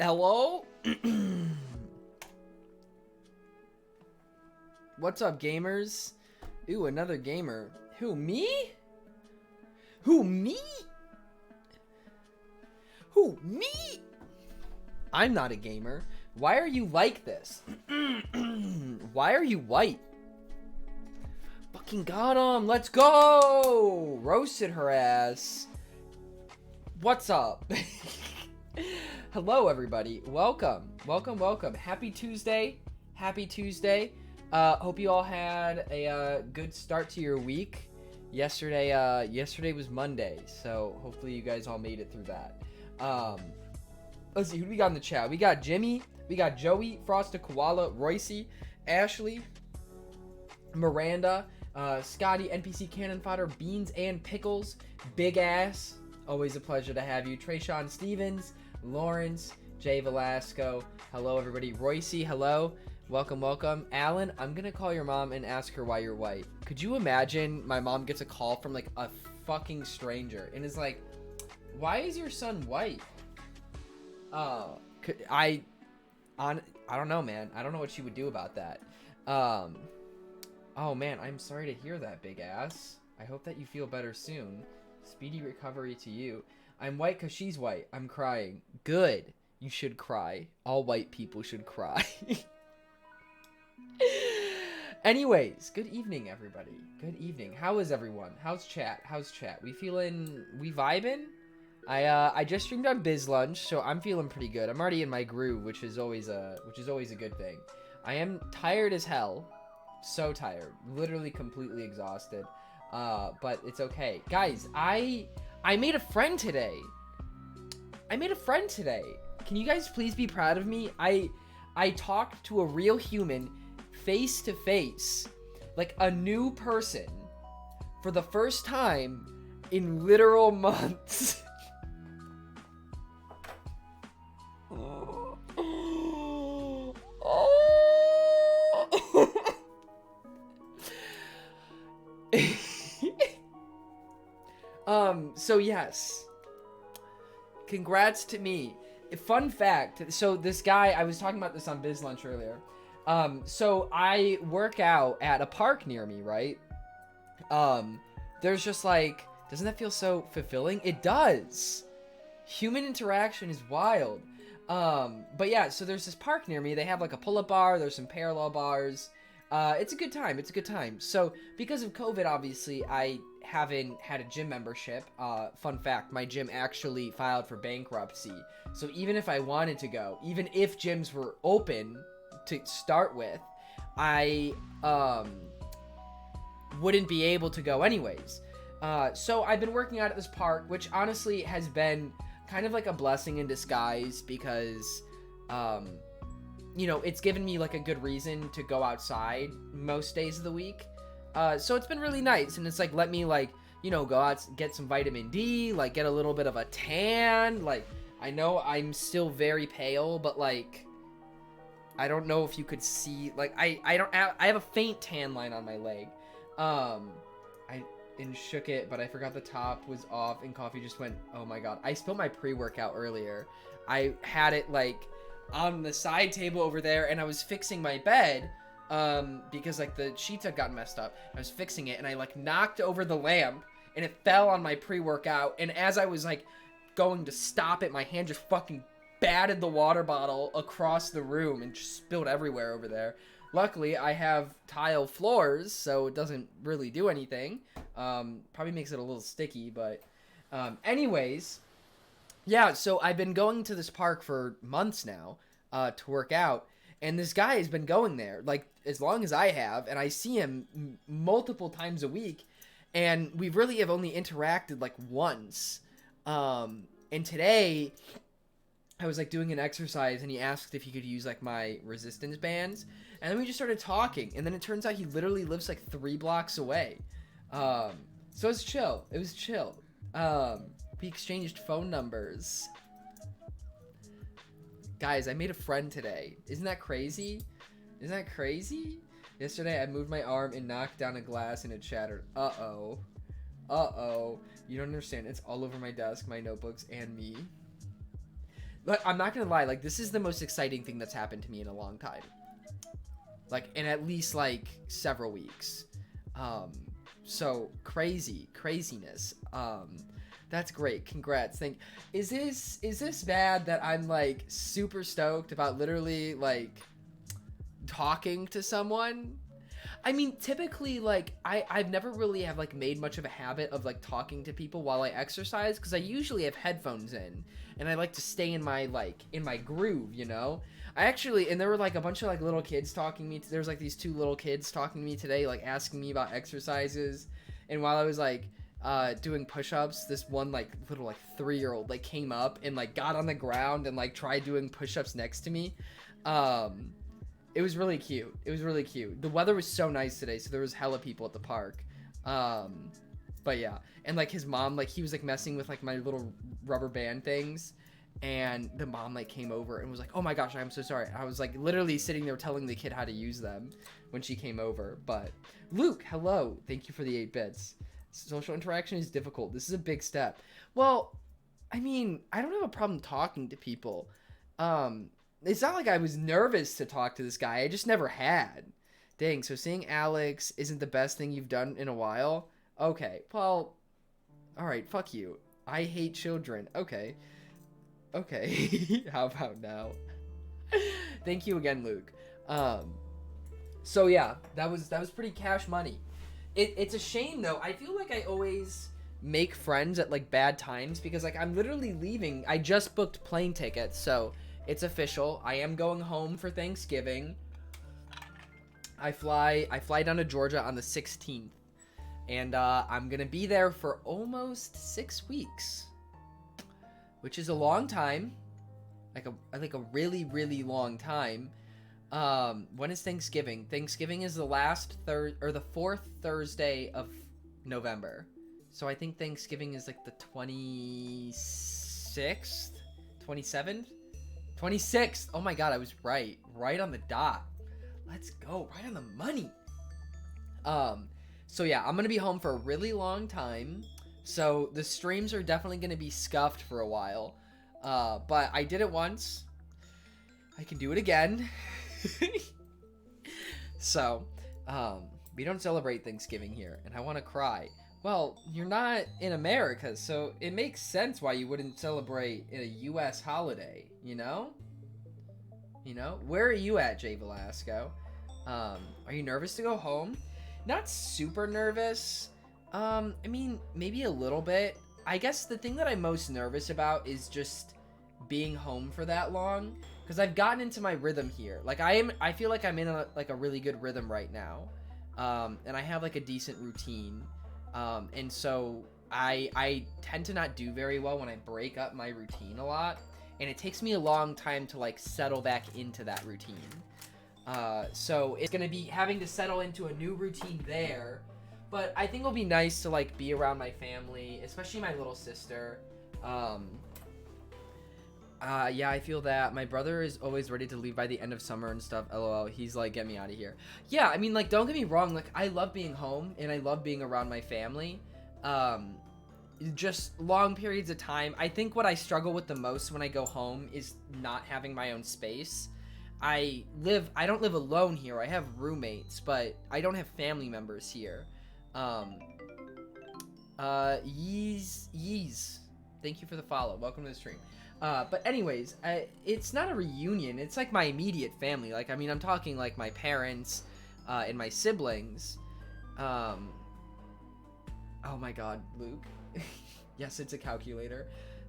Hello? What's up, gamers? Ooh, another gamer. Who, me? Who, me? Who, me? I'm not a gamer. Why are you like this? Why are you white? Fucking got him. Let's go. Roasted her ass. What's up? Hello, everybody. Welcome. Welcome. Happy Tuesday. Hope you all had a good start to your week. Yesterday was Monday, so hopefully you guys all made it through that. Let's see, who do we got in the chat? We got Jimmy, we got Joey, Frosted Koala, Royce, Ashley, Miranda, Scotty, NPC Cannon Fodder, Beans and Pickles, Big Ass, always a pleasure to have you, Trayshawn Stevens, Lawrence, Jay Velasco, hello everybody, Royce, hello, welcome, Alan, I'm gonna call your mom and ask her why you're white. Could you imagine my mom gets a call from like a fucking stranger and is like, why is your son white? I don't know, man. I don't know what she would do about that. Oh man, I'm sorry to hear that, Big Ass. I hope that you feel better soon. Speedy recovery to you. I'm white because she's white. I'm crying. Good. You should cry. All white people should cry. Anyways, good evening, everybody. Good evening. How is everyone? How's chat? We vibing? I just streamed on Biz Lunch, so I'm feeling pretty good. I'm already in my groove, which is always a good thing. I am tired as hell. So tired. Literally completely exhausted. But it's okay. Guys, I made a friend today. Can you guys please be proud of me? I talked to a real human face to face, like a new person, for the first time in literal months. So yes, congrats to me. Fun fact, so this guy, I was talking about this on Biz Lunch earlier. So I work out at a park near me, right? There's just like, doesn't that feel so fulfilling? It does. Human interaction is wild. But yeah, so there's this park near me. They have like a pull-up bar. There's some parallel bars. It's a good time. So because of COVID, obviously, I haven't had a gym membership. Fun fact, my gym actually filed for bankruptcy. So even if I wanted to go, even if gyms were open to start with, I wouldn't be able to go anyways. So I've been working out at this park, which honestly has been kind of like a blessing in disguise because, you know, it's given me like a good reason to go outside most days of the week. So it's been really nice, and it's like let me like, you know, go out, get some vitamin D, like get a little bit of a tan. Like I know I'm still very pale, but like I don't know if you could see, like I have a faint tan line on my leg. I shook it, but I forgot the top was off, and coffee just went, oh my god. I spilled my pre-workout earlier. I had it like on the side table over there, and I was fixing my bed because like the sheets had gotten messed up. I was fixing it, and I like knocked over the lamp, and it fell on my pre-workout, and as I was like going to stop it, my hand just fucking batted the water bottle across the room and just spilled everywhere over there. Luckily, I have tile floors, so it doesn't really do anything. Probably makes it a little sticky, but anyways, yeah, so I've been going to this park for months now to work out, and this guy has been going there, like, as long as I have, and I see him multiple times a week, and we really have only interacted, like, once. And today, I was, like, doing an exercise, and he asked if he could use, like, my resistance bands, and then we just started talking, and then it turns out he literally lives, like, 3 blocks away. So it was chill. We exchanged phone numbers. Guys, I made a friend today. Isn't that crazy? Yesterday, I moved my arm and knocked down a glass and it shattered. Uh-oh. You don't understand. It's all over my desk, my notebooks, and me. But I'm not gonna lie, like, this is the most exciting thing that's happened to me in a long time. Like, in at least, like, several weeks. So, craziness. That's great. Congrats. Is this bad that I'm, like, super stoked about literally, like, talking to someone? I mean, typically, like, I've never really have, like, made much of a habit of, like, talking to people while I exercise, because I usually have headphones in, and I like to stay in my, like, in my groove, you know? And there were, like, a bunch of, like, little kids talking to me. There was, like, these 2 little kids talking to me today, like, asking me about exercises, and while I was, like, doing push-ups, this one, like, little, like, 3-year-old, like, came up and, like, got on the ground and, like, tried doing push-ups next to me. It was really cute. The weather was so nice today, so there was hella people at the park. But yeah, and like his mom, like he was like messing with like my little rubber band things, and the mom like came over and was like, "Oh my gosh, I'm so sorry." I was like literally sitting there telling the kid how to use them when she came over. But Luke, hello. Thank you for the 8 bits. Social interaction is difficult. This is a big step. Well, I mean, I don't have a problem talking to people. It's not like I was nervous to talk to this guy. I just never had. Dang, so seeing Alex isn't the best thing you've done in a while? Okay, well, alright, fuck you. I hate children. Okay. How about now? Thank you again, Luke. So yeah, that was pretty cash money. It's a shame, though. I feel like I always make friends at, like, bad times, because, like, I'm literally leaving. I just booked plane tickets, so... It's official. I am going home for Thanksgiving. I fly down to Georgia on the 16th. And I'm going to be there for almost 6 weeks. Which is a long time. Like a really, really long time. When is Thanksgiving? Thanksgiving is the the 4th Thursday of November. So I think Thanksgiving is like the 26th? 27th? 26th. Oh my god, I was right on the dot. Let's go, right on the money. So yeah, I'm gonna be home for a really long time, so the streams are definitely gonna be scuffed for a while, but I did it once. I can do it again. So we don't celebrate Thanksgiving here, and I want to cry. Well, you're not in America, so it makes sense why you wouldn't celebrate a U.S. holiday, you know? You know? Where are you at, Jay Velasco? Are you nervous to go home? Not super nervous. I mean, maybe a little bit. I guess the thing that I'm most nervous about is just being home for that long, because I've gotten into my rhythm here. Like, I feel like I'm in a really good rhythm right now. And I have, like, a decent routine. And so I tend to not do very well when I break up my routine a lot, and it takes me a long time to like settle back into that routine. So it's gonna be having to settle into a new routine there, but I think it'll be nice to like be around my family, especially my little sister. Yeah, I feel that. My brother is always ready to leave by the end of summer and stuff. LOL. He's like, get me out of here. Yeah, I mean, like, don't get me wrong. Like, I love being home and I love being around my family. Just long periods of time. I think what I struggle with the most when I go home is not having my own space. I don't live alone here. I have roommates, but I don't have family members here. Yeez. Thank you for the follow. Welcome to the stream. But anyways, it's not a reunion. It's like my immediate family. Like, I mean, I'm talking like my parents, and my siblings. Oh my god, Luke. Yes, it's a calculator.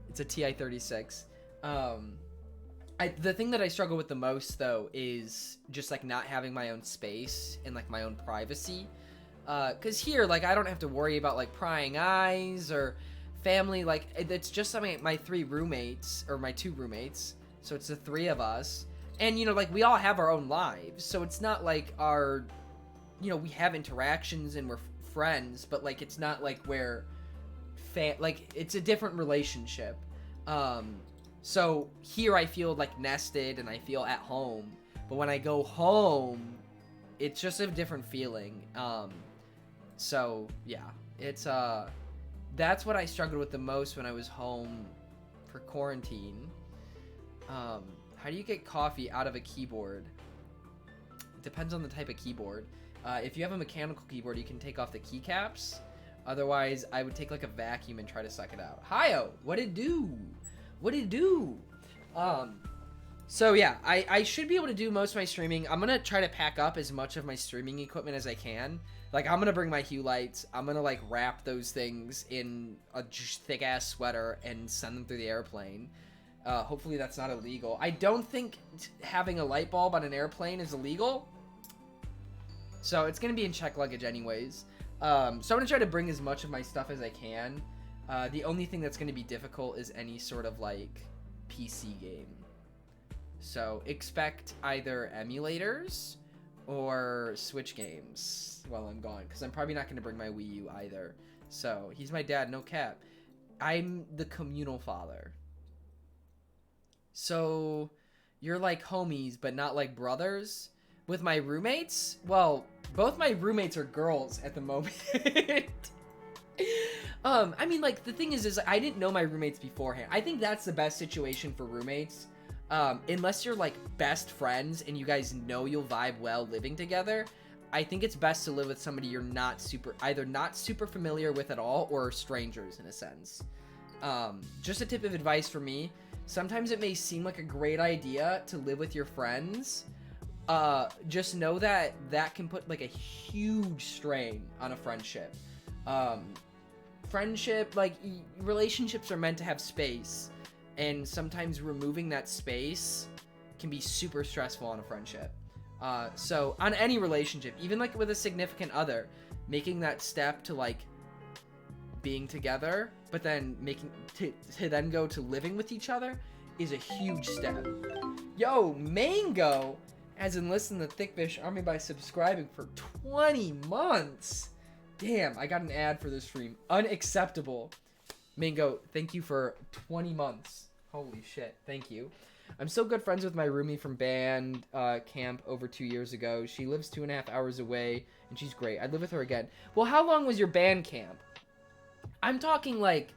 It's a TI-36. The thing that I struggle with the most, though, is just like not having my own space and like my own privacy. Cause here, like, I don't have to worry about like prying eyes or family. Like, it's just my 3 roommates, or my 2 roommates, so it's the 3 of us, and you know, like, we all have our own lives, so it's not like we have interactions and we're friends, but like it's not like we're like it's a different relationship. So here I feel like nested and I feel at home, but when I go home it's just a different feeling. So yeah, it's that's what I struggled with the most when I was home for quarantine. How do you get coffee out of a keyboard? It depends on the type of keyboard. If you have a mechanical keyboard, you can take off the keycaps. Otherwise, I would take like a vacuum and try to suck it out. Hi-oh, what it do? What it do? So yeah, I should be able to do most of my streaming. I'm gonna try to pack up as much of my streaming equipment as I can. Like, I'm gonna bring my Hue lights. I'm gonna like wrap those things in a thick ass sweater and send them through the airplane. Hopefully that's not illegal. I don't think having a light bulb on an airplane is illegal. So it's gonna be in check luggage anyways. So I'm gonna try to bring as much of my stuff as I can. The only thing that's gonna be difficult is any sort of like PC game. So expect either emulators or Switch games while I'm gone, because I'm probably not gonna bring my Wii U either. So he's my dad, no cap. I'm the communal father. So you're like homies, but not like brothers? With my roommates? Well, both my roommates are girls at the moment. I mean, like, the thing is I didn't know my roommates beforehand. I think that's the best situation for roommates. Unless you're, like, best friends and you guys know you'll vibe well living together, I think it's best to live with somebody you're either not super familiar with at all or strangers in a sense. Just a tip of advice for me, sometimes it may seem like a great idea to live with your friends. Just know that can put like a huge strain on a friendship. Relationships are meant to have space, and sometimes removing that space can be super stressful on a friendship. So on any relationship, even like with a significant other, making that step to like being together, but then to then go to living with each other is a huge step. Yo, Mango has enlisted in the Thickfish Army by subscribing for 20 months. Damn, I got an ad for this stream. Unacceptable. Mango, thank you for 20 months. Holy shit, thank you. I'm still good friends with my roomie from band camp over 2 years ago. She lives 2.5 hours away, and she's great. I'd live with her again. Well, how long was your band camp? I'm talking like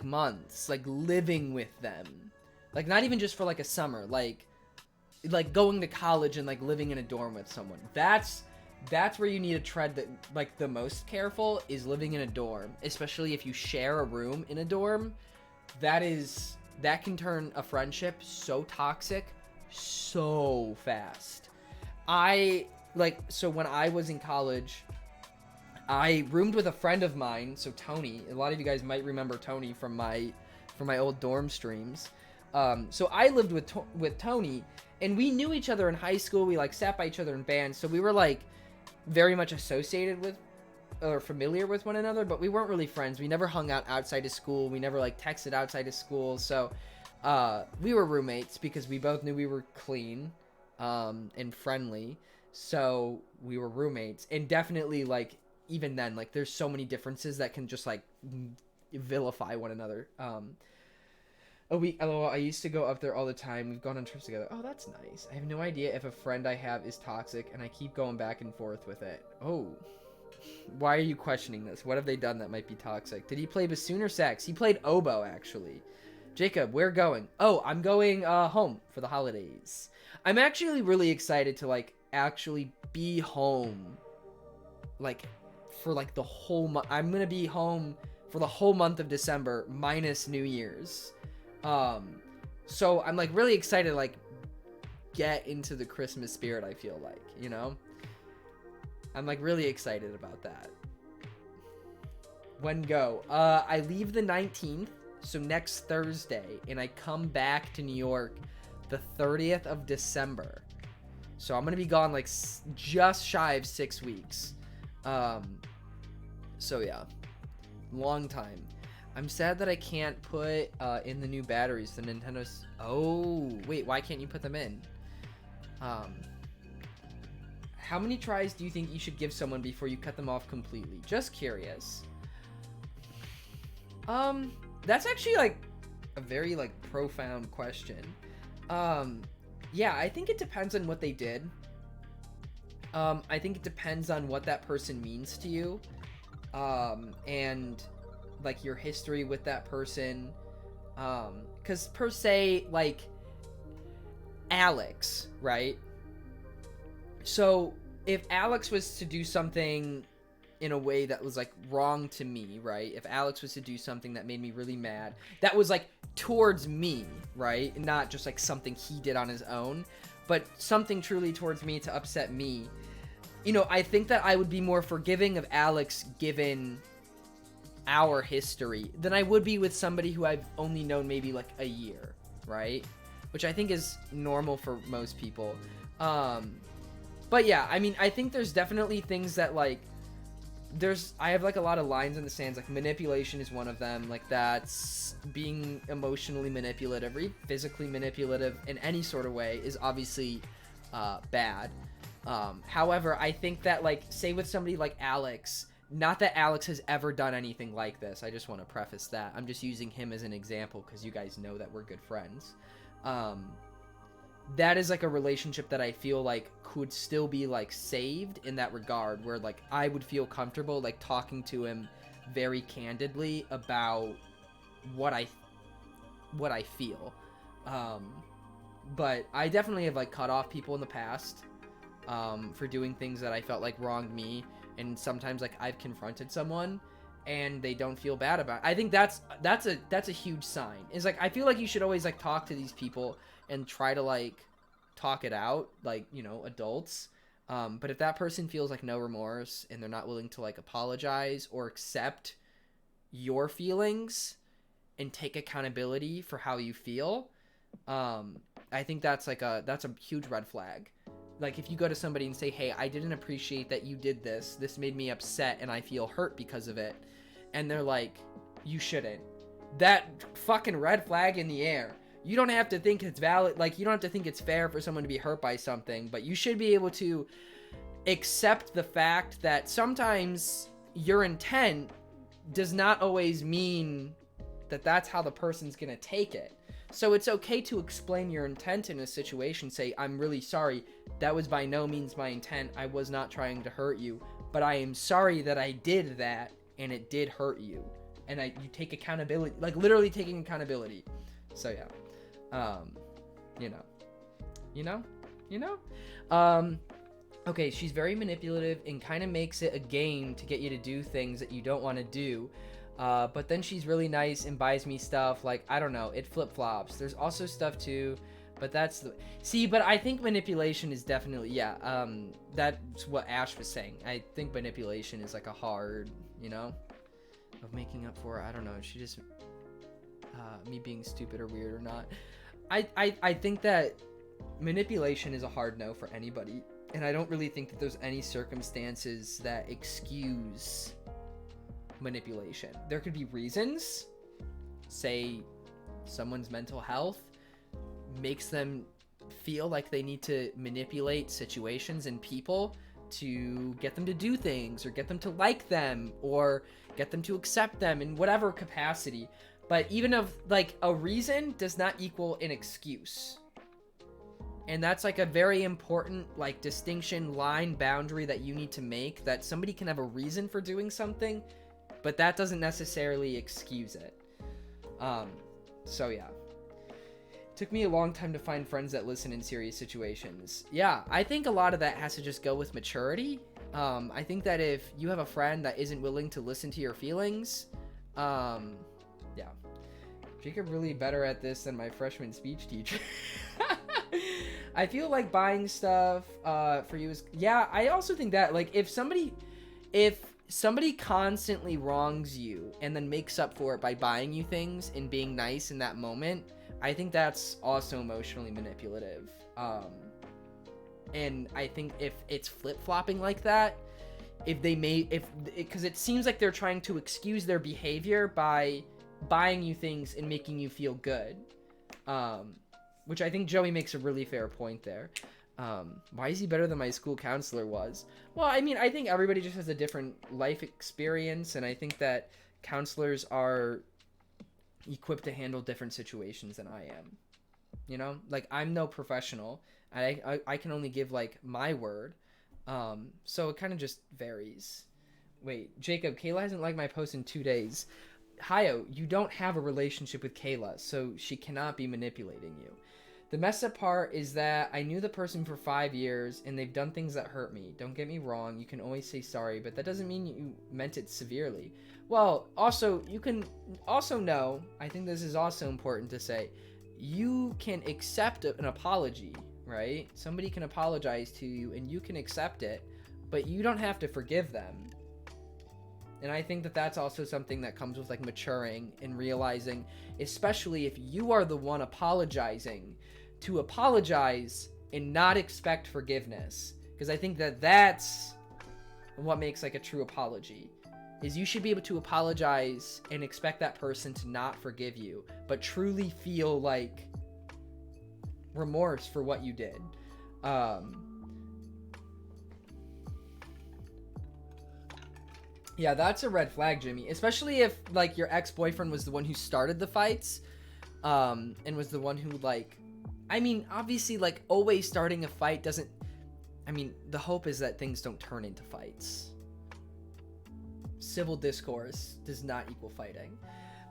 months, like living with them. Like, not even just for like a summer, like going to college and like living in a dorm with someone. That's where you need to tread the most careful, is living in a dorm, especially if you share a room in a dorm. That can turn a friendship so toxic so fast. So when I was in college, I roomed with a friend of mine, so Tony. A lot of you guys might remember Tony from my old dorm streams. So I lived with Tony, and we knew each other in high school. We like sat by each other in bands, so we were like very much associated with or familiar with one another, but we weren't really friends. We never hung out outside of school. We never like texted outside of school. So we were roommates because we both knew we were clean and friendly. So we were roommates, and definitely like even then, like there's so many differences that can just like vilify one another. A week, LOL, I used to go up there all the time. We've gone on trips together. Oh, that's nice. I have no idea if a friend I have is toxic, and I keep going back and forth with it. Oh. Why are you questioning this? What have they done that might be toxic? Did he play bassoon or sax? He played oboe, actually. Jacob, where going? Oh, I'm going home for the holidays. I'm actually really excited to, like, actually be home. Like, for, like, the whole month. I'm gonna be home for the whole month of December, minus New Year's. So I'm like really excited to like get into the Christmas spirit, I feel like, you know? I'm like really excited about that. When go? I leave the 19th, so next Thursday, and I come back to New York the 30th of December. So I'm gonna be gone like just shy of 6 weeks. So yeah, long time. I'm sad that I can't put in the new batteries. The Nintendo's... Oh, wait, why can't you put them in? How many tries do you think you should give someone before you cut them off completely? Just curious. That's actually, like, a very, like, profound question. Yeah, I think it depends on what they did. I think it depends on what that person means to you. And... like your history with that person, Because per se, like, Alex, right? So if Alex was to do something in a way that was like wrong to me, right? If Alex was to do something that made me really mad, that was like towards me, right? Not just like something he did on his own, but something truly towards me to upset me. You know, I think that I would be more forgiving of Alex given our history than I would be with somebody who I've only known maybe like a year, right? Which I think is normal for most people. But yeah, I mean, I think there's definitely things that like, I have like a lot of lines in the sands, like manipulation is one of them. Like, that's being emotionally manipulative or physically manipulative in any sort of way is obviously bad. However, I think that, like, say with somebody like Alex, not that Alex has ever done anything like this. I just want to preface that. I'm just using him as an example because you guys know that we're good friends. That is like a relationship that I feel like could still be like saved in that regard, where like I would feel comfortable like talking to him very candidly about what I feel. But I definitely have like cut off people in the past for doing things that I felt like wronged me, and sometimes like I've confronted someone and they don't feel bad about it. I think that's a huge sign. Is like I feel like you should always like talk to these people and try to like talk it out, like, you know, adults. But if that person feels like no remorse and they're not willing to like apologize or accept your feelings and take accountability for how you feel, I think that's a huge red flag. Like, if you go to somebody and say, hey, I didn't appreciate that you did this. This made me upset and I feel hurt because of it. And they're like, you shouldn't. That fucking red flag in the air. You don't have to think it's valid. Like, you don't have to think it's fair for someone to be hurt by something. But you should be able to accept the fact that sometimes your intent does not always mean that that's how the person's going to take it. So it's okay to explain your intent in a situation. Say, I'm really sorry. That was by no means my intent. I was not trying to hurt you. But I am sorry that I did that and it did hurt you. And you take accountability, like literally taking accountability. So yeah. Okay, she's very manipulative and kind of makes it a game to get you to do things that you don't want to do. But then she's really nice and buys me stuff. Like, I don't know, it flip-flops. There's also stuff too, but but I think manipulation is definitely, that's what Ash was saying. I think manipulation is like a hard, of making up for, I don't know, she just, me being stupid or weird or not. I think that manipulation is a hard no for anybody, and I don't really think that there's any circumstances that excuse manipulation. There could be reasons, say someone's mental health makes them feel like they need to manipulate situations and people to get them to do things or get them to like them or get them to accept them in whatever capacity. But even of like a reason does not equal an excuse. And that's like a very important like distinction, line, boundary that you need to make, that somebody can have a reason for doing something, but that doesn't necessarily excuse it. So yeah. It took me a long time to find friends that listen in serious situations. Yeah, I think a lot of that has to just go with maturity. I think that if you have a friend that isn't willing to listen to your feelings, yeah. Jacob really better at this than my freshman speech teacher. I feel like buying stuff for you is... Yeah, I also think that, like, if somebody constantly wrongs you and then makes up for it by buying you things and being nice in that moment, I think that's also emotionally manipulative. And I think if it's flip-flopping like that, because it seems like they're trying to excuse their behavior by buying you things and making you feel good, which I think Joey makes a really fair point there. Why is he better than my school counselor was? Well, I mean, I think everybody just has a different life experience, and I think that counselors are equipped to handle different situations than I am. Like, I'm no professional. I can only give like my word. So it kind of just varies. Wait, Jacob, Kayla hasn't liked my post in 2 days. Hayo, you don't have a relationship with Kayla, so she cannot be manipulating you. The messed up part is that I knew the person for 5 years, and they've done things that hurt me. Don't get me wrong, you can always say sorry, but that doesn't mean you meant it severely. Well, also, you can also know, I think this is also important to say, you can accept an apology, right? Somebody can apologize to you, and you can accept it, but you don't have to forgive them. And I think that that's also something that comes with like maturing and realizing, especially if you are the one apologizing, to apologize and not expect forgiveness. Because I think that that's what makes like a true apology, is you should be able to apologize and expect that person to not forgive you, but truly feel like remorse for what you did. Yeah, that's a red flag, Jimmy. Especially if, like, your ex-boyfriend was the one who started the fights, and was the one who, like... I mean, obviously, like, always starting a fight doesn't... I mean, the hope is that things don't turn into fights. Civil discourse does not equal fighting.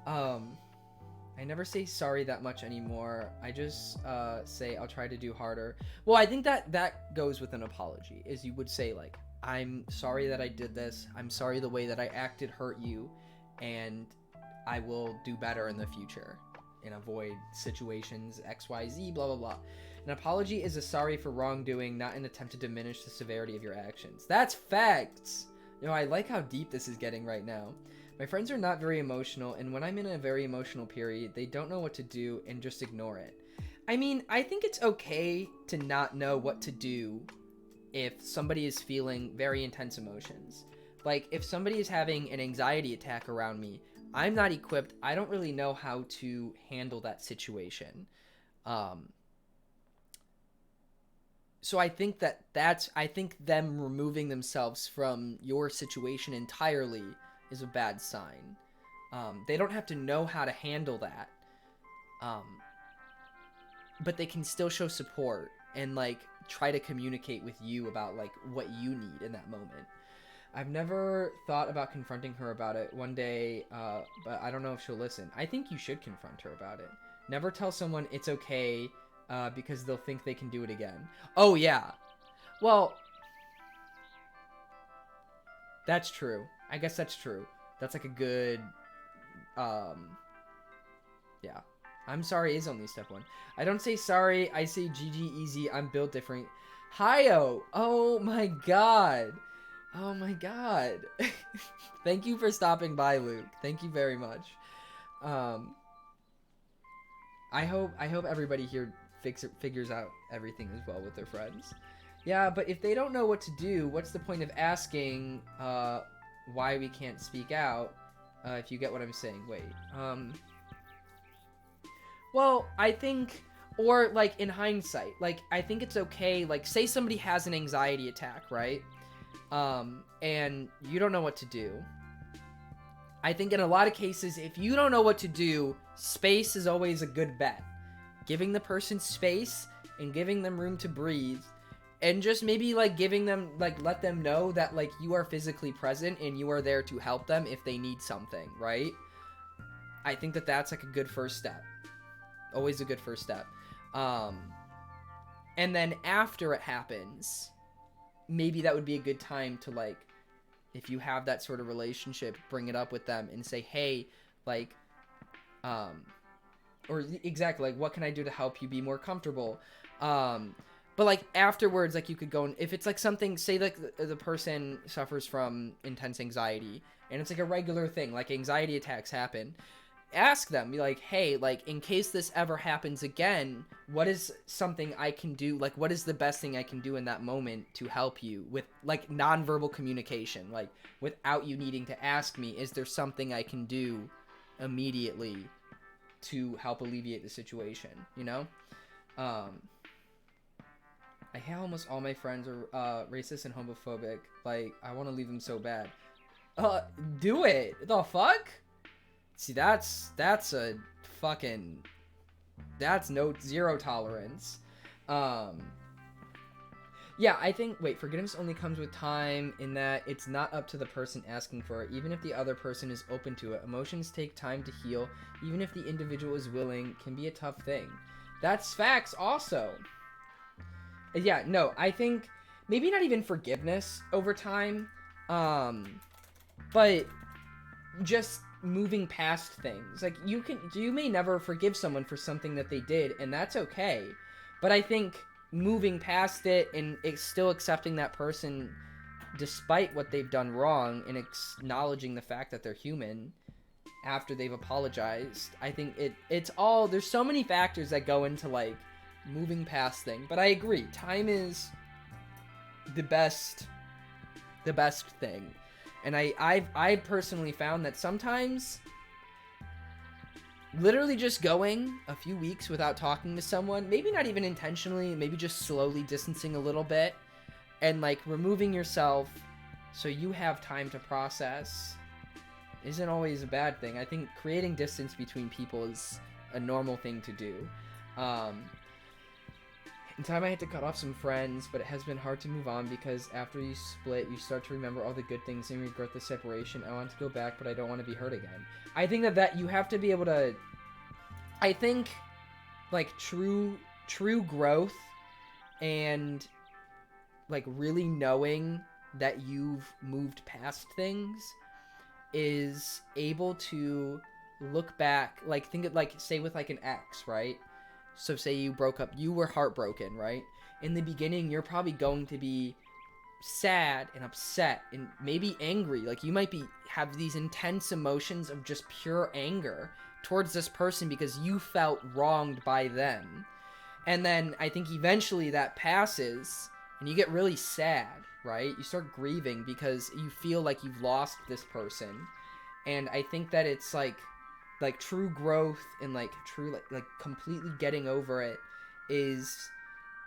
I never say sorry that much anymore. I just say I'll try to do harder. Well, I think that goes with an apology, is you would say, like, I'm sorry that I did this. I'm sorry the way that I acted hurt you, and I will do better in the future and avoid situations XYZ, blah, blah, blah. An apology is a sorry for wrongdoing, not an attempt to diminish the severity of your actions. That's facts! You know, I like how deep this is getting right now. My friends are not very emotional, and when I'm in a very emotional period, they don't know what to do and just ignore it. I mean, I think it's okay to not know what to do if somebody is feeling very intense emotions. Like, if somebody is having an anxiety attack around me, I'm not equipped. I don't really know how to handle that situation. So I think I think them removing themselves from your situation entirely is a bad sign. They don't have to know how to handle that. But they can still show support and, like, try to communicate with you about, like, what you need in that moment. I've never thought about confronting her about it one day, but I don't know if she'll listen. I think you should confront her about it. Never tell someone it's okay, because they'll think they can do it again. Oh, yeah. Well, that's true. I guess that's true. That's, like, a good, yeah. I'm sorry is only step one. I don't say sorry. I say GG easy. I'm built different. Hiyo. Oh my god. Oh my god. Thank you for stopping by, Luke. Thank you very much. I hope everybody here figures out everything as well with their friends. Yeah, but if they don't know what to do, what's the point of asking why we can't speak out? If you get what I'm saying. Wait. Well, I think, or, like, in hindsight, like, I think it's okay, like, say somebody has an anxiety attack, right? And you don't know what to do. I think in a lot of cases, if you don't know what to do, space is always a good bet. Giving the person space and giving them room to breathe, and just maybe, like, giving them, like, let them know that, like, you are physically present and you are there to help them if they need something, right? I think that that's, like, a good first step. Always a good first step. And then after it happens, maybe that would be a good time to, like, if you have that sort of relationship, bring it up with them and say, hey, like, or exactly, like, what can I do to help you be more comfortable? But, like, afterwards, like, you could go and, if it's, like, something, say, like, the person suffers from intense anxiety, and it's, like, a regular thing, like, anxiety attacks happen, ask them, be like, hey, like, in case this ever happens again, what is something I can do, like, what is the best thing I can do in that moment to help you with, like, nonverbal communication, like, without you needing to ask me, is there something I can do immediately to help alleviate the situation, you know? I hate almost all my friends are racist and homophobic. Like, I want to leave them so bad. Do it. The fuck? See, that's a fucking, that's zero tolerance. Yeah, I think, wait, forgiveness only comes with time in that it's not up to the person asking for it, even if the other person is open to it. Emotions take time to heal, even if the individual is willing, can be a tough thing. That's facts also. Yeah, no, I think maybe not even forgiveness over time, but just moving past things. Like, you may never forgive someone for something that they did, and that's okay. But I think moving past it and still accepting that person despite what they've done wrong and acknowledging the fact that they're human after they've apologized, I think it's all, there's so many factors that go into like moving past things. But I agree, time is the best thing. And I've personally found that sometimes literally just going a few weeks without talking to someone, maybe not even intentionally, maybe just slowly distancing a little bit and like removing yourself so you have time to process, isn't always a bad thing. I think creating distance between people is a normal thing to do. In time I had to cut off some friends, but it has been hard to move on because after you split, you start to remember all the good things and regret the separation. I want to go back, but I don't want to be hurt again. I think that you have to be able to, I think, like, true growth and, like, really knowing that you've moved past things is able to look back, like, think of, like, say with, like, an ex, right? So say you broke up, you were heartbroken, right? In the beginning, you're probably going to be sad and upset and maybe angry. Like, you might have these intense emotions of just pure anger towards this person because you felt wronged by them. And then I think eventually that passes and you get really sad, right? You start grieving because you feel like you've lost this person. And I think that it's like true growth and like true like completely getting over it is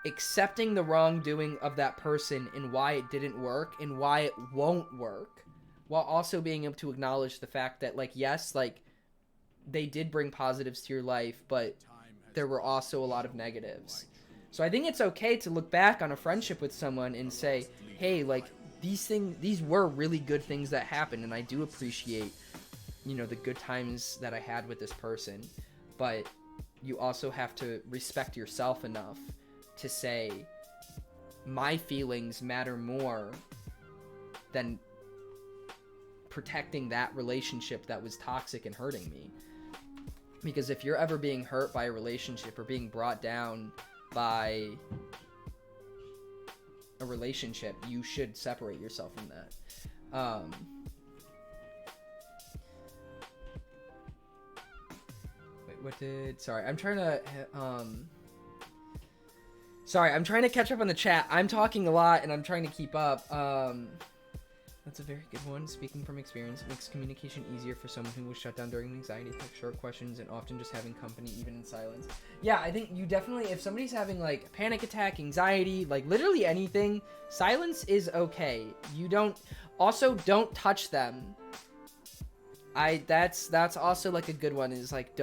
accepting the wrongdoing of that person and why it didn't work and why it won't work, while also being able to acknowledge the fact that, like, yes, like, they did bring positives to your life, but there were also a lot of negatives. So I think it's okay to look back on a friendship with someone and say, hey, like, these were really good things that happened, and I do appreciate, you know, the good times that I had with this person. But you also have to respect yourself enough to say, my feelings matter more than protecting that relationship that was toxic and hurting me. Because if you're ever being hurt by a relationship or being brought down by a relationship, you should separate yourself from that. Sorry, I'm trying to catch up on the chat. I'm talking a lot and I'm trying to keep up. That's a very good one. Speaking from experience, it makes communication easier for someone who was shut down during an anxiety attack. Short questions and often just having company, even in silence. Yeah, I think you definitely, if somebody's having like panic attack, anxiety, like literally anything, silence is okay. Don't touch them. That's also like a good one, is like,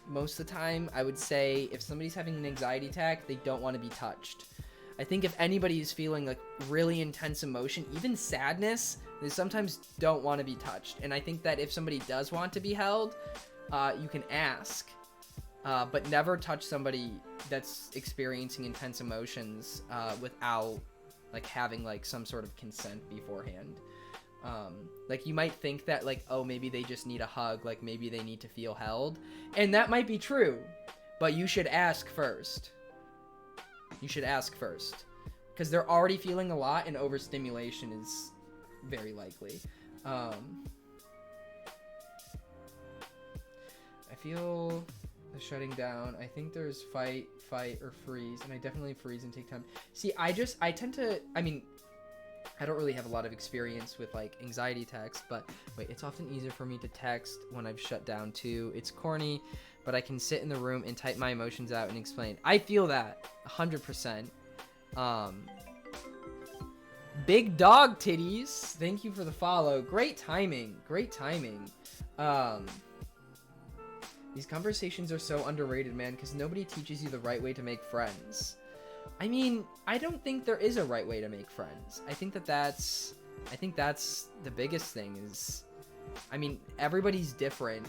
most of the time I would say if somebody's having an anxiety attack, they don't want to be touched. I think if anybody is feeling like really intense emotion, even sadness, they sometimes don't want to be touched. And I think that if somebody does want to be held, you can ask, but never touch somebody that's experiencing intense emotions without like having like some sort of consent beforehand. Like, you might think that, like, oh, maybe they just need a hug, like, maybe they need to feel held, and that might be true, but you should ask first. Because they're already feeling a lot, and overstimulation is very likely. I feel the shutting down. I think there's fight, or freeze, and I definitely freeze and take time. See, I don't really have a lot of experience with like anxiety attacks, but wait, it's often easier for me to text when I've shut down too. It's corny, but I can sit in the room and type my emotions out and explain. I feel that 100%. Big dog titties, thank you for the follow. Great timing. These conversations are so underrated, man, because nobody teaches you the right way to make friends. I mean, I don't think there is a right way to make friends. I think that's the biggest thing is, I mean, everybody's different.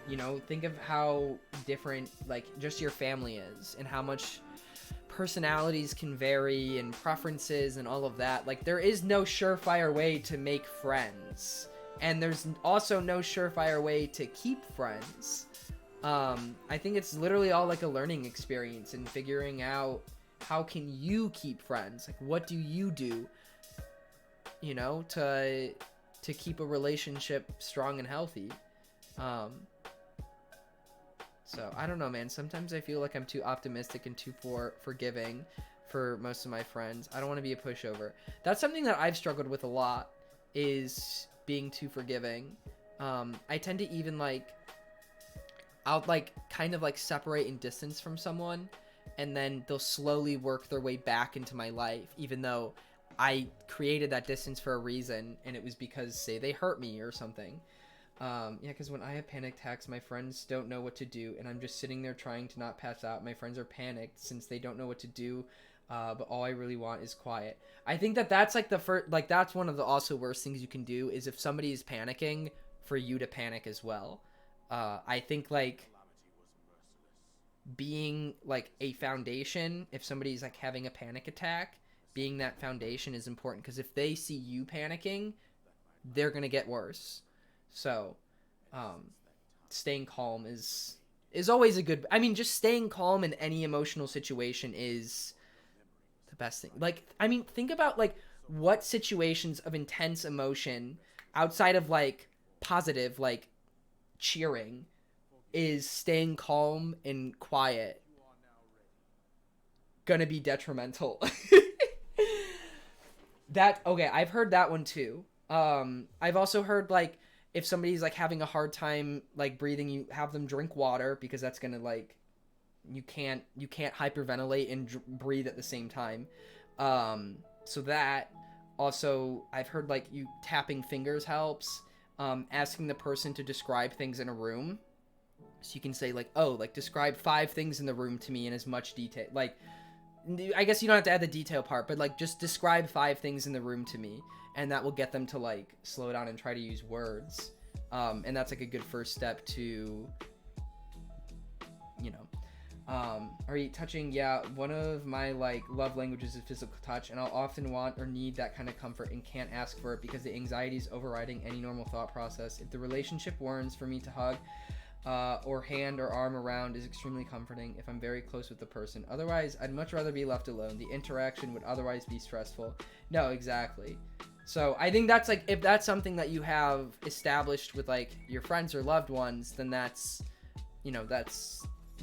You know, think of how different, like, just your family is and how much personalities can vary and preferences and all of that. Like, there is no surefire way to make friends. And there's also no surefire way to keep friends. I think it's literally all like a learning experience and figuring out how can you keep friends? Like, what do you do, you know, to keep a relationship strong and healthy? So I don't know, man. Sometimes I feel like I'm too optimistic and too forgiving for most of my friends. I don't want to be a pushover. That's something that I've struggled with a lot, is being too forgiving. I tend to even I'll kind of separate and distance from someone, and then they'll slowly work their way back into my life, even though I created that distance for a reason, and it was because, say, they hurt me or something. Yeah, because when I have panic attacks, my friends don't know what to do, and I'm just sitting there trying to not pass out. My friends are panicked since they don't know what to do, but all I really want is quiet. I think that's the first, that's one of the also worst things you can do, is if somebody is panicking, for you to panic as well. I think being a foundation, if somebody's having a panic attack, being that foundation is important, because if they see you panicking, they're gonna get worse. So, staying calm is always a good, I mean, just staying calm in any emotional situation is the best thing. I mean, think about, what situations of intense emotion, outside of, positive, cheering, is staying calm and quiet gonna be detrimental? Okay, I've heard that one too. I've also heard, if somebody's having a hard time breathing, you have them drink water, because that's gonna you can't hyperventilate and breathe at the same time. So that also, I've heard you tapping fingers helps. Asking the person to describe things in a room, so you can say describe 5 things in the room to me in as much detail. I guess you don't have to add the detail part, but just describe 5 things in the room to me, and that will get them to slow down and try to use words. And that's a good first step to, you know. Are you touching? Yeah, one of my love languages is physical touch, and I'll often want or need that kind of comfort and can't ask for it because the anxiety is overriding any normal thought process. If the relationship warrants for me to hug or hand or arm around, is extremely comforting if I'm very close with the person. Otherwise, I'd much rather be left alone. The interaction would otherwise be stressful. No, exactly. So I think that's if that's something that you have established with your friends or loved ones, then that's,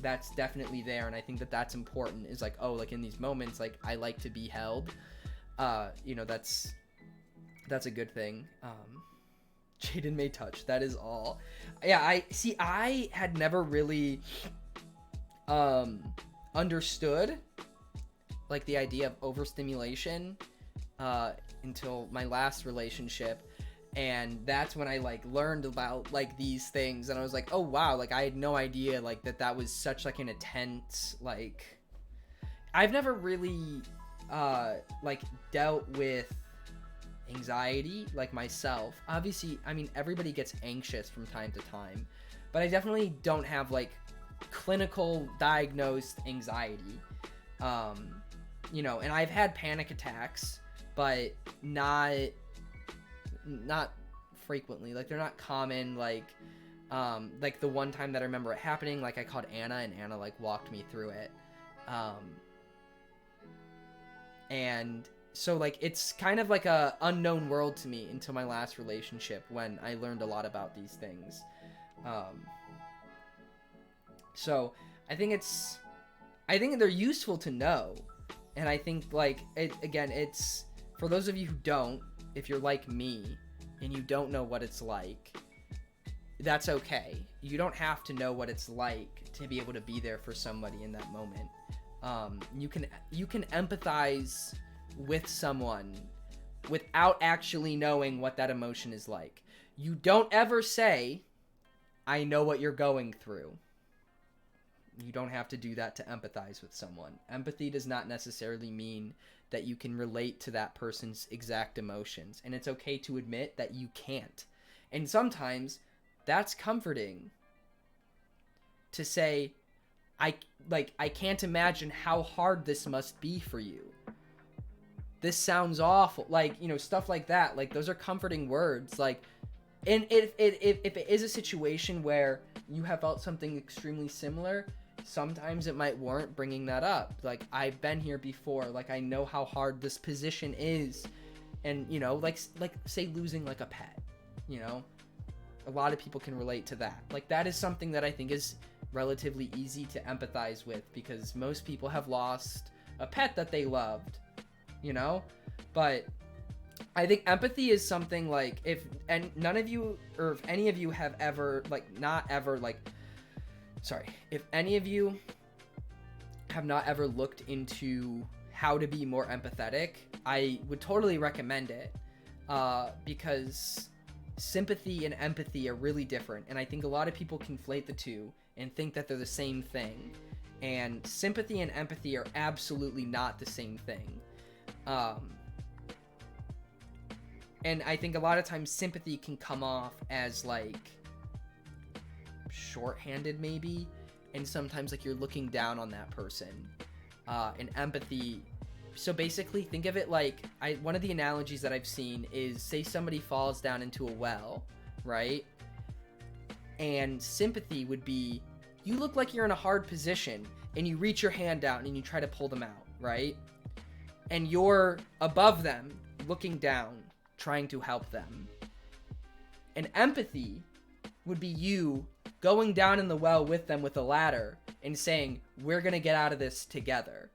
that's definitely there. And I think that's important, is in these moments, I like to be held. That's a good thing. Jaden may touch, that is all. Yeah, I had never really understood the idea of overstimulation until my last relationship, and that's when I learned about these things, and I was oh wow, I had no idea that was such an intense, I've never really dealt with anxiety myself. Obviously, I mean, everybody gets anxious from time to time, but I definitely don't have clinical diagnosed anxiety. And I've had panic attacks, but not frequently. They're not common. The one time that I remember it happening, I called Anna, and Anna walked me through it. And so it's kind of a unknown world to me until my last relationship, when I learned a lot about these things. So I think they're useful to know, and I think it's for those of you who don't, if you're like me and you don't know what it's like, that's okay. You don't have to know what it's like to be able to be there for somebody in that moment. You can empathize with someone without actually knowing what that emotion is like. You don't ever say, I know what you're going through. You don't have to do that to empathize with someone. Empathy does not necessarily mean that you can relate to that person's exact emotions. And it's okay to admit that you can't. And sometimes that's comforting to say, I can't imagine how hard this must be for you. This sounds awful. Like, you know, stuff like that. Like, those are comforting words. Like, and if it is a situation where you have felt something extremely similar, sometimes it might warrant bringing that up. Like, I've been here before. Like, I know how hard this position is. And, you know, like say losing like a pet, you know, a lot of people can relate to that. Like, that is something that I think is relatively easy to empathize with, because most people have lost a pet that they loved, you know. But I think empathy is something like, if any of you have ever looked into how to be more empathetic, I would totally recommend it, because sympathy and empathy are really different, and I think a lot of people conflate the two and think that they're the same thing, and sympathy and empathy are absolutely not the same thing. And I think a lot of times sympathy can come off as like shorthanded maybe, and sometimes like you're looking down on that person. And empathy, so basically think of it like, one of the analogies that I've seen is, say somebody falls down into a well, right? And sympathy would be, you look like you're in a hard position and you reach your hand out and you try to pull them out, right? And you're above them, looking down, trying to help them. And empathy would be you going down in the well with them with a ladder and saying, we're gonna get out of this together,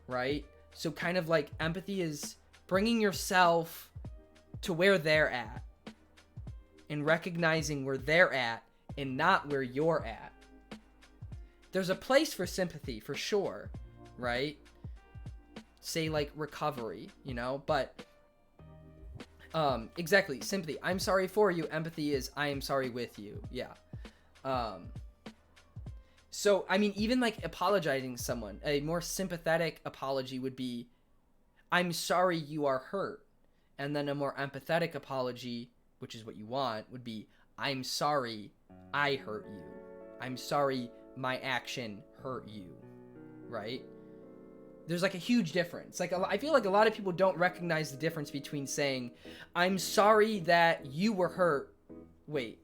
right? So kind of like empathy is bringing yourself to where they're at and recognizing where they're at and not where you're at. There's a place for sympathy for sure, right? Say like recovery, you know, but exactly, sympathy, I'm sorry for you. Empathy is, I am sorry with you. Yeah. So I mean, even like apologizing to someone, a more sympathetic apology would be, I'm sorry you are hurt. And then a more empathetic apology, which is what you want, would be, I'm sorry I hurt you. I'm sorry my action hurt you, right? There's like a huge difference. Like, I feel like a lot of people don't recognize the difference between saying, I'm sorry that you were hurt. Wait.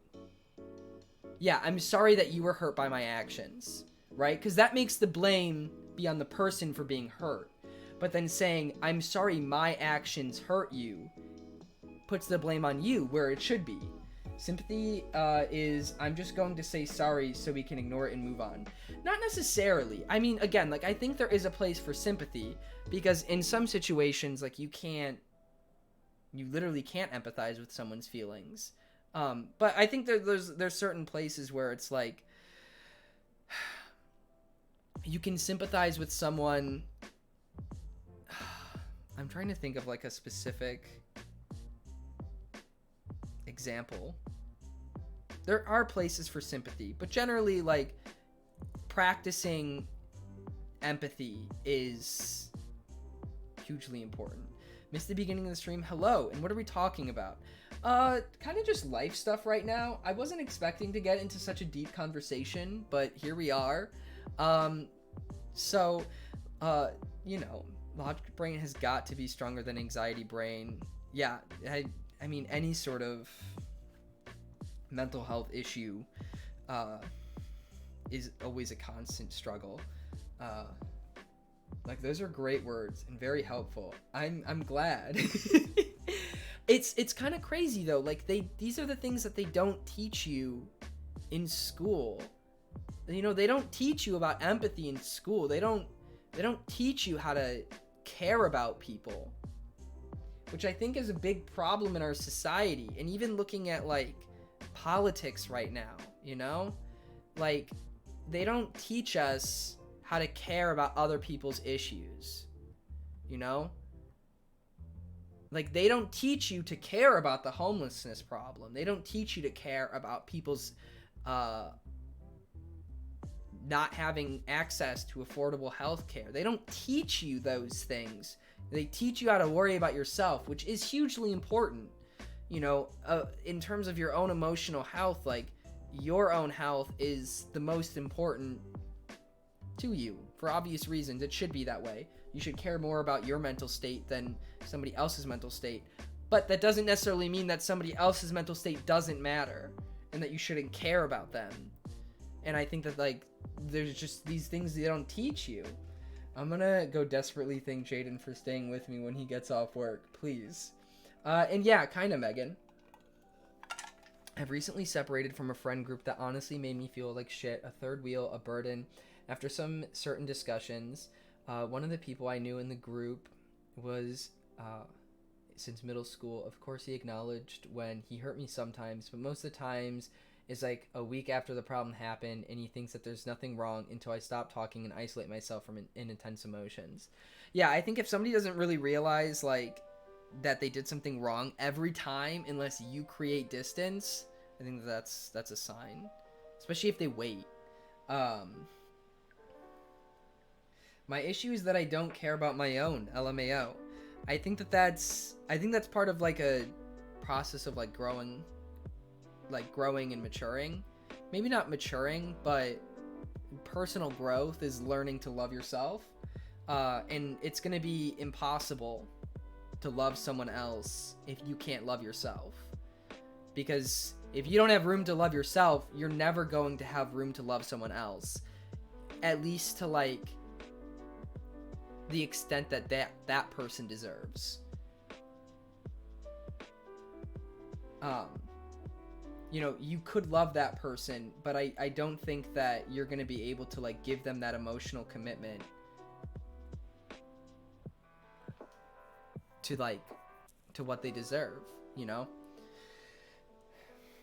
Yeah, I'm sorry that you were hurt by my actions, right? Because that makes the blame be on the person for being hurt. But then saying, I'm sorry my actions hurt you, puts the blame on you where it should be. Sympathy is, I'm just going to say sorry so we can ignore it and move on. Not necessarily. I mean, again, like, I think there is a place for sympathy, because in some situations, like, you literally can't empathize with someone's feelings. But I think there's certain places where it's like, you can sympathize with someone. I'm trying to think of like a specific example. There are places for sympathy, but generally, like, practicing empathy is hugely important. Missed the beginning of the stream. Hello, and what are we talking about? Kind of just life stuff right now. I wasn't expecting to get into such a deep conversation, but here we are. So, you know, logic brain has got to be stronger than anxiety brain. Yeah, I mean, any sort of mental health issue is always a constant struggle. Like, those are great words and very helpful. I'm glad. It's kind of crazy though. Like, these are the things that they don't teach you in school. You know, they don't teach you about empathy in school. They don't teach you how to care about people, which I think is a big problem in our society. And even looking at like politics right now, you know, like, they don't teach us how to care about other people's issues, you know? Like, they don't teach you to care about the homelessness problem. They don't teach you to care about people's not having access to affordable health care. They don't teach you those things. They teach you how to worry about yourself, which is hugely important. You know, in terms of your own emotional health, like, your own health is the most important to you for obvious reasons. It should be that way. You should care more about your mental state than somebody else's mental state. But that doesn't necessarily mean that somebody else's mental state doesn't matter and that you shouldn't care about them. And I think that, like, there's just these things they don't teach you. I'm gonna go desperately thank Jaden for staying with me when he gets off work, please. And yeah, kind of, Megan. I've recently separated from a friend group that honestly made me feel like shit, a third wheel, a burden. After some certain discussions, one of the people I knew in the group was, since middle school, of course he acknowledged when he hurt me sometimes, but most of the times it's like a week after the problem happened, and he thinks that there's nothing wrong until I stop talking and isolate myself from intense emotions. Yeah, I think if somebody doesn't really realize, like, that they did something wrong every time, unless you create distance, I think that's a sign, especially if they wait. My issue is that I don't care about my own, LMAO. I think that's part of, like, a process of, like, growing and maturing. Maybe not maturing, but personal growth is learning to love yourself. And it's going to be impossible to love someone else if you can't love yourself. Because if you don't have room to love yourself, you're never going to have room to love someone else. At least to, like, the extent that person deserves. You know, you could love that person, but I don't think that you're going to be able to, like, give them that emotional commitment to, like, to what they deserve, you know?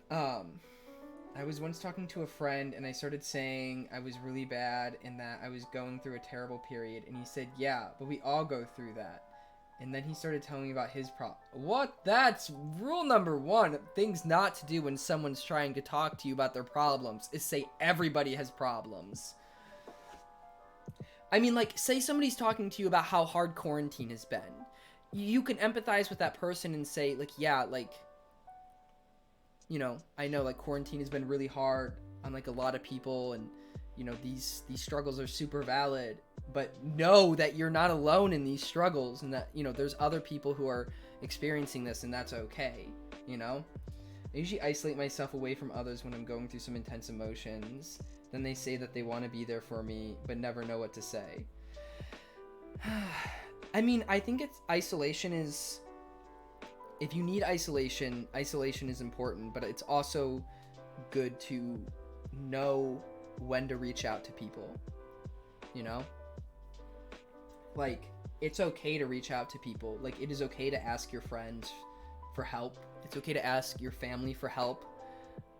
I was once talking to a friend, and I started saying I was really bad and that I was going through a terrible period, and he said, yeah, but we all go through that. And then he started telling me about his problem. What? That's rule number one. Things not to do when someone's trying to talk to you about their problems is say everybody has problems. I mean, like, say somebody's talking to you about how hard quarantine has been. You can empathize with that person and say, like, yeah, like, you know, I know, like, quarantine has been really hard on, like, a lot of people, and, you know, these struggles are super valid, but know that you're not alone in these struggles, and that, you know, there's other people who are experiencing this, and that's okay, you know? I usually isolate myself away from others when I'm going through some intense emotions. Then they say that they want to be there for me, but never know what to say. I mean, I think isolation is... If you need isolation is important, but it's also good to know when to reach out to people, you know? Like, it's okay to reach out to people. Like, it is okay to ask your friends for help. It's okay to ask your family for help.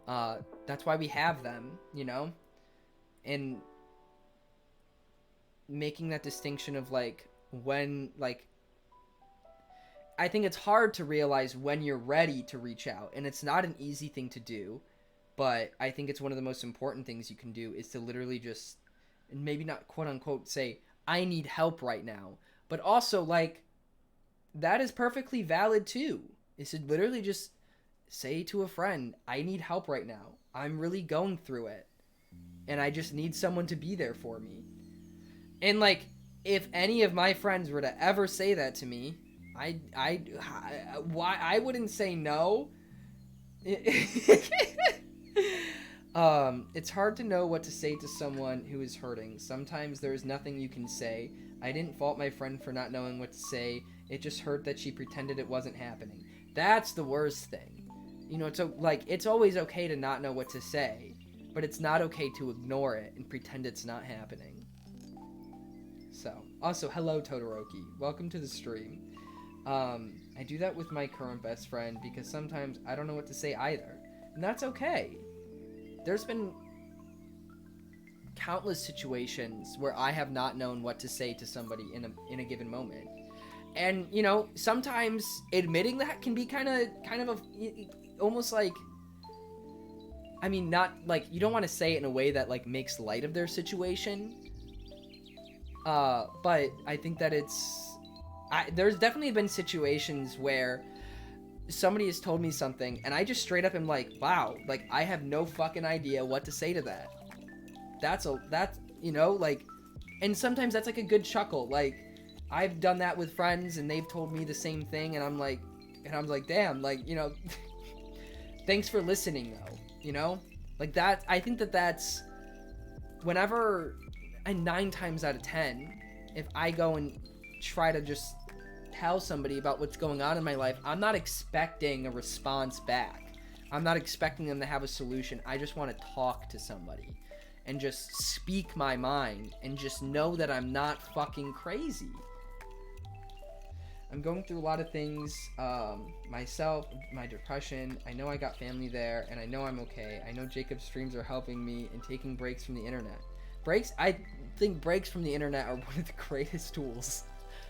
That's why we have them, you know? And making that distinction of, like, when, like, I think it's hard to realize when you're ready to reach out, and it's not an easy thing to do, but I think it's one of the most important things you can do is to literally just, maybe not quote unquote say, I need help right now, but also, like, that is perfectly valid too, is to literally just say to a friend, I need help right now. I'm really going through it, and I just need someone to be there for me. And, like, if any of my friends were to ever say that to me, I wouldn't say no. It's hard to know what to say to someone who is hurting. Sometimes there is nothing you can say. I didn't fault my friend for not knowing what to say. It just hurt that she pretended it wasn't happening. That's the worst thing. You know, so, like, it's always okay to not know what to say, but it's not okay to ignore it and pretend it's not happening. So, also, hello Todoroki. Welcome to the stream. I do that with my current best friend because sometimes I don't know what to say either. And that's okay. There's been countless situations where I have not known what to say to somebody in a given moment. And, you know, sometimes admitting that can be kind of almost like I mean, not like, you don't want to say it in a way that like makes light of their situation. But I think that there's definitely been situations where somebody has told me something and I just straight up am like, wow, like I have no fucking idea what to say to that. That's you know, like, and sometimes that's like a good chuckle. Like, I've done that with friends and they've told me the same thing and I'm like, damn, like, you know, thanks for listening though, you know? Like that, I think that that's whenever, and 9 times out of 10, if I go and try to just tell somebody about what's going on in my life, I'm not expecting a response back. I'm not expecting them to have a solution. I just want to talk to somebody and just speak my mind and just know that I'm not fucking crazy. I'm going through a lot of things, myself, my depression. I know I got family there, and I know I'm okay. I know Jacob's streams are helping me and taking breaks from the internet. I think breaks from the internet are one of the greatest tools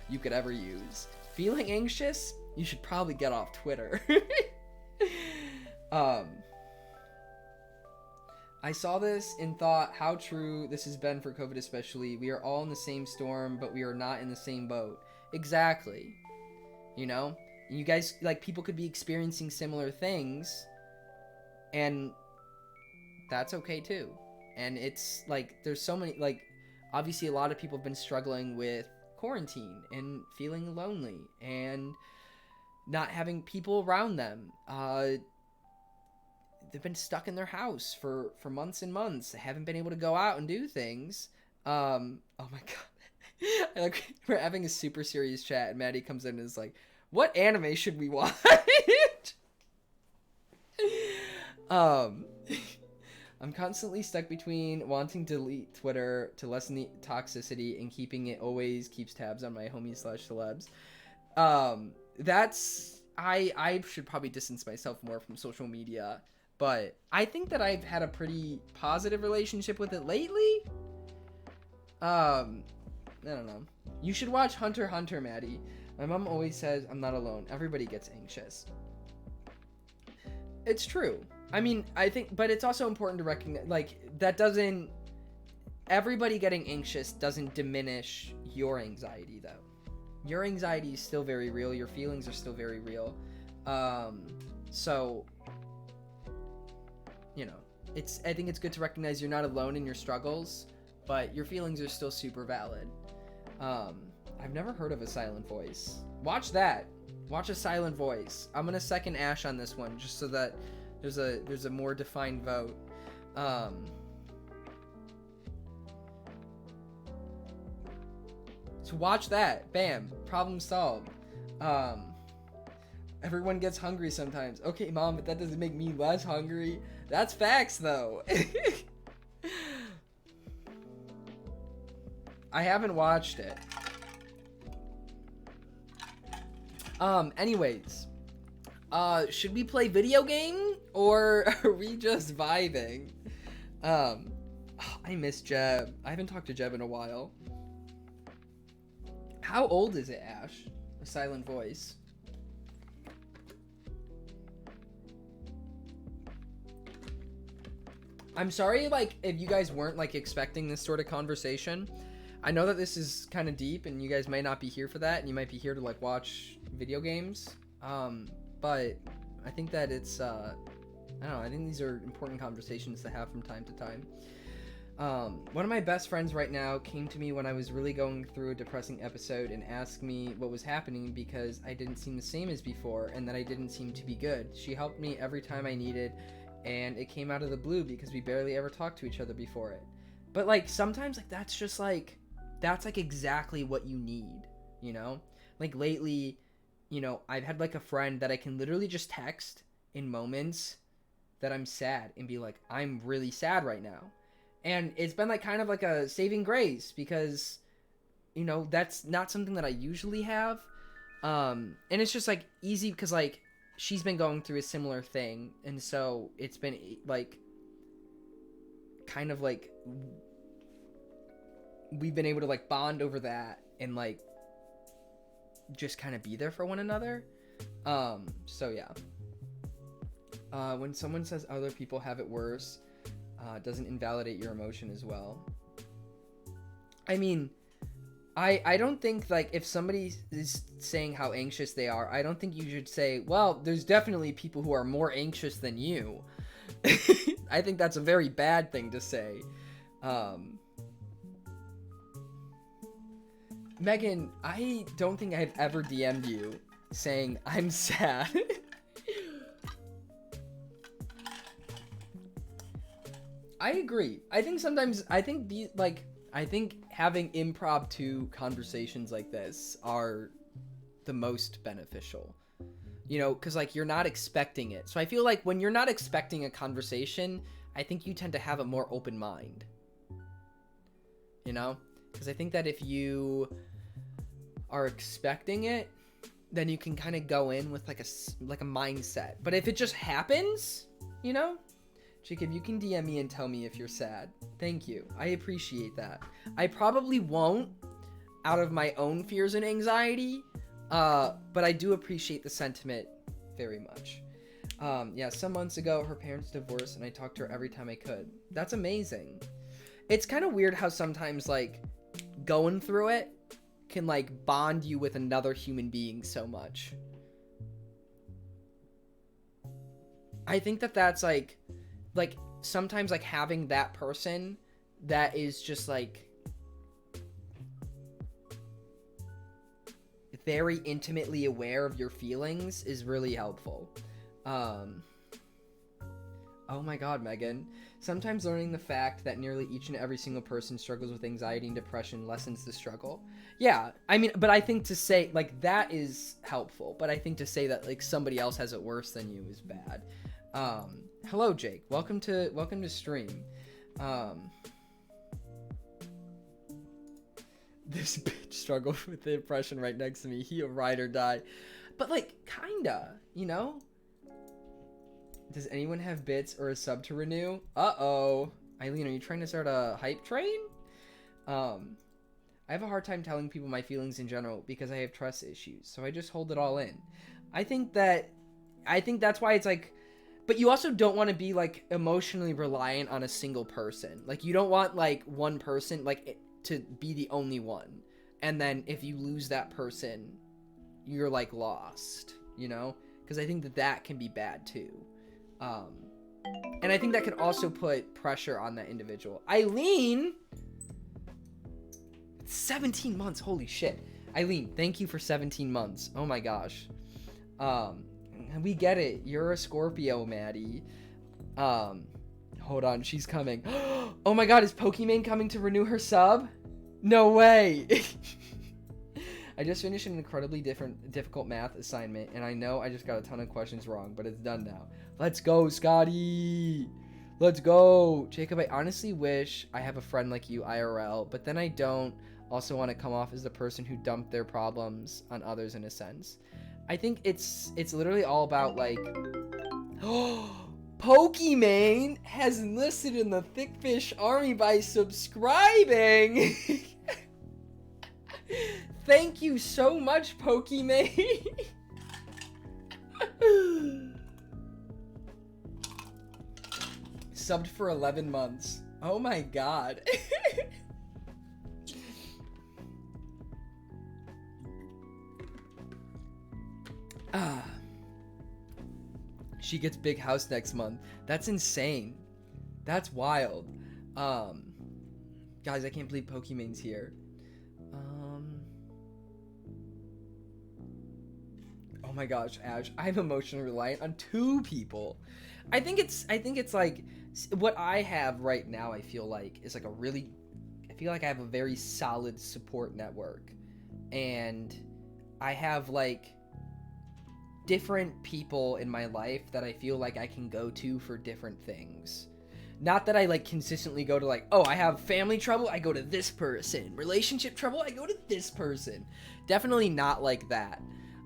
you could ever use. Feeling anxious? You should probably get off Twitter. I saw this and thought how true this has been for COVID especially. We are all in the same storm, but we are not in the same boat. Exactly. You know? You guys, like, people could be experiencing similar things, and that's okay too. And it's, like, there's so many, like, obviously a lot of people have been struggling with quarantine and feeling lonely and not having people around them. They've been stuck in their house for months and months. They haven't been able to go out and do things. Oh my god. Like, we're having a super serious chat and Maddie comes in and is like, what anime should we watch? I'm constantly stuck between wanting to delete Twitter to lessen the toxicity and keeping it always keeps tabs on my homies/celebs. I should probably distance myself more from social media, but I think that I've had a pretty positive relationship with it lately. I don't know. You should watch Hunter x Hunter, Maddie. My mom always says I'm not alone. Everybody gets anxious. It's true. I mean, I think, but it's also important to recognize, like, that doesn't, everybody getting anxious doesn't diminish your anxiety, though. Your anxiety is still very real. Your feelings are still very real. So, you know, I think it's good to recognize you're not alone in your struggles, but your feelings are still super valid. I've never heard of A Silent Voice. Watch that. Watch A Silent Voice. I'm gonna second Ash on this one, just so that there's a more defined vote. So watch that. Bam. Problem solved. Everyone gets hungry sometimes. Okay, Mom, but that doesn't make me less hungry. That's facts, though. I haven't watched it. Anyways. Should we play video game? Or are we just vibing? I miss Jeb. I haven't talked to Jeb in a while. How old is it, Ash? A Silent Voice. I'm sorry, like, if you guys weren't, like, expecting this sort of conversation. I know that this is kind of deep, and you guys might not be here for that, and you might be here to, like, watch video games. But I think that it's, I don't know, I think these are important conversations to have from time to time. One of my best friends right now came to me when I was really going through a depressing episode and asked me what was happening because I didn't seem the same as before and that I didn't seem to be good. She helped me every time I needed, and it came out of the blue because we barely ever talked to each other before it. But, like, sometimes, like, that's just, like, that's, like, exactly what you need, you know? Like, lately, you know, I've had, like, a friend that I can literally just text in moments that I'm sad and be like, I'm really sad right now. And it's been, like, kind of like a saving grace because, you know, that's not something that I usually have. And it's just, like, easy because, like, she's been going through a similar thing. And so it's been, like, kind of, like, we've been able to, like, bond over that and, like, just kind of be there for one another. So, yeah. When someone says other people have it worse, doesn't invalidate your emotion as well. I mean, I don't think, like, if somebody is saying how anxious they are, I don't think you should say, well, there's definitely people who are more anxious than you. I think that's a very bad thing to say. Megan, I don't think I've ever DM'd you saying I'm sad. I agree. I think sometimes, I think having impromptu conversations like this are the most beneficial. You know, because, like, you're not expecting it. So I feel like when you're not expecting a conversation, I think you tend to have a more open mind. You know? Because I think that if you are expecting it, then you can kind of go in with, like a mindset. But if it just happens, you know? Jacob, you can DM me and tell me if you're sad. Thank you. I appreciate that. I probably won't, out of my own fears and anxiety, but I do appreciate the sentiment very much. Yeah, some months ago, her parents divorced, and I talked to her every time I could. That's amazing. It's kind of weird how sometimes, like, going through it can, like, bond you with another human being so much. I think that that's, like, sometimes, like, having that person that is just, like, very intimately aware of your feelings is really helpful. Oh my god, Megan. Sometimes learning the fact that nearly each and every single person struggles with anxiety and depression lessens the struggle. Yeah, I mean, but I think to say, like, that is helpful, but I think to say that, like, somebody else has it worse than you is bad. Hello, Jake. Welcome to stream. This bitch struggled with the depression right next to me. He a ride or die. But, like, kinda, you know? Does anyone have bits or a sub to renew? Uh-oh. Eileen, are you trying to start a hype train? I have a hard time telling people my feelings in general because I have trust issues, so I just hold it all in. I think that's why it's like, but you also don't want to be, like, emotionally reliant on a single person. Like, you don't want, like, one person, like, to be the only one. And then if you lose that person, you're, like, lost, you know? Because I think that can be bad, too. And I think that can also put pressure on that individual. Eileen! 17 months, holy shit. Eileen, thank you for 17 months. Oh my gosh. We get it. You're a Scorpio, Maddie. Hold on, she's coming. Oh my god, is Pokimane coming to renew her sub? No way. I just finished an incredibly difficult math assignment, and I know I just got a ton of questions wrong, but it's done now. Let's go, Scotty. Let's go. Jacob, I honestly wish I have a friend like you IRL, but then I don't also want to come off as the person who dumped their problems on others in a sense. I think it's literally all about, like, Pokimane has enlisted in the Thickfish army by subscribing. Thank you so much, Pokimane. Subbed for 11 months. Oh my god. She gets big house next month. That's insane. That's wild. Guys, I can't believe Pokimane's here. Oh my gosh, Ash, I'm emotionally reliant on 2 people. I think it's like what I have right now, I feel like is like I feel like I have a very solid support network, and I have, like, different people in my life that I feel like I can go to for different things. Not that I, like, consistently go to, like, oh, I have family trouble, I go to this person. Relationship trouble, I go to this person. Definitely not like that.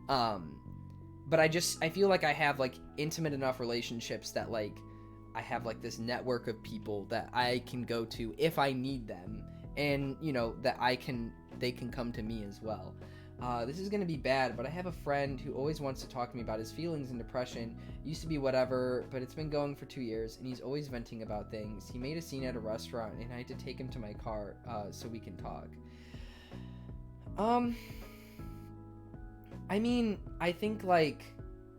But I feel like I have, like, intimate enough relationships that, like, I have, like, this network of people that I can go to if I need them. And, you know, that they can come to me as well. This is gonna be bad, but I have a friend who always wants to talk to me about his feelings and depression. Used to be whatever, but it's been going for 2 years, and he's always venting about things. He made a scene at a restaurant, and I had to take him to my car so we can talk. I mean, I think, like,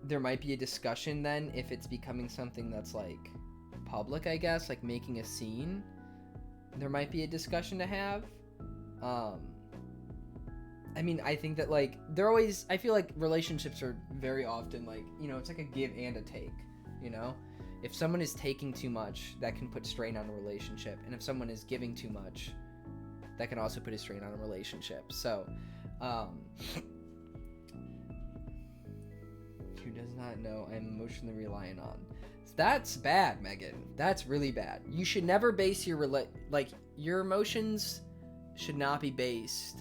there might be a discussion then if it's becoming something that's, like, public, I guess, like making a scene. There might be a discussion to have. I mean, I think that, like, I feel like relationships are very often, like, you know, it's like a give and a take, you know? If someone is taking too much, that can put strain on a relationship. And if someone is giving too much, that can also put a strain on a relationship. So, who does not know I'm emotionally reliant on? That's bad, Megan. That's really bad. You should never base your your emotions should not be based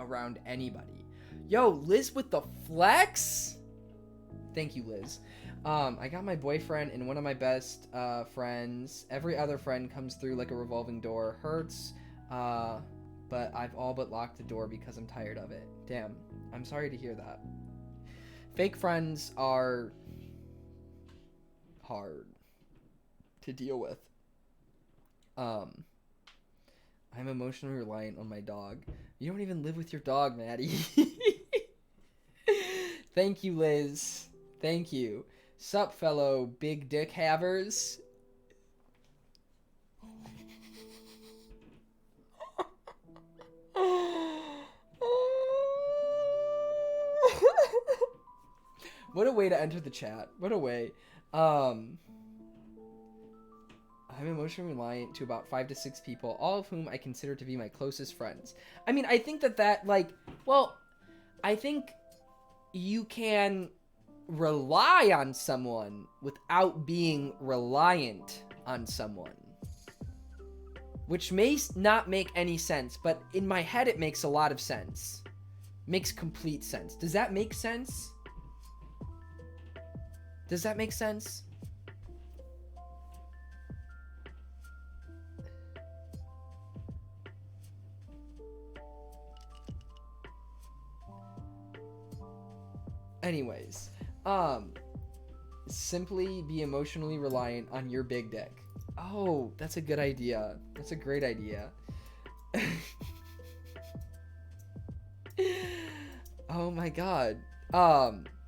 around anybody. Yo, Liz with the flex? Thank you, Liz. I got my boyfriend and one of my best friends. Every other friend comes through like a revolving door. Hurts, but I've all but locked the door because I'm tired of it. Damn, I'm sorry to hear that. Fake friends are hard to deal with. I'm emotionally reliant on my dog. You don't even live with your dog, Maddie. Thank you, Liz. Thank you. Sup, fellow big dick havers. What a way to enter the chat. What a way. I'm emotionally reliant to about 5 to 6 people, all of whom I consider to be my closest friends. I mean, I think that like, well, I think you can rely on someone without being reliant on someone. Which may not make any sense, but in my head it makes a lot of sense. Makes complete sense. Does that make sense? Does that make sense? Anyways, simply be emotionally reliant on your big dick. Oh, that's a good idea. That's a great idea. Oh my god.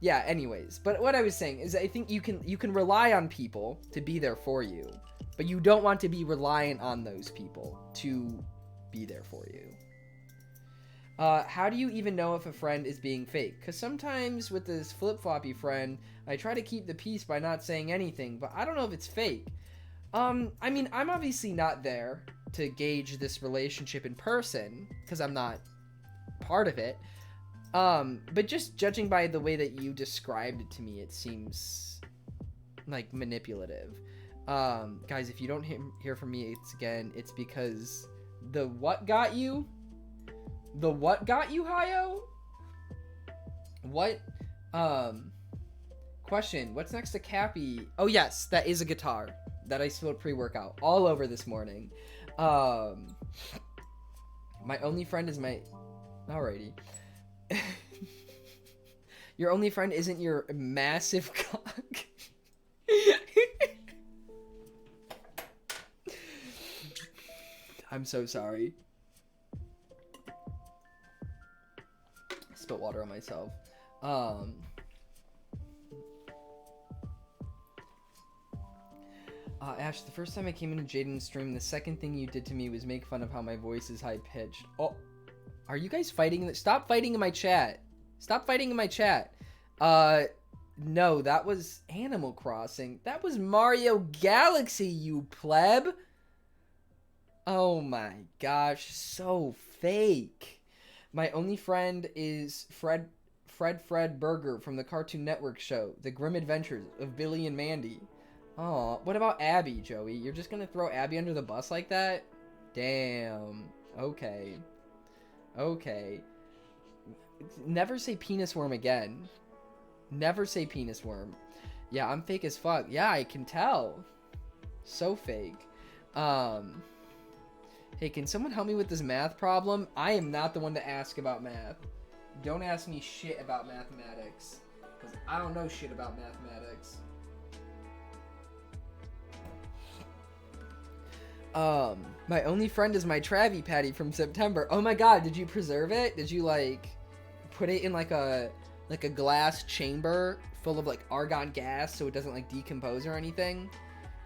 Yeah, anyways, but what I was saying is I think you can rely on people to be there for you, but you don't want to be reliant on those people to be there for you. How do you even know if a friend is being fake? Because sometimes with this flip-floppy friend, I try to keep the peace by not saying anything, but I don't know if it's fake. I mean, I'm obviously not there to gauge this relationship in person, because I'm not part of it. But just judging by the way that you described it to me, it seems like manipulative. Guys, if you don't hear from me it's because the what got you? The what got you, Hayo? What? Question. What's next to Cappy? Oh, yes, that is a guitar that I spilled pre-workout all over this morning. My only friend is my... Alrighty. Your only friend isn't your massive cock. I'm so sorry. Spilt water on myself. Ash, the first time I came into Jaden's stream, the second thing you did to me was make fun of how my voice is high-pitched. Oh, are you guys fighting? Stop fighting in my chat. Stop fighting in my chat. No, that was Animal Crossing. That was Mario Galaxy, you pleb. Oh my gosh, so fake. My only friend is Fred Burger from the Cartoon Network show, The Grim Adventures of Billy and Mandy. Oh, what about Abby, Joey? You're just gonna throw Abby under the bus like that? Damn. Okay. Okay. Never say penis worm again. Never say penis worm. Yeah, I'm fake as fuck. Yeah, I can tell. So fake. Hey, can someone help me with this math problem? I am not the one to ask about math. Don't ask me shit about mathematics, because I don't know shit about mathematics. My only friend is my Travie Patty from September. Oh my god, did you preserve it? Did you, like, put it in, like a glass chamber full of, like, argon gas so it doesn't, like, decompose or anything?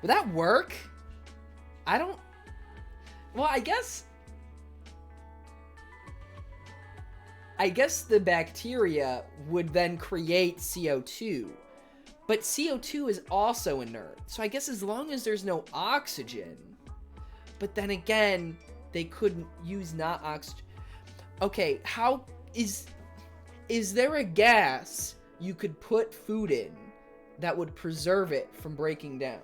Would that work? I don't... Well, I guess the bacteria would then create CO2. But CO2 is also inert. So I guess as long as there's no oxygen... But then again, they couldn't use not oxygen. Okay, how is there a gas you could put food in that would preserve it from breaking down?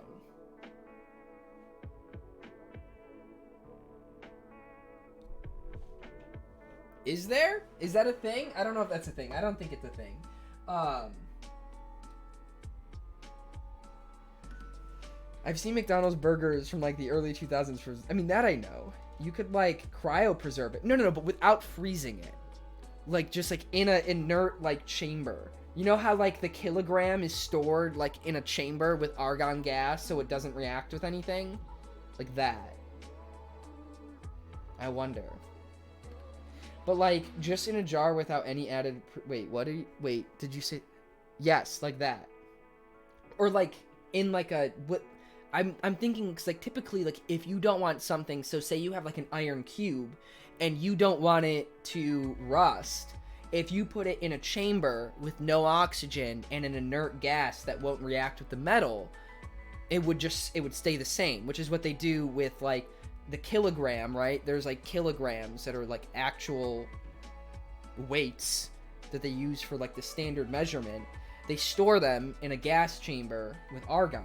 Is there? Is that a thing? I don't know if that's a thing. I don't think it's a thing. I've seen McDonald's burgers from, like, the early 2000s. I mean, that I know. You could, like, cryopreserve it. No, but without freezing it. Like, just, like, in a inert, like, chamber. You know how, like, the kilogram is stored, like, in a chamber with argon gas so it doesn't react with anything? Like that. I wonder. But, like, just in a jar without any added... Wait, did you say... Yes, like that. Or, like, in, like, a... I'm thinking, because, like, typically, like, if you don't want something, so say you have, like, an iron cube, and you don't want it to rust, if you put it in a chamber with no oxygen and an inert gas that won't react with the metal, it would stay the same, which is what they do with, like, the kilogram, right? There's, like, kilograms that are, like, actual weights that they use for, like, the standard measurement. They store them in a gas chamber with argon.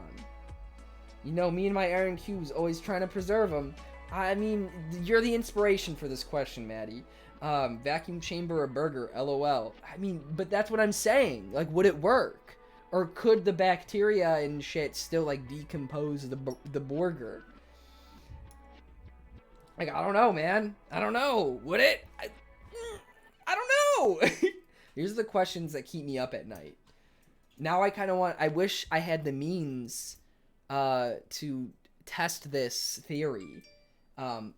You know, me and my iron cubes always trying to preserve them. I mean, you're the inspiration for this question, Maddie. Vacuum chamber a burger, LOL. I mean, but that's what I'm saying. Like, would it work? Or could the bacteria and shit still, like, decompose the burger? Like, I don't know, man. I don't know. Would it? I don't know. These are the questions that keep me up at night. Now I wish I had the means to test this theory.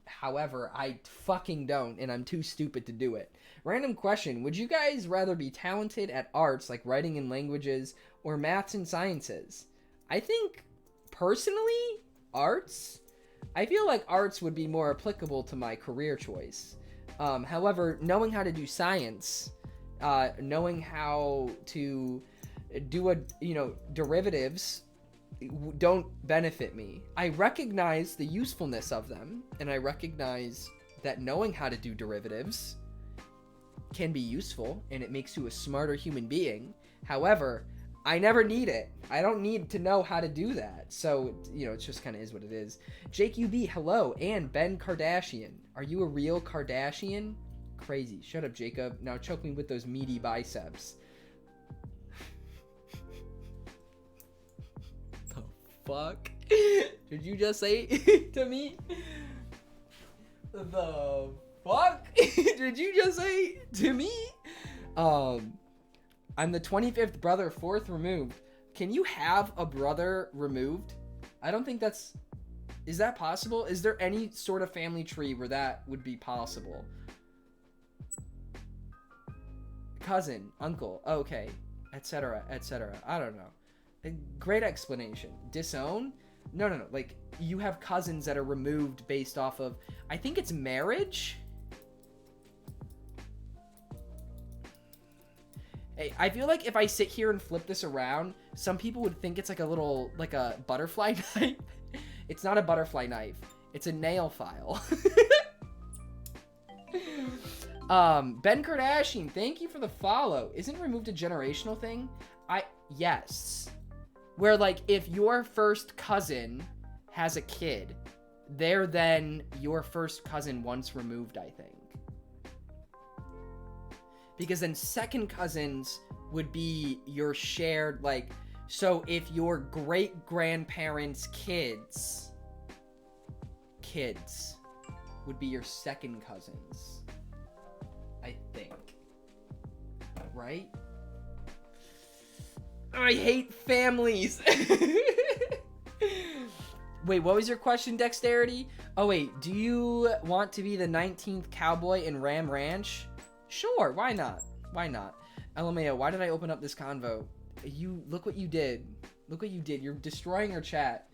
However, I fucking don't, and I'm too stupid to do it. Random question. Would you guys rather be talented at arts, like writing and languages, or maths and sciences? I think, personally, arts. I feel like arts would be more applicable to my career choice. However, knowing how to do science, knowing how to do derivatives don't benefit me. I recognize the usefulness of them, and I recognize that knowing how to do derivatives can be useful, and it makes you a smarter human being. However, I never need it. I don't need to know how to do that. So, it just kind of is what it is. Jake UB, hello, and Ben Kardashian. Are you a real Kardashian? Crazy. Shut up, Jacob. Now choke me with those meaty biceps. Fuck did you just say to me? The fuck did you just say to me? I'm the 25th brother, 4th removed. Can you have a brother removed? I don't think is that possible? Is there any sort of family tree where that would be possible? Cousin, uncle, okay, etc., etc. I don't know. A great explanation. Disown? No. Like, you have cousins that are removed based off of, I think it's marriage? Hey, I feel like if I sit here and flip this around, some people would think it's like a butterfly knife. It's not a butterfly knife. It's a nail file. Ben Kardashian, thank you for the follow. Isn't removed a generational thing? Yes. Where, like, if your first cousin has a kid, they're then your first cousin once removed, I think. Because then second cousins would be your shared, like, so if your great-grandparents' kids would be your second cousins, I think. right? I hate families. Wait, what was your question, Dexterity? Oh, wait. Do you want to be the 19th cowboy in Ram Ranch? Sure. Why not? Why not? LMAO, why did I open up this convo? Look what you did. Look what you did. You're destroying our chat.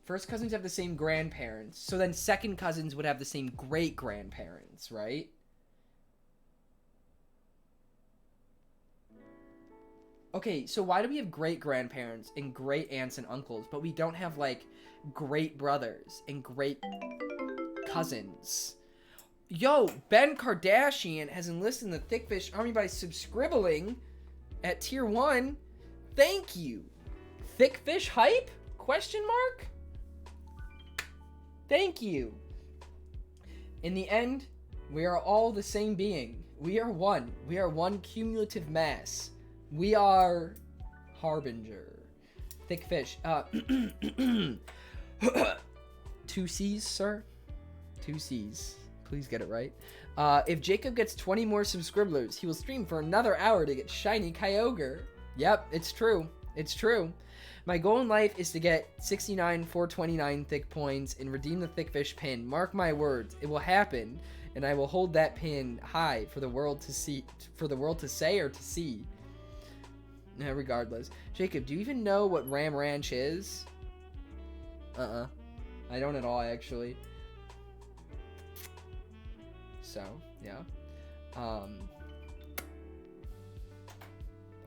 First cousins have the same grandparents. So then second cousins would have the same great-grandparents, right? Okay, so why do we have great-grandparents and great-aunts and uncles, but we don't have, like, great-brothers and great-cousins? Yo, Ben Kardashian has enlisted in the Thickfish Army by subscribbling at tier 1. Thank you. Thickfish hype? Question mark? Thank you. In the end, we are all the same being. We are one. We are one cumulative mass. We are Harbinger. Thick fish. 2 C's, sir. 2 C's. Please get it right. If Jacob gets 20 more subscribers, he will stream for another hour to get shiny Kyogre. Yep, it's true. It's true. My goal in life is to get 69 429 thick points and redeem the thickfish pin. Mark my words, it will happen, and I will hold that pin high for the world to see, for the world to say or to see. Regardless. Jacob, do you even know what Ram Ranch is? I don't at all, actually. So, yeah.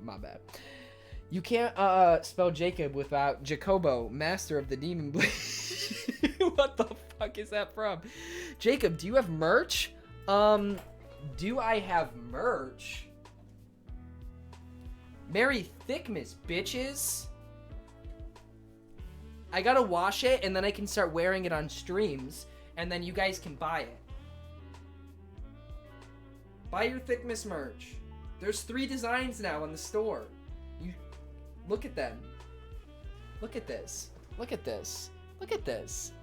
My bad. You can't spell Jacob without Jacobo, master of the demon blade. What the fuck is that from? Jacob, do you have merch? Do I have merch? Merry Thickmas, bitches. I gotta wash it, and then I can start wearing it on streams, and then you guys can buy it. Buy your Thickmas merch. There's 3 designs now in the store. You look at them. Look at this. Look at this. Look at this.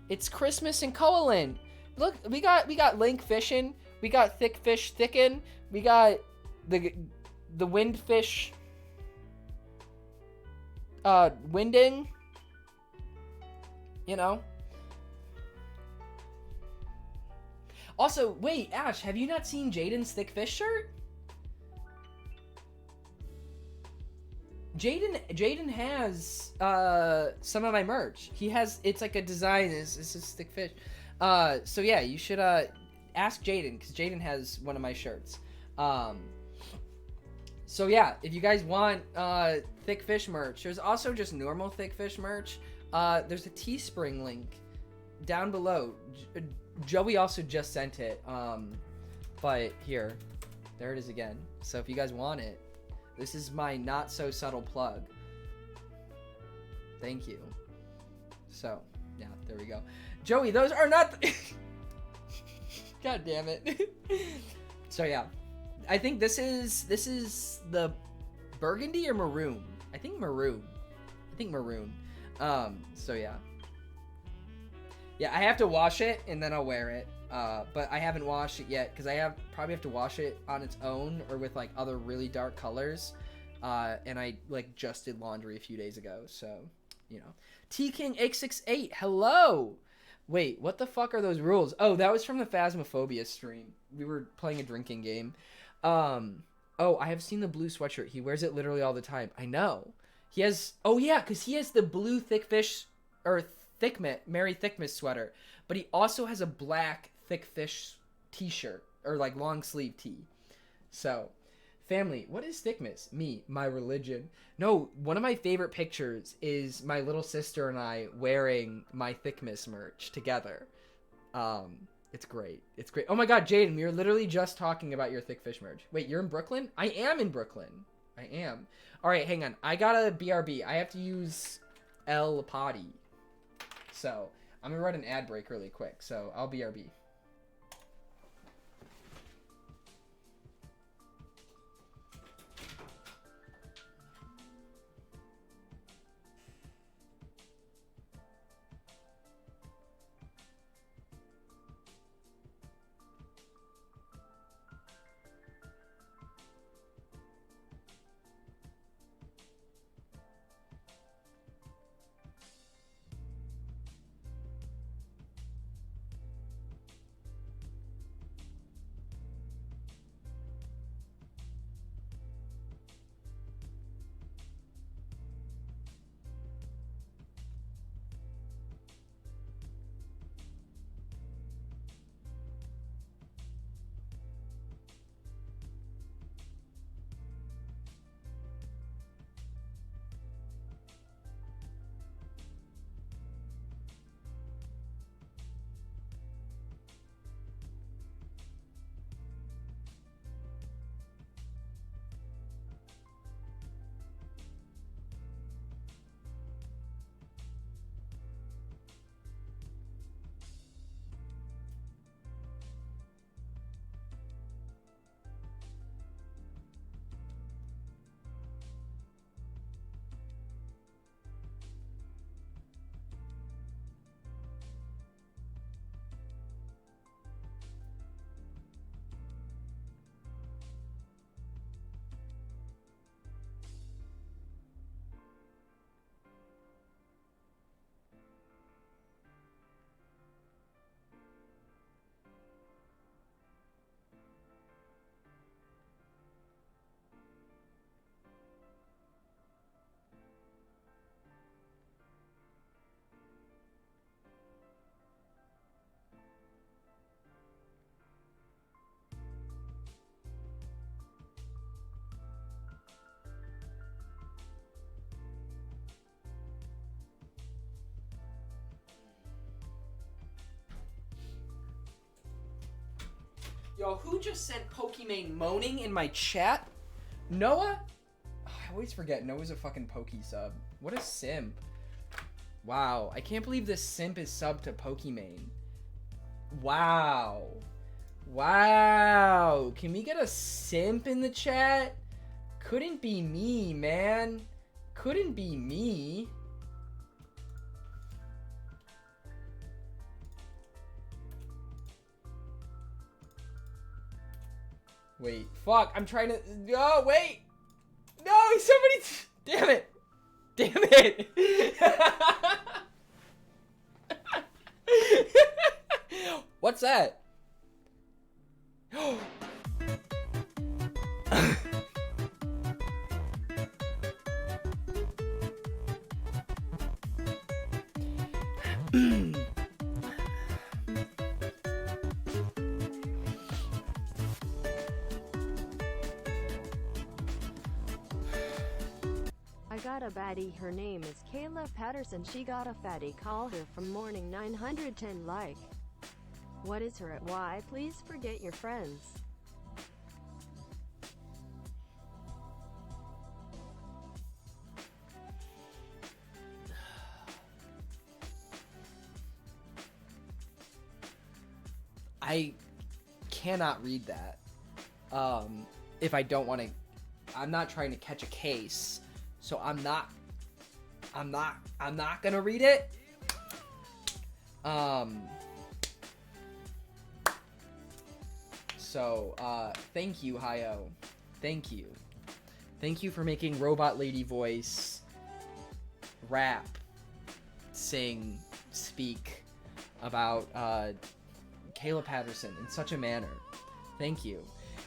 It's Christmas and Coalin. Look, we got Link fishing. We got Thick Fish Thicken. We got the Windfish winding. You know. Also, wait, Ash, have you not seen Jaden's Thick Fish shirt? Jaden has some of my merch. He has, it's like a design. This is Thick Fish. So yeah, you should ask Jaden, because Jaden has one of my shirts. So yeah, if you guys want Thick Fish merch, there's also just normal Thick Fish merch. There's a Teespring link down below. Joey also just sent it, but here, there it is again. So if you guys want it, this is my not so subtle plug. Thank you. So yeah, there we go. Joey, those are not God damn it. So yeah, I think this is the burgundy or maroon. I think maroon. So yeah. Yeah, I have to wash it and then I'll wear it. But I haven't washed it yet because I probably have to wash it on its own or with like other really dark colors. And I like just did laundry a few days ago, so you know. T King 868, hello. Wait, what the fuck are those rules? Oh, that was from the Phasmophobia stream. We were playing a drinking game. Oh, I have seen the blue sweatshirt. He wears it literally all the time. I know. He has. Oh yeah, because he has the blue Thickfish or Merry Thickmas sweater, but he also has a black Thickfish t-shirt or like long sleeve tee. So, family, what is Thickmas? Me, my religion. No, one of my favorite pictures is my little sister and I wearing my Thickmas merch together. It's great. It's great. Oh my god, Jaden, we were literally just talking about your Thickfish merch. Wait, you're in Brooklyn? I am in Brooklyn. I am. All right, hang on. I got a BRB. I have to use El Potty. So, I'm going to run an ad break really quick. So, I'll BRB. Yo, who just sent Pokimane moaning in my chat? Noah? Oh, I always forget Noah's a fucking Poke sub. What a simp. Wow, I can't believe this simp is sub to Pokimane. Wow. Wow. Can we get a simp in the chat? Couldn't be me, man. Couldn't be me. Wait, fuck, I'm trying to, no, wait. No, somebody, damn it. Damn it. What's that? I got a baddie, her name is Kayla Patterson, she got a fatty, call her from morning 910 like. What is her at why? Please forget your friends. I cannot read that. If I don't want to, I'm not trying to catch a case, so I'm not gonna read it. So, thank you, Hayo. Thank you. Thank you for making Robot Lady voice rap, sing, speak about, Kayla Patterson in such a manner. Thank you.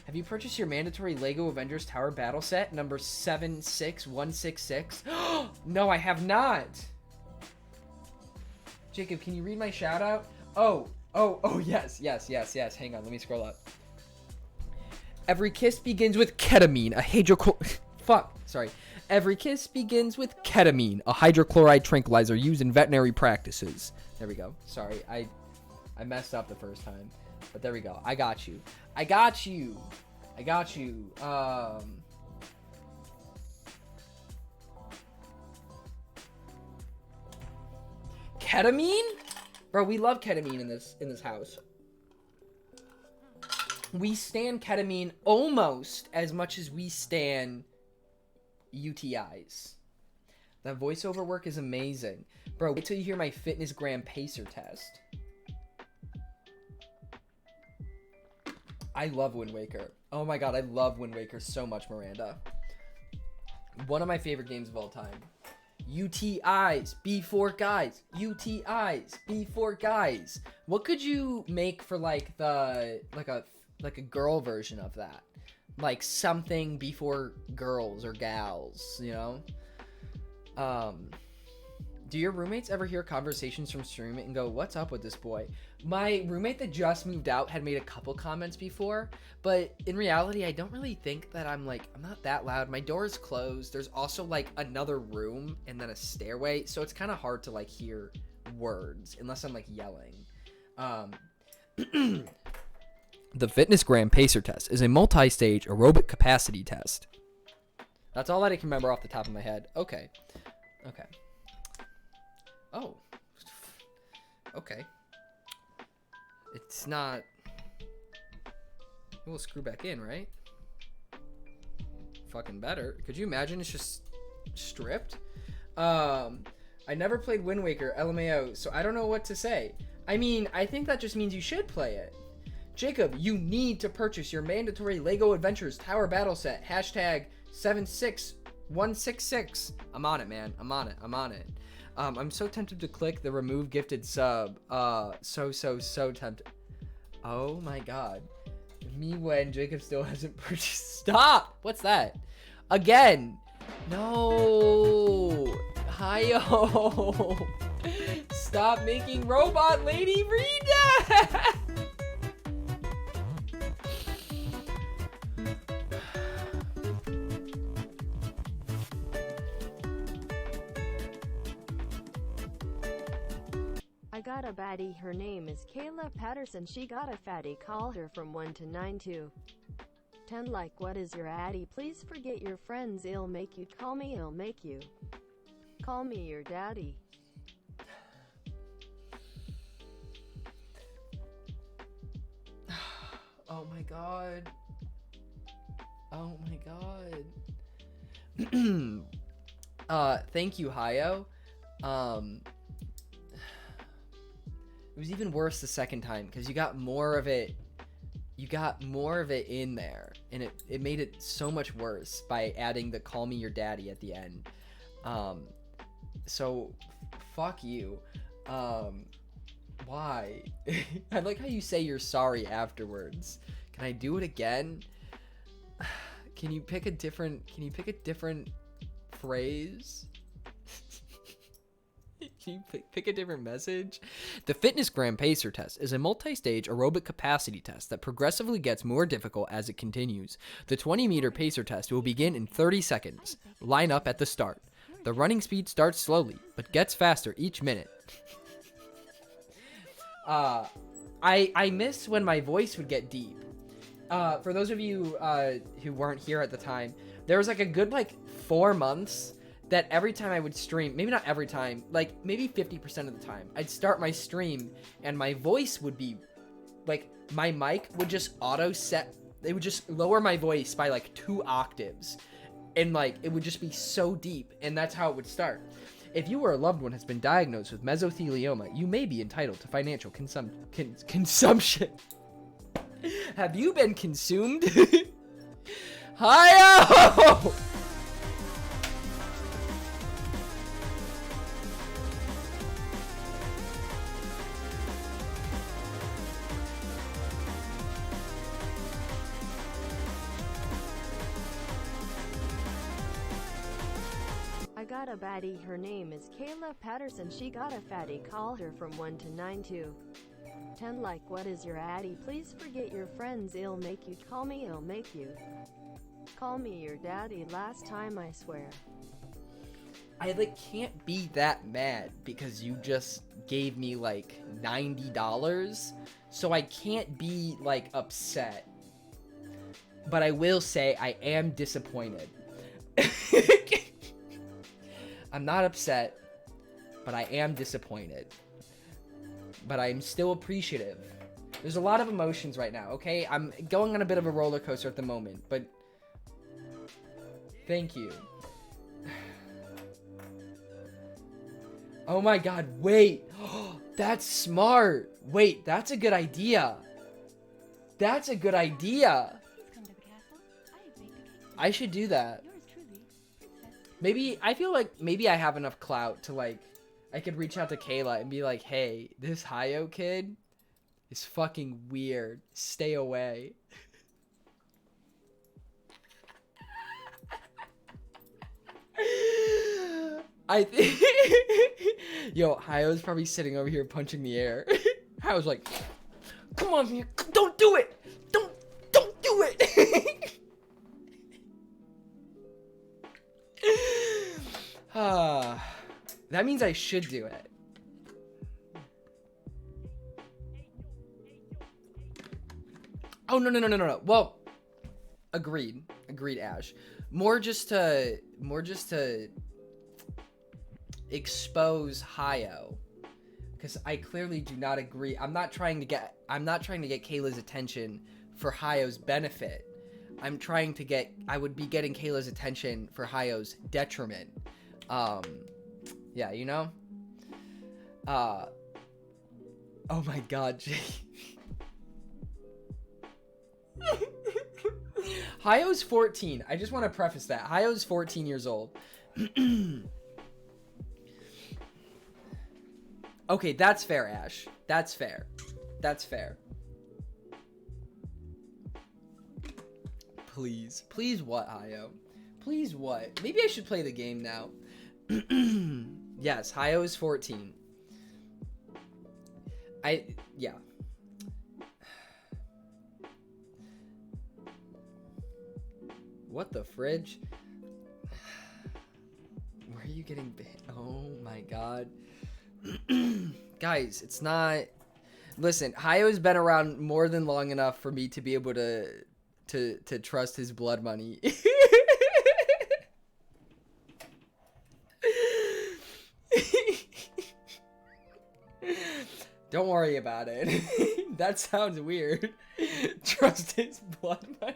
Have you purchased your mandatory LEGO Avengers Tower Battle Set number 76166? No, I have not. Jacob, can you read my shout out? Oh, yes. Hang on, let me scroll up. Every kiss begins with ketamine, a Every kiss begins with ketamine, a hydrochloride tranquilizer used in veterinary practices. There we go. Sorry, I messed up the first time. But there we go. I got you. Ketamine? Bro, we love ketamine in this house. We stan ketamine almost as much as we stan UTIs. That voiceover work is amazing. Bro, wait till you hear my fitness gram pacer test. I love Wind Waker. Oh my god, I love Wind Waker so much, Miranda. One of my favorite games of all time. UTIs, B4 guys. UTIs, B4 guys. What could you make for like a girl version of that? Like something before girls or gals, you know? Do your roommates ever hear conversations from stream and go, what's up with this boy? My roommate that just moved out had made a couple comments before, but in reality, I don't really think that I'm not that loud. My door is closed. There's also like another room and then a stairway, so it's kind of hard to like hear words unless I'm like yelling. The Fitness Gram Pacer Test is a multi-stage aerobic capacity test. That's all that I can remember off the top of my head. Okay. Oh. Okay. It's not... We'll screw back in, right? Fucking better. Could you imagine it's just stripped? I never played Wind Waker, LMAO, so I don't know what to say. I mean, I think that just means you should play it. Jacob, you need to purchase your mandatory LEGO Adventures Tower Battle Set. Hashtag 76166. I'm on it, man. I'm on it. I'm so tempted to click the remove gifted sub. So tempted. Oh my god. Me when Jacob still hasn't purchased. Stop! What's that? Again! No! Hi-yo! Stop making Robot Lady read that! I got a baddie, her name is Kayla Patterson, she got a fatty, call her from 1 to 9 to 10 like what is your addy, please forget your friends, it'll make you, call me, it'll make you, call me your daddy. Oh my god. Oh my god. Thank you, Hayo. It was even worse the second time because you got more of it. You got more of it in there, and it made it so much worse by adding the "call me your daddy" at the end. So fuck you. Why? I like how you say you're sorry afterwards. Can I do it again? Can you pick a different phrase? Can you pick a different message? The Fitnessgram Pacer Test is a multi-stage aerobic capacity test that progressively gets more difficult as it continues. The 20-meter pacer test will begin in 30 seconds. Line up at the start. The running speed starts slowly, but gets faster each minute. I miss when my voice would get deep. For those of you who weren't here at the time, there was like a good 4 months that every time I would stream, maybe not every time, like maybe 50% of the time, I'd start my stream and my voice would be my mic would just auto set. It would just lower my voice by 2 octaves, and it would just be so deep, and that's how it would start. If you or a loved one has been diagnosed with mesothelioma, you may be entitled to financial consumption. Have you been consumed? Hi-yo! I got a baddie, her name is Kayla Patterson, she got a fatty, call her from 1 to 9 to 10 like what is your addy, please forget your friends, it'll make you, call me, it'll make you, call me your daddy, last time I swear. I can't be that mad because you just gave me $90, so I can't be upset. But I will say I am disappointed. I'm not upset, but I am disappointed. But I'm still appreciative. There's a lot of emotions right now, okay? I'm going on a bit of a roller coaster at the moment, but thank you. Oh my god, wait. That's smart. Wait, that's a good idea. That's a good idea. I should do that. Maybe, I feel like maybe I have enough clout to I could reach out to Kayla and be like, hey, this Hayo kid is fucking weird. Stay away. I think yo, Hayo's probably sitting over here punching the air. Hayo's like, come on, man, don't do it. Don't do it. That means I should do it. Oh, no. Well, agreed, Ash. More just to expose Hayo, because I clearly do not agree. I'm not trying to get Kayla's attention for Hayo's benefit. I would be getting Kayla's attention for Hayo's detriment. Yeah, you know? Oh my god, Jay. Hayo's 14. I just want to preface that. Hayo's 14 years old. Okay, that's fair, Ash. That's fair. Please what, Hayo? Please what? Maybe I should play the game now. Yes, Hayo is 14. Yeah. What the fridge? Where are you getting bit? Oh my god. Guys, it's not... Listen, Hayo's been around more than long enough for me to be able to trust his blood money. Don't worry about it. That sounds weird. Trust his blood money.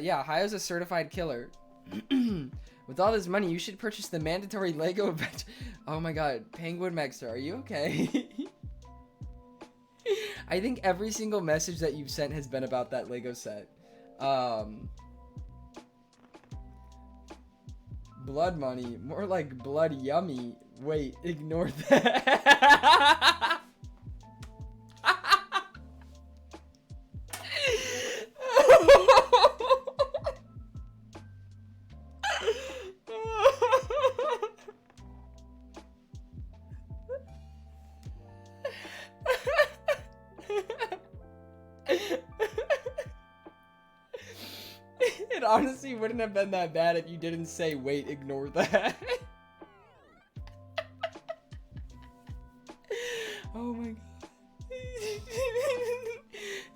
Yeah, Hayo's a certified killer. With all this money, you should purchase the mandatory Lego event. Oh my god, Penguin Megster, are you okay? I think every single message that you've sent has been about that Lego set. Blood money, more like blood yummy. Wait, ignore that. It honestly wouldn't have been that bad if you didn't say, wait, ignore that. Oh my god.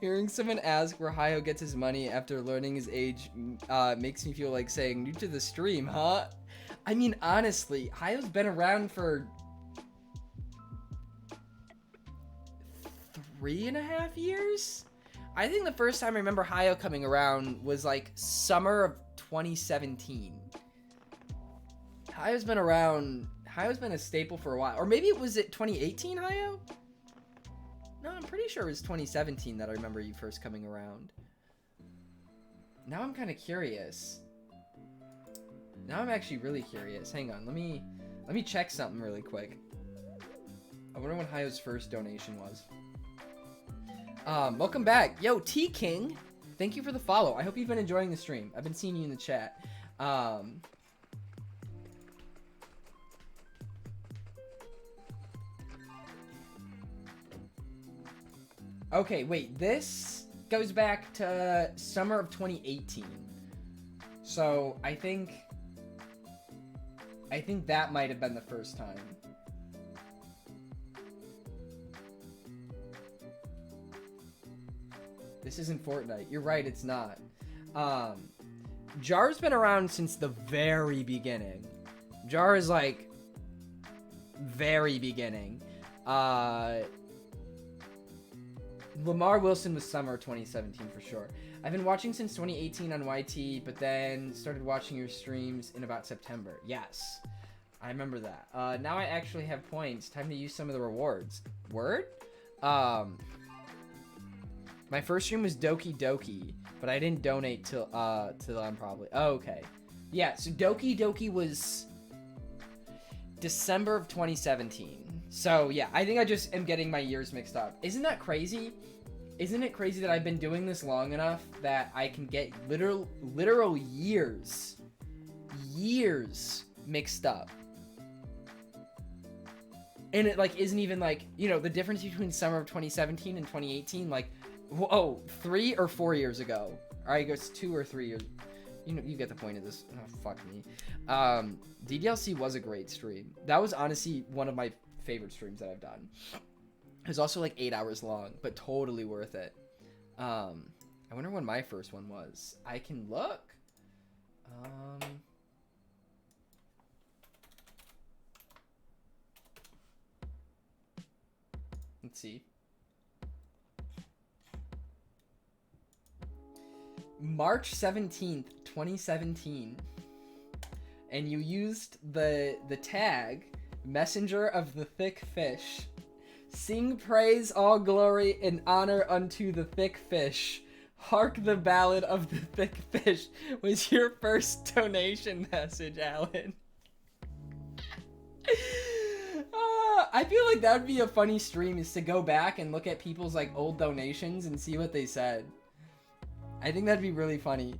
Hearing someone ask where Hayo gets his money after learning his age makes me feel like saying, new to the stream, huh? I mean, honestly, Hayo's been around for 3.5 years? I think the first time I remember Hayo coming around was like summer of 2017. Hayo's been around. Hayo's been a staple for a while. Or maybe it was it 2018, Hayo? No, I'm pretty sure it was 2017 that I remember you first coming around. Now I'm kind of curious. Now I'm actually really curious. Hang on, let me check something really quick. I wonder when Hayo's first donation was. Welcome back. Yo, T-King, thank you for the follow. I hope you've been enjoying the stream. I've been seeing you in the chat. Okay, wait, this goes back to summer of 2018. So, I think that might have been the first time. This isn't Fortnite. You're right, it's not. Jar's been around since the very beginning. Jar is like very beginning. Lamar Wilson was summer 2017 for sure. I've been watching since 2018 on YT, but then started watching your streams in about September. Yes, I remember that. Now I actually have points. Time to use some of the rewards. Word? My first stream was Doki Doki, but I didn't donate till then probably. Oh, okay. Yeah, so Doki Doki was December of 2017. So yeah, I think I just am getting my years mixed up. Isn't that crazy? Isn't it crazy that I've been doing this long enough that I can get literal years mixed up? And it like isn't even like, you know, the difference between summer of 2017 and 2018, like, whoa, 3 or 4 years ago. All right, I guess 2 or 3 years. You know, you get the point of this. Oh, fuck me. DDLC was a great stream. That was honestly one of my favorite streams that I've done. It was also like 8 hours long, but totally worth it. I wonder when my first one was. I can look. Let's see. March 17th, 2017. And you used the tag Messenger of the Thick Fish. Sing praise, all glory, and honor unto the thick fish. Hark the ballad of the thick fish was your first donation message, Alan. I feel like that would be a funny stream, is to go back and look at people's like old donations and see what they said. I think that'd be really funny.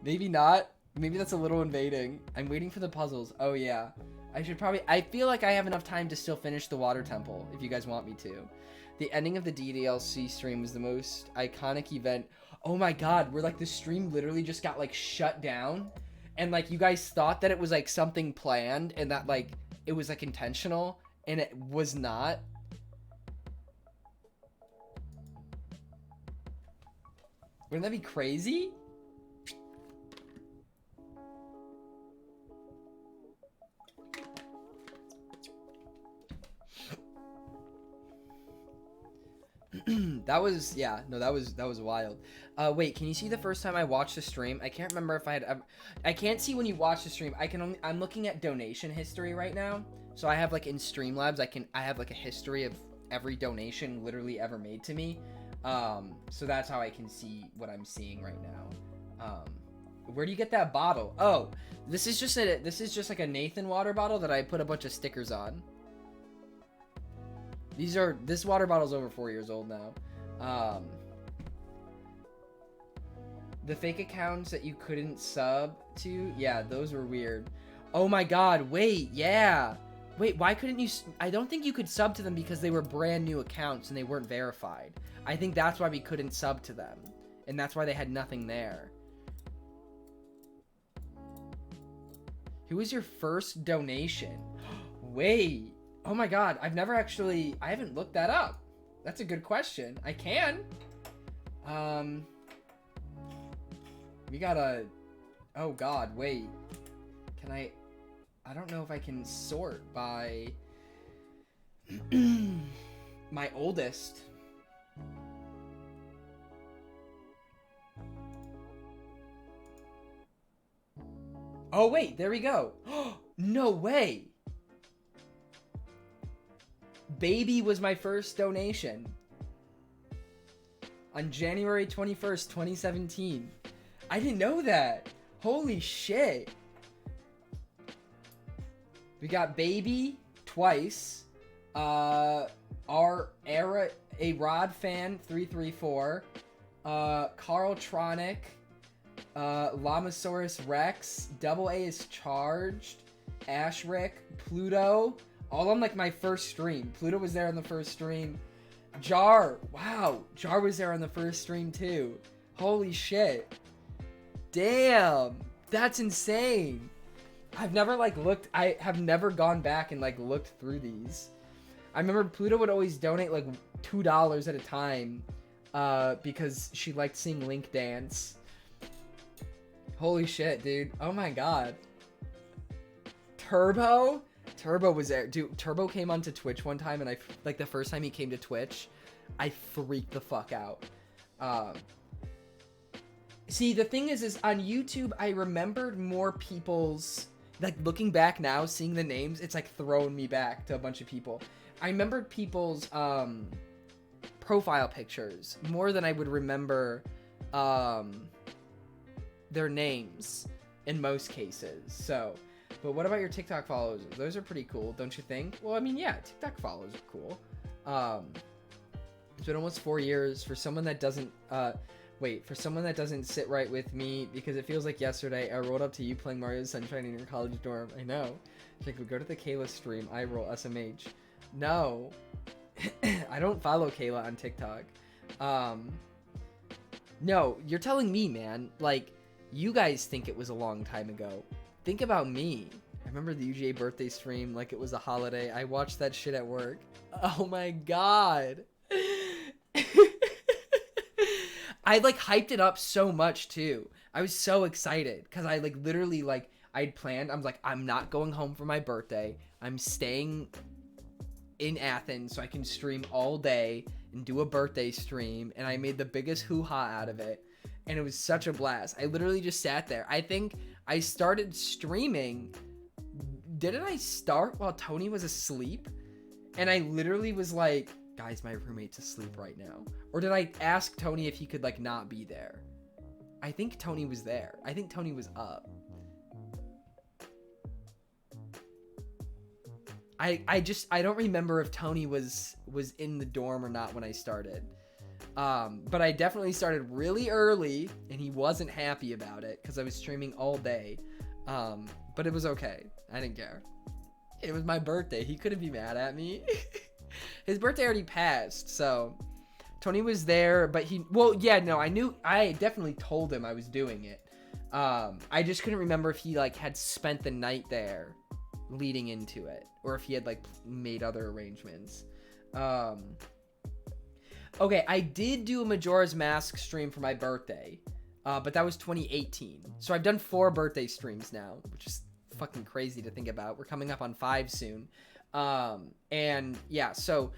Maybe not. Maybe that's a little invading. I'm waiting for the puzzles. Oh yeah. I feel like I have enough time to still finish the water temple, if you guys want me to. The ending of the DDLC stream was the most iconic event. Oh my god, where like the stream literally just got like shut down. and like you guys thought that it was like something planned and that like it was like intentional, and it was not. Wouldn't that be crazy? That was, yeah, no, that was wild. Wait, can you see the first time I watched the stream? I can't remember if I had, I can't see when you watch the stream. I'm looking at donation history right now. So I have like in Streamlabs, I have like a history of every donation literally ever made to me. So that's how I can see what I'm seeing right now. Where do you get that bottle? Oh, this is just like a Nathan water bottle that I put a bunch of stickers on. This water bottle's over 4 years old now. The fake accounts that you couldn't sub to, yeah, those were weird. Oh my god, wait, yeah. Wait, why couldn't you? I don't think you could sub to them because they were brand new accounts and they weren't verified. I think that's why we couldn't sub to them. And that's why they had nothing there. Who was your first donation? Wait. Oh my god, I haven't looked that up. That's a good question. I can. We gotta, oh god, wait. Can I don't know if I can sort by my oldest. Oh wait, there we go. No way. Baby was my first donation on January 21st, 2017. I didn't know that. Holy shit. We got Baby twice. Our era, a Rod fan 334. Carltronic. Lamasaurus Rex. Double A is charged. Ashrick. Pluto. All on like my first stream. Pluto was there on the first stream. Jar. Wow. Jar was there on the first stream too. Holy shit. Damn. That's insane. I've never like looked. I have never gone back and like looked through these. I remember Pluto would always donate like $2 at a time because she liked seeing Link dance. Holy shit, dude. Oh my god. Turbo was there. Dude, Turbo came onto Twitch one time, and I, like, the first time he came to Twitch, I freaked the fuck out. See, the thing is on YouTube, I remembered more people's, like, looking back now, seeing the names, it's, like, throwing me back to a bunch of people. I remembered people's, profile pictures more than I would remember, their names in most cases, so... But what about your TikTok follows? Those are pretty cool, don't you think? Well, I mean, yeah, TikTok follows are cool. It's been almost 4 years. For someone that doesn't, for someone that doesn't sit right with me, because it feels like yesterday, I rolled up to you playing Mario Sunshine in your college dorm. I know. Like, we go to the Kayla stream, I roll SMH. No. I don't follow Kayla on TikTok. No, you're telling me, man. Like, you guys think it was a long time ago. Think about me. I remember the UGA birthday stream like it was a holiday. I watched that shit at work. Oh my god. I like hyped it up so much too. I was so excited because I like literally like I'd planned. I was like, I'm not going home for my birthday. I'm staying in Athens so I can stream all day and do a birthday stream. And I made the biggest hoo-ha out of it. And it was such a blast. I literally just sat there. I think I started streaming. Didn't I start while Tony was asleep? And I literally was like, guys, my roommate's asleep right now. Or did I ask Tony if he could like not be there? I think Tony was there. I think Tony was up. I don't remember if Tony was in the dorm or not when I started. But I definitely started really early, and he wasn't happy about it because I was streaming all day. But it was okay. I didn't care. It was my birthday. He couldn't be mad at me. His birthday already passed, so Tony was there, but I definitely told him I was doing it. I just couldn't remember if he like had spent the night there leading into it, or if he had like made other arrangements. Okay, I did do a Majora's Mask stream for my birthday, but that was 2018. So I've done 4 birthday streams now, which is fucking crazy to think about. We're coming up on 5 soon. And yeah, so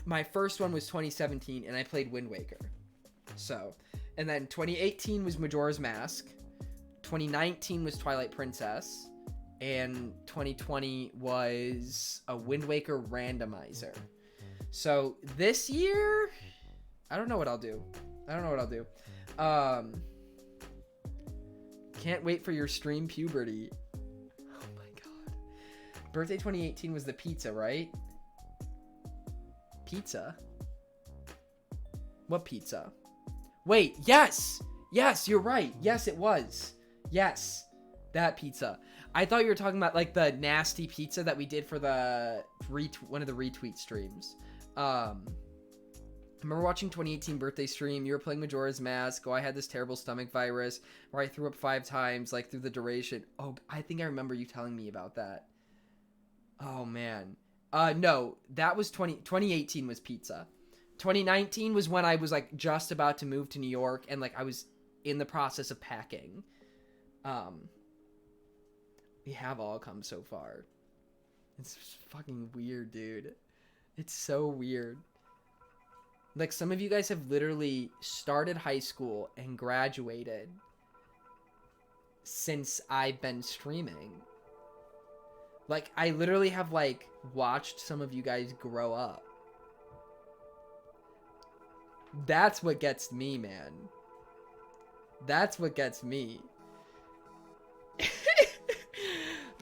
my first one was 2017, and I played Wind Waker. So, and then 2018 was Majora's Mask. 2019 was Twilight Princess. And 2020 was a Wind Waker randomizer. So this year, I don't know what I'll do. Can't wait for your stream, Puberty. Oh my god. Birthday 2018 was the pizza, right? Pizza? What pizza? Wait, yes! Yes, you're right. Yes, it was. Yes, that pizza. I thought you were talking about like the nasty pizza that we did for the one of the retweet streams. I remember watching 2018 birthday stream. You were playing Majora's Mask. Oh, I had this terrible stomach virus where I threw up 5 times, like through the duration. Oh, I think I remember you telling me about that. Oh man. No, that was 2018 was pizza. 2019 was when I was like just about to move to New York, and like I was in the process of packing. We have all come so far. It's fucking weird, dude. It's so weird. Like, some of you guys have literally started high school and graduated since I've been streaming. Like, I literally have, like, watched some of you guys grow up. That's what gets me, man. That's what gets me.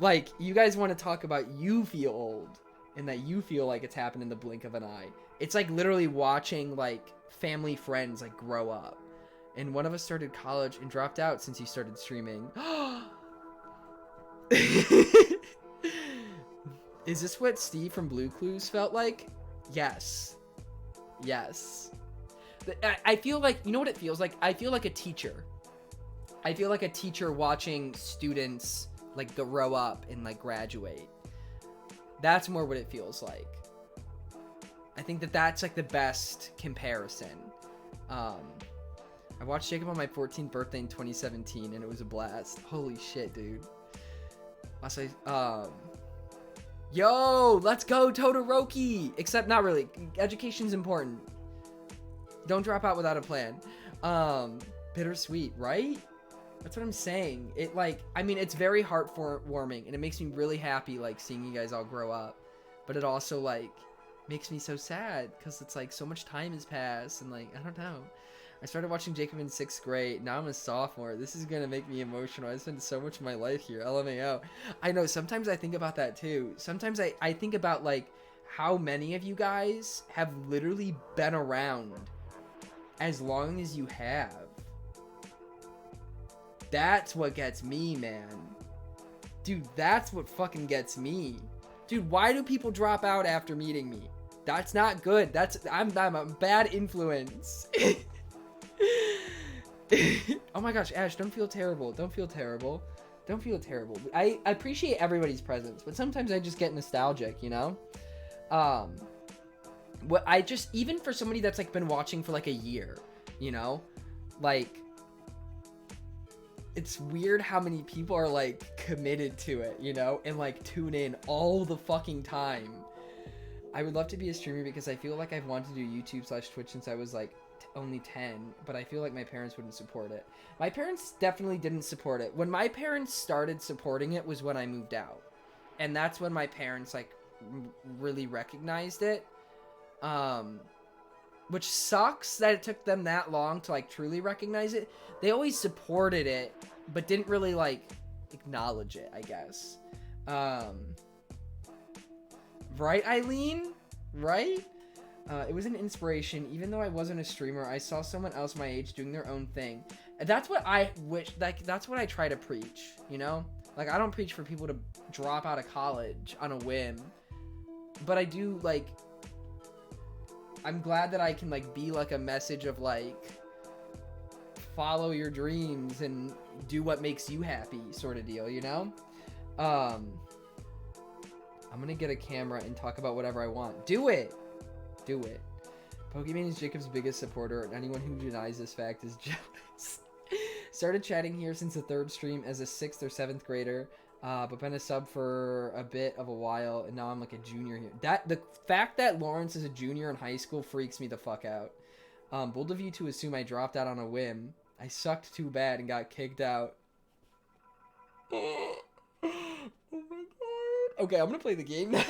Like, you guys want to talk about you feel old and that you feel like it's happened in the blink of an eye. It's like literally watching like family friends like grow up. And one of us started college and dropped out since you started streaming. Is this what Steve from Blue Clues felt like? Yes. Yes. I feel like, you know what it feels like? I feel like a teacher. I feel like a teacher watching students like grow up and like graduate. That's more what it feels like. I think that that's like the best comparison. I watched Jacob on my 14th birthday in 2017 and it was a blast. Holy shit, dude. Also, yo, let's go Todoroki. Except not really. Education's important. Don't drop out without a plan. Bittersweet, right? That's what I'm saying. It like, I mean, it's very heartwarming and it makes me really happy like seeing you guys all grow up. But it also like makes me so sad because it's like so much time has passed and like, I don't know. I started watching Jacob in 6th grade. Now I'm a sophomore. This is going to make me emotional. I spent so much of my life here. LMAO. I know. Sometimes I think about that too. Sometimes I think about like how many of you guys have literally been around as long as you have. That's what gets me, man. Dude, that's what fucking gets me. Dude, why do people drop out after meeting me? That's not good. I'm a bad influence. Oh my gosh, Ash, don't feel terrible. Don't feel terrible. Don't feel terrible. I appreciate everybody's presence, but sometimes I just get nostalgic, you know? What I just, even for somebody that's like been watching for like a year, you know? Like, it's weird how many people are like committed to it, you know, and like tune in all the fucking time. I would love to be a streamer because I feel like I've wanted to do YouTube/Twitch since I was like only 10, but I feel like my parents wouldn't support it. My parents definitely didn't support it. When my parents started supporting it was when I moved out. And that's when my parents like really recognized it. Which sucks that it took them that long to like truly recognize it. They always supported it, but didn't really like acknowledge it, I guess. Right, Eileen? Right? It was an inspiration. Even though I wasn't a streamer, I saw someone else my age doing their own thing. And that's what I wish, like, that's what I try to preach, you know? Like, I don't preach for people to drop out of college on a whim. But I do, like, I'm glad that I can, like, be, like, a message of, like, follow your dreams and do what makes you happy sort of deal, you know? I'm gonna get a camera and talk about whatever I want. Do it! Do it. Pokemon is Jacob's biggest supporter, and anyone who denies this fact is jealous. Started chatting here since the 3rd stream as a 6th or 7th grader, but been a sub for a bit of a while, and now I'm like a junior here. The fact that Lawrence is a junior in high school freaks me the fuck out. Bold of you to assume I dropped out on a whim. I sucked too bad and got kicked out. Oh my god. Okay, I'm gonna play the game now.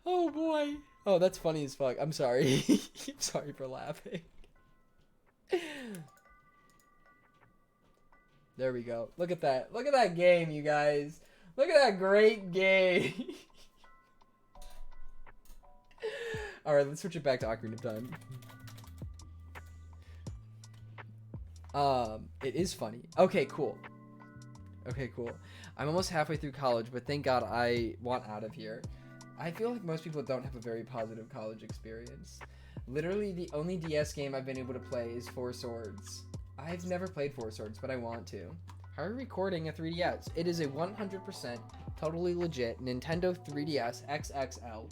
Oh boy. Oh, that's funny as fuck. I'm sorry. I'm sorry for laughing. There we go. Look at that. Look at that game, you guys. Look at that great game. Alright, let's switch it back to Ocarina of Time. It is funny. Okay, cool. Okay, cool. I'm almost halfway through college, but thank God I want out of here. I feel like most people don't have a very positive college experience. Literally, the only DS game I've been able to play is Four Swords. I've never played Four Swords, but I want to. How are we recording a 3DS? It is a 100% totally legit Nintendo 3DS XXL.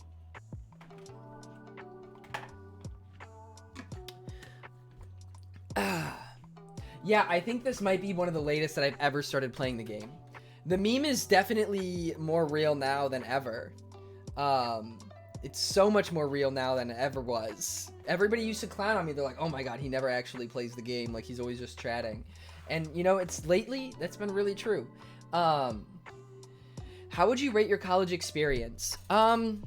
Yeah, I think this might be one of the latest that I've ever started playing the game. The meme is definitely more real now than ever. It's so much more real now than it ever was. Everybody used to clown on me. They're like, oh my god, he never actually plays the game. Like, he's always just chatting. And, you know, it's lately, that's been really true. How would you rate your college experience? I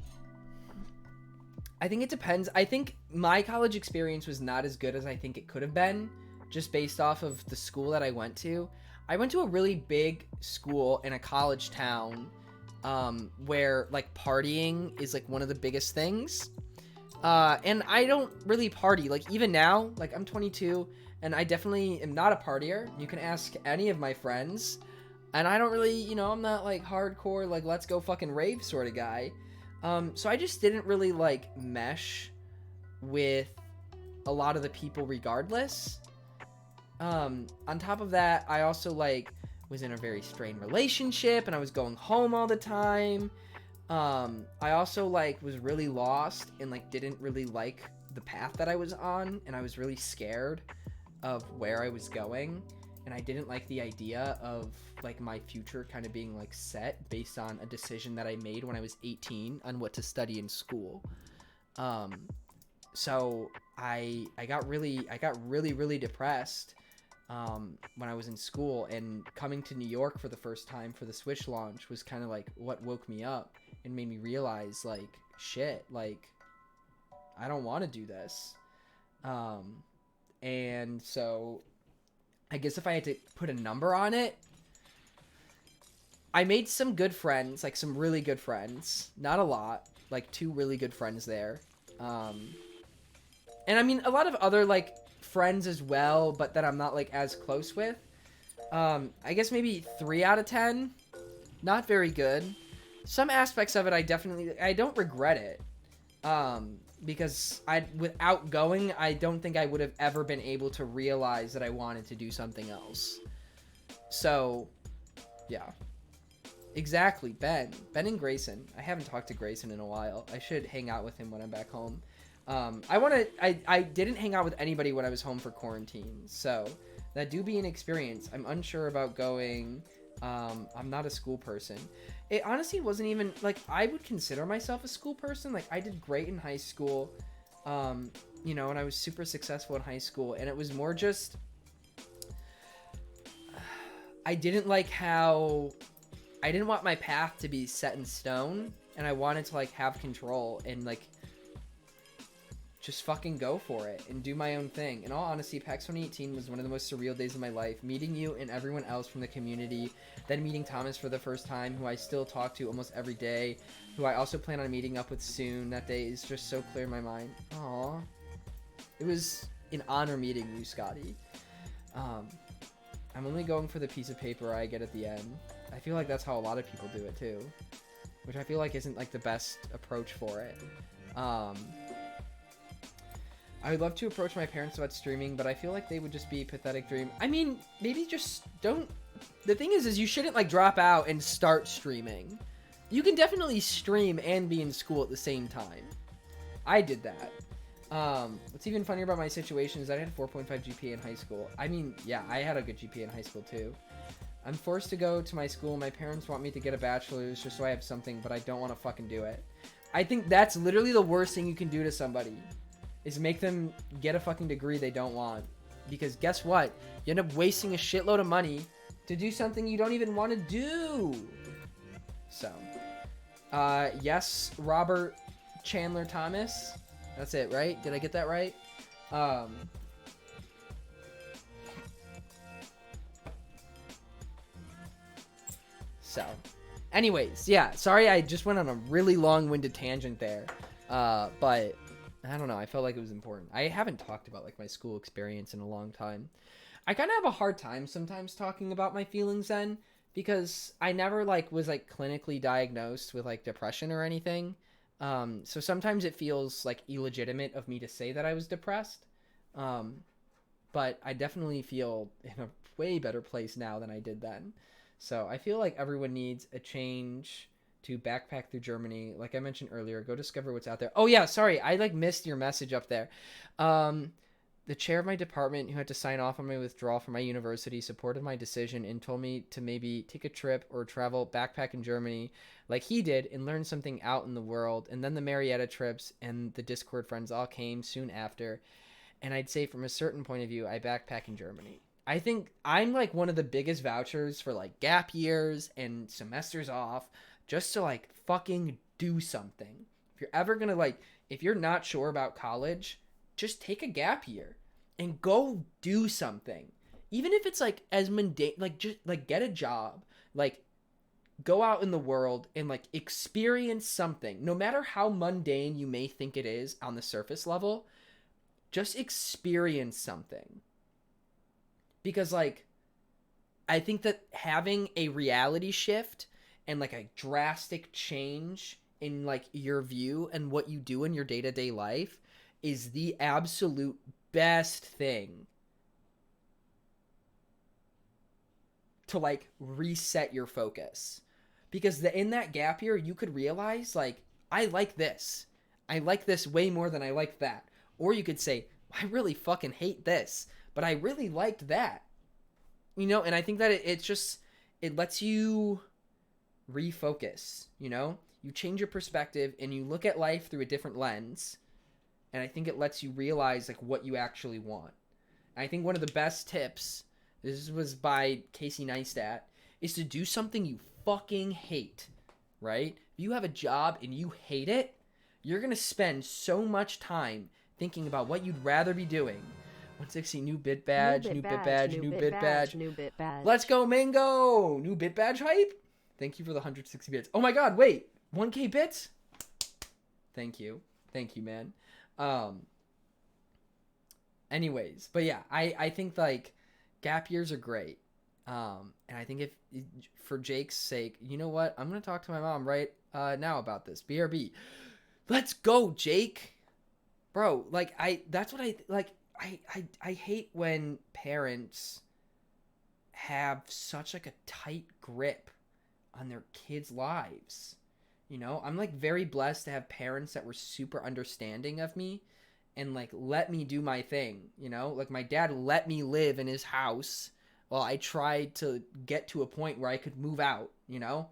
think it depends. I think my college experience was not as good as I think it could have been, just based off of the school that I went to. I went to a really big school in a college town, where like partying is like one of the biggest things. And I don't really party. Like, even now, like, I'm 22 and I definitely am not a partier. You can ask any of my friends, and I don't really, you know, I'm not like hardcore, like, let's go fucking rave sort of guy. So I just didn't really like mesh with a lot of the people regardless. On top of that, I also like was in a very strained relationship, and I was going home all the time. I also like was really lost and like didn't really like the path that I was on, and I was really scared of where I was going, and I didn't like the idea of like my future kind of being like set based on a decision that I made when I was 18 on what to study in school. So I got really depressed when I was in school, and coming to New York for the first time for the Switch launch was kind of like what woke me up and made me realize, like, shit, like, I don't want to do this. And so I guess if I had to put a number on it, I made some good friends, like some really good friends, not a lot, like 2 really good friends there. And I mean, a lot of other like friends as well, but that I'm not like as close with. I guess maybe 3 out of 10. Not very good. Some aspects of it I don't regret it. Because without going, I don't think I would have ever been able to realize that I wanted to do something else. So, yeah. Exactly, Ben and Grayson. I haven't talked to Grayson in a while. I should hang out with him when I'm back home. I didn't hang out with anybody when I was home for quarantine, so that do be an experience. I'm unsure about going. I'm not a school person. It honestly wasn't even, like, I would consider myself a school person. Like, I did great in high school, you know, and I was super successful in high school, and it was more just, I didn't want my path to be set in stone, and I wanted to, like, have control and, like, just fucking go for it and do my own thing. In all honesty, PAX 2018 was one of the most surreal days of my life. Meeting you and everyone else from the community, then meeting Thomas for the first time, who I still talk to almost every day, who I also plan on meeting up with soon. That day is just so clear in my mind. Aww. It was an honor meeting you, Scotty. I'm only going for the piece of paper I get at the end. I feel like that's how a lot of people do it too, which I feel like isn't like the best approach for it. I would love to approach my parents about streaming, but I feel like they would just be a pathetic dream. I mean, maybe just don't. The thing is you shouldn't like drop out and start streaming. You can definitely stream and be in school at the same time. I did that. What's even funnier about my situation is that I had 4.5 GPA in high school. I mean, yeah, I had a good GPA in high school too. I'm forced to go to my school. My parents want me to get a bachelor's just so I have something, but I don't want to fucking do it. I think that's literally the worst thing you can do to somebody, is make them get a fucking degree they don't want. Because guess what? You end up wasting a shitload of money to do something you don't even want to do. So, yes, Robert Chandler Thomas. That's it, right? Did I get that right? So, anyways, yeah, sorry I just went on a really long-winded tangent there. But I don't know, I felt like it was important. I haven't talked about like my school experience in a long time. I kind of have a hard time sometimes talking about my feelings then, because I never like was like clinically diagnosed with like depression or anything. So sometimes it feels like illegitimate of me to say that I was depressed. But I definitely feel in a way better place now than I did then. So I feel like everyone needs a change to backpack through Germany. Like I mentioned earlier, go discover what's out there. Oh yeah, sorry, I like missed your message up there. The chair of my department, who had to sign off on my withdrawal from my university, supported my decision and told me to maybe take a trip or travel backpack in Germany like he did and learn something out in the world. And then the Marietta trips and the Discord friends all came soon after. And I'd say from a certain point of view, I backpack in Germany. I think I'm like one of the biggest vouchers for like gap years and semesters off just to like fucking do something. If you're ever gonna like, if you're not sure about college, just take a gap year and go do something. Even if it's like as mundane, like just like get a job, like go out in the world and like experience something. No matter how mundane you may think it is on the surface level, just experience something. Because like, I think that having a reality shift and like a drastic change in like your view and what you do in your day-to-day life is the absolute best thing to like reset your focus. Because in that gap year, you could realize like, I like this. I like this way more than I like that. Or you could say, I really fucking hate this, but I really liked that. You know, and I think that it lets you refocus, you know? You change your perspective and you look at life through a different lens. And I think it lets you realize like what you actually want. And I think one of the best tips, this was by Casey Neistat, is to do something you fucking hate, right? If you have a job and you hate it, you're going to spend so much time thinking about what you'd rather be doing. 160 new bit badge, new bit badge. Let's go, Mango! New bit badge hype? Thank you for the 160 bits. Oh my god, wait! 1k bits? Thank you. Thank you, man. Anyways, but yeah, I think like gap years are great. And I think if for Jake's sake, you know what? I'm going to talk to my mom right now about this. BRB. Let's go, Jake. Bro, like that's what I hate when parents have such like a tight grip on their kids' lives. You know, I'm like very blessed to have parents that were super understanding of me and like let me do my thing, you know? Like my dad let me live in his house while I tried to get to a point where I could move out, you know?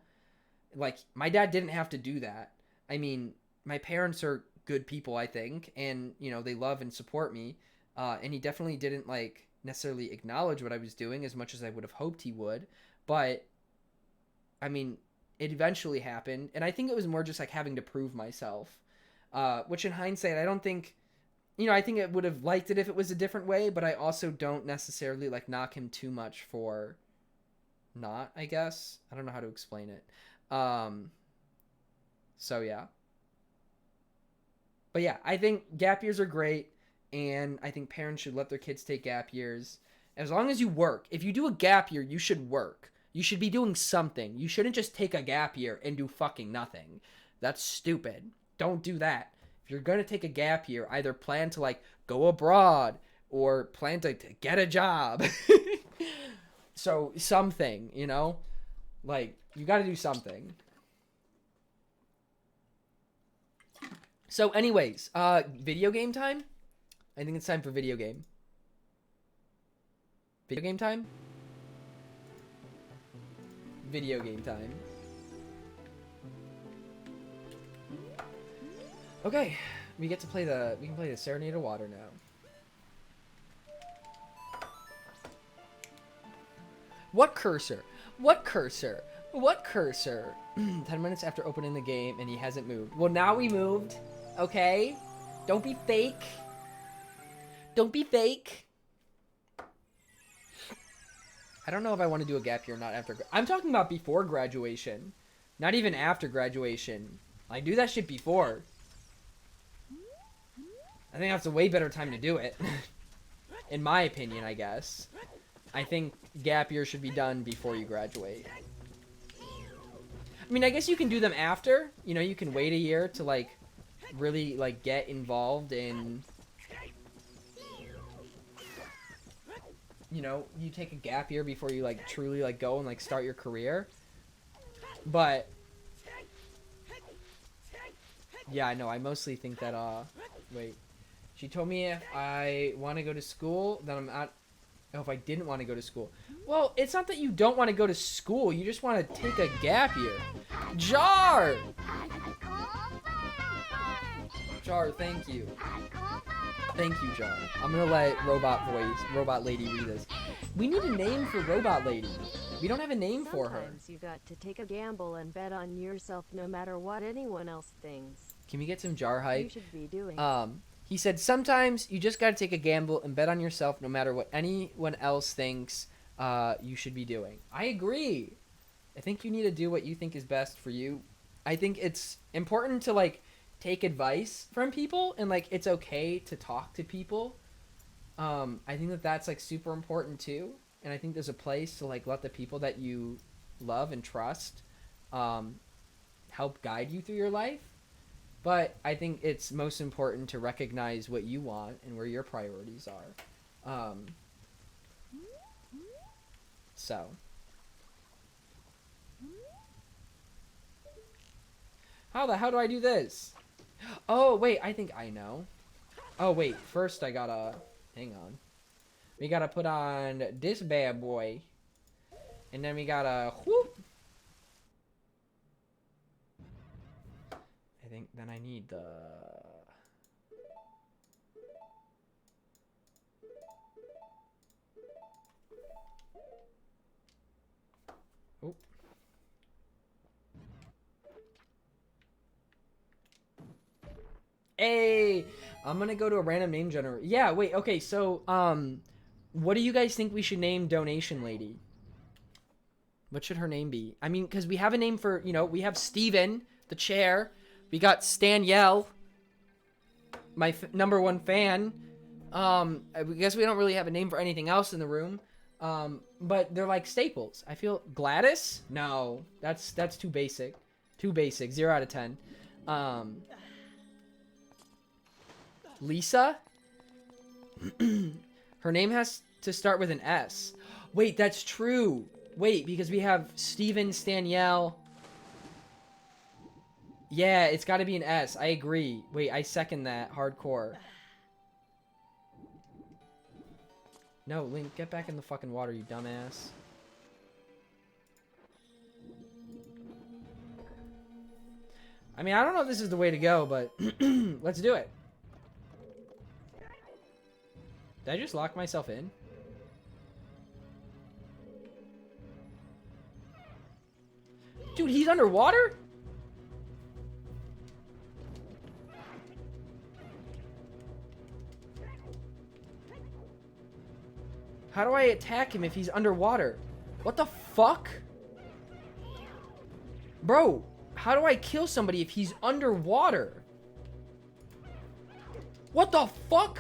Like my dad didn't have to do that. I mean, my parents are good people, I think, and you know, they love and support me. And he definitely didn't like necessarily acknowledge what I was doing as much as I would have hoped he would. But I mean, it eventually happened, and I think it was more just like having to prove myself. Which in hindsight, I don't think, you know, I think it would have liked it if it was a different way, but I also don't necessarily like knock him too much for not, I guess. I don't know how to explain it. So yeah. But yeah, I think gap years are great. And I think parents should let their kids take gap years. As long as you work. If you do a gap year, you should work. You should be doing something. You shouldn't just take a gap year and do fucking nothing. That's stupid. Don't do that. If you're going to take a gap year, either plan to like go abroad or plan to get a job. So something, you know, like you got to do something. So anyways, video game time. I think it's time for video game. Video game time. Video game time. Okay, we get to play the, we can play the Serenade of Water now. What cursor? What cursor? What cursor? 10 minutes after opening the game and he hasn't moved. Well, now we moved. Okay? Don't be fake. Don't be fake. I don't know if I want to do a gap year or not after. I'm talking about before graduation. Not even after graduation. I do that shit before. I think that's a way better time to do it. In my opinion, I guess. I think gap year should be done before you graduate. I mean, I guess you can do them after. You know, you can wait a year to, like, really, like, get involved in... You know, you take a gap year before you, like, truly, like, go and, like, start your career. But... Yeah, I know. I mostly think that, wait. She told me if I want to go to school, then I'm at... Oh, if I didn't want to go to school. Well, it's not that you don't want to go to school. You just want to take a gap year. Jar! Jar, thank you. Thank you, Jar. I'm going to let Robot Lady read this. We need a name for Robot Lady. We don't have a name for her. Sometimes you got to take a gamble and bet on yourself no matter what anyone else thinks. Can we get some Jar hype? You should be doing. He said, sometimes you just got to take a gamble and bet on yourself no matter what anyone else thinks you should be doing. I agree. I think you need to do what you think is best for you. I think it's important to, like, take advice from people, and, like, it's okay to talk to people. I think that that's, like, super important, too. And I think there's a place to, like, let the people that you love and trust help guide you through your life. But I think it's most important to recognize what you want and where your priorities are. So. How the hell do I do this? Oh, wait, I think I know. Oh, wait, first I gotta... Hang on. We gotta put on this bad boy. And then we gotta... Whoop! I think then I need the... Oh. Hey! I'm gonna go to a random name generator. Yeah, wait, okay, so, what do you guys think we should name Donation Lady? What should her name be? I mean, because we have a name for, you know, we have Steven, the chair. We got Stanielle, my #1 fan. I guess we don't really have a name for anything else in the room. But they're like staples. I feel Gladys? No, that's too basic. Too basic. 0 out of 10. Lisa? Her name has to start with an S. Wait, that's true. Wait, because we have Steven, Stanielle. Yeah, it's got to be an S. I agree. Wait, I second that. Hardcore. No, Link, get back in the fucking water, you dumbass. I mean, I don't know if this is the way to go, but let's do it. Did I just lock myself in? Dude, he's underwater? How do I attack him if he's underwater? What the fuck? Bro, how do I kill somebody if he's underwater? What the fuck?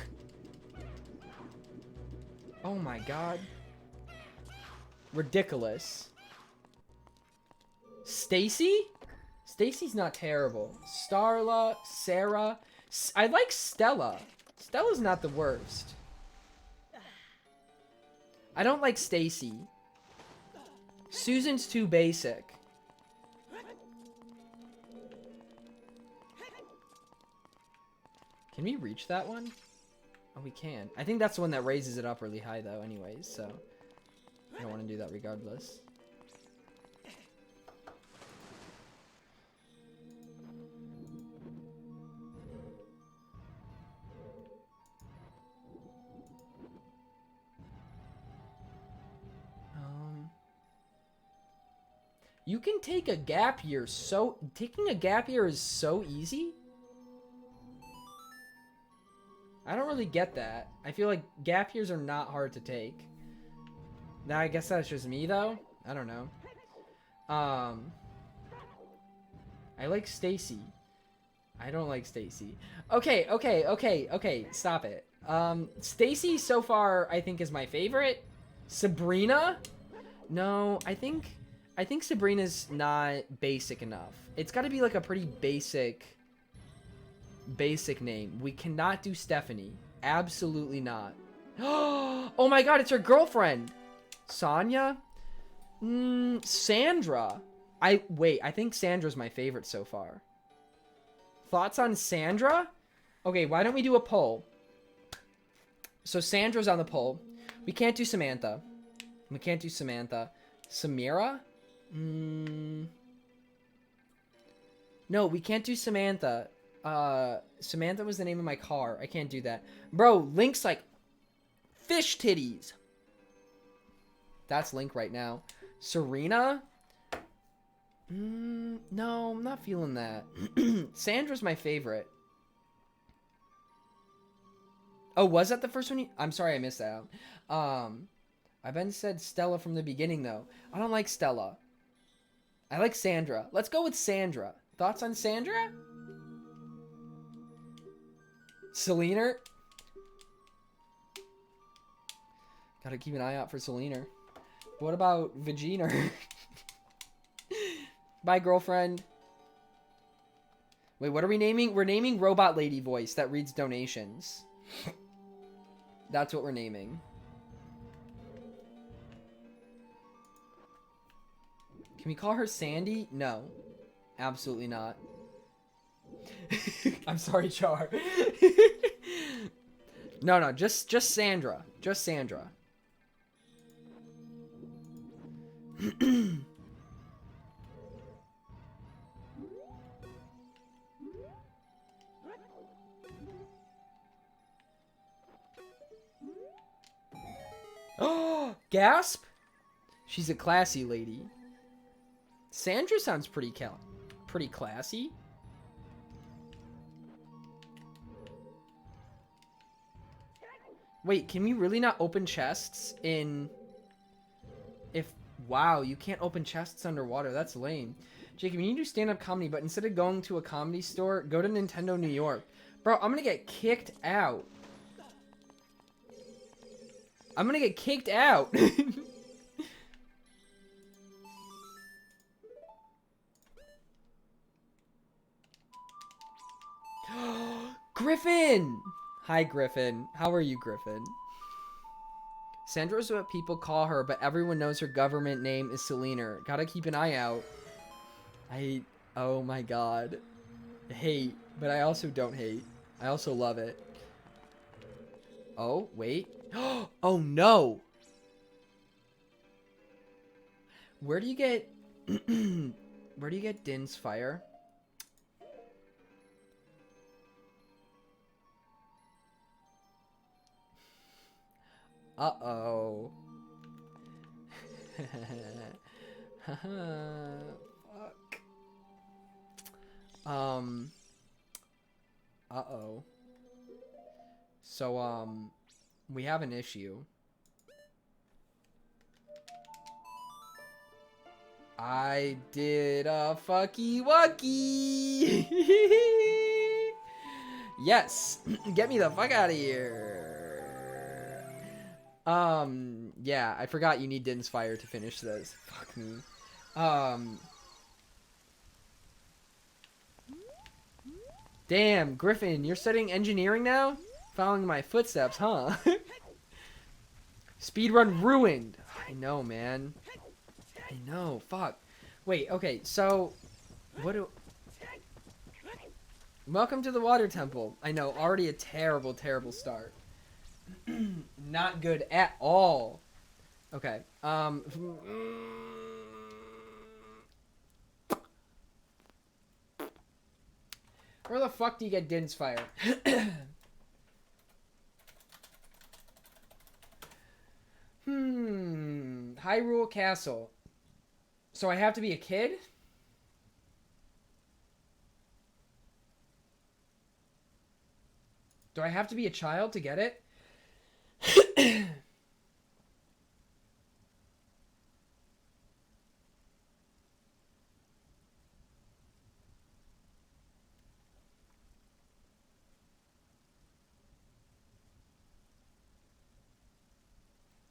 Oh my god. Ridiculous. Stacy? Stacy's not terrible. Starla, Sarah. I like Stella. Stella's not the worst. I don't like Stacy. Susan's too basic. Can we reach that one? Oh, we can. I think that's the one that raises it up really high, though, anyways, so I don't want to do that regardless. You can take a gap year taking a gap year is so easy? I don't really get that. I feel like gap years are not hard to take. Now, I guess that's just me, though. I don't know. I like Stacy. I don't like Stacy. Okay. Stop it. Stacy so far, I think, is my favorite. Sabrina? No, I think Sabrina's not basic enough. It's got to be like a pretty basic name. We cannot do Stephanie. Absolutely not. Oh my god, it's her girlfriend. Sonia? Sandra. I think Sandra's my favorite so far. Thoughts on Sandra? Okay, why don't we do a poll? So Sandra's on the poll. We can't do Samantha. Samira? No, we can't do Samantha. Samantha was the name of my car. I can't do that. Bro, Link's like fish titties. That's Link right now. Serena? No, I'm not feeling that. Sandra's my favorite. Oh, was that the first one? I'm sorry, I missed that out. I been said Stella from the beginning, though. I don't like Stella. I like Sandra. Let's go with Sandra. Thoughts on Sandra? Selena? Gotta keep an eye out for Selena. What about Vagina? Bye, girlfriend. Wait, what are we naming? We're naming Robot Lady Voice that reads donations. That's what we're naming. Can we call her Sandy? No. Absolutely not. I'm sorry, Char. No, just Sandra. Just Sandra. Oh, gasp! She's a classy lady. Sandra sounds pretty classy. Wait, can we really not open chests in... Wow, you can't open chests underwater. That's lame. Jacob, you need to do stand-up comedy, but instead of going to a comedy store, go to Nintendo New York. Bro, I'm gonna get kicked out. I'm gonna get kicked out. Griffin! Hi, Griffin. How are you, Griffin? Sandra's what people call her, but everyone knows her government name is Selena. Gotta keep an eye out. Oh my god. Hate, but I also don't hate. I also love it. Oh, wait. Oh no! Where do you get... Where do you get Din's fire? Uh-oh. Fuck. Uh-oh. So, we have an issue. I did a fucky wucky. Yes. Get me the fuck out of here. Yeah, I forgot you need Din's fire to finish this. Fuck me. Damn, Griffin, you're studying engineering now? Following my footsteps, huh? Speedrun ruined. I know, man. I know. Fuck. Wait, okay, so... What do... Welcome to the water temple. I know, already a terrible, terrible start. Not good at all. Okay, where the fuck do you get Din's Fire? Hyrule Castle. So I have to be a kid? Do I have to be a child to get it?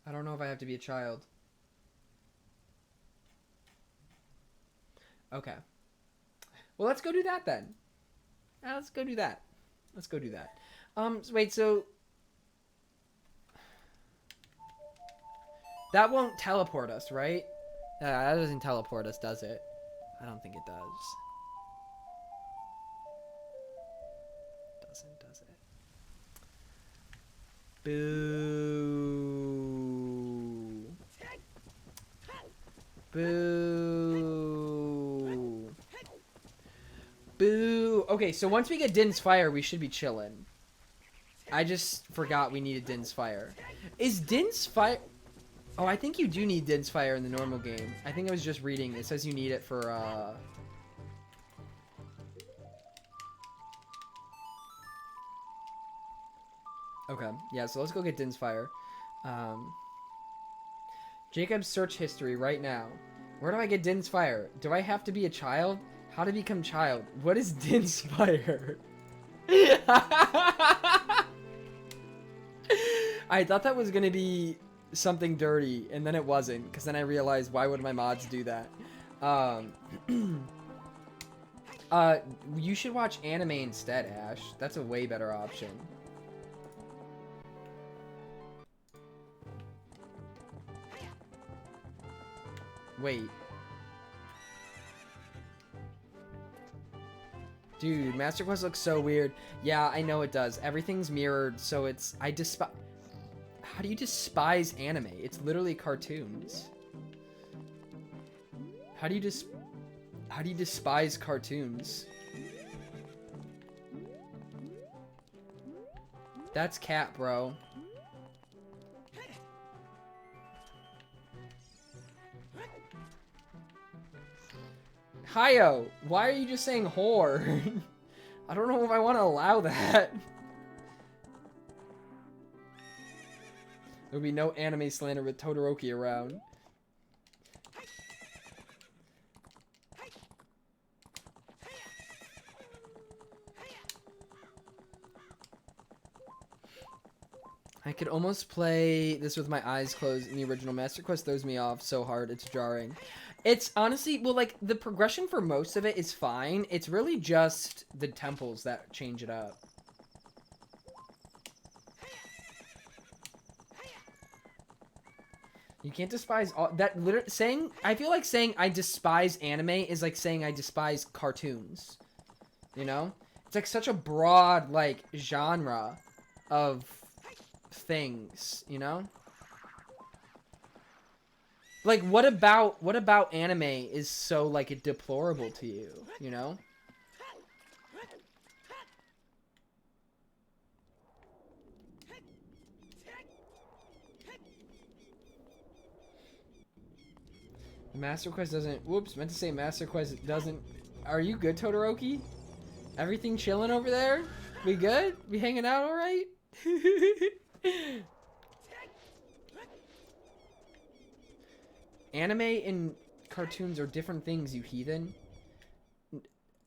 I don't know if I have to be a child. Okay. Well, let's go do that then. Let's go do that. Let's go do that. Wait, so... That won't teleport us, right? That doesn't teleport us, does it? I don't think it does. Doesn't, does it? Boo. Boo. Boo. Okay, so once we get Din's Fire, we should be chilling. I just forgot we needed Din's Fire. Is Din's Fire... Oh, I think you do need Din's Fire in the normal game. I think I was just reading. It says you need it for, Okay, yeah, so let's go get Din's Fire. Jacob's search history right now. Where do I get Din's Fire? Do I have to be a child? How to become child? What is Din's Fire? I thought that was gonna be something dirty, and then it wasn't, because then I realized, why would my mods do that? You should watch anime instead, Ash. That's a way better option. Wait. Dude, Master Quest looks so weird. Yeah, I know it does. Everything's mirrored, so it's... I despise... How do you despise anime? It's literally cartoons. How do you despise cartoons? That's cat, bro. Hayo, why are you just saying whore? I don't know if I want to allow that. There'll be no anime slander with Todoroki around. I could almost play this with my eyes closed in the original. Master Quest throws me off so hard, it's jarring. It's honestly, well, like, the progression for most of it is fine. It's really just the temples that change it up. You can't despise all that. Literally saying, I feel like saying I despise anime is like saying I despise cartoons. You know, it's like such a broad like genre of things. You know, like what about anime is so like deplorable to you? You know. Master Quest doesn't... Whoops, meant to say Master Quest doesn't... Are you good, Todoroki? Everything chilling over there? We good? We hanging out alright? Anime and cartoons are different things, you heathen.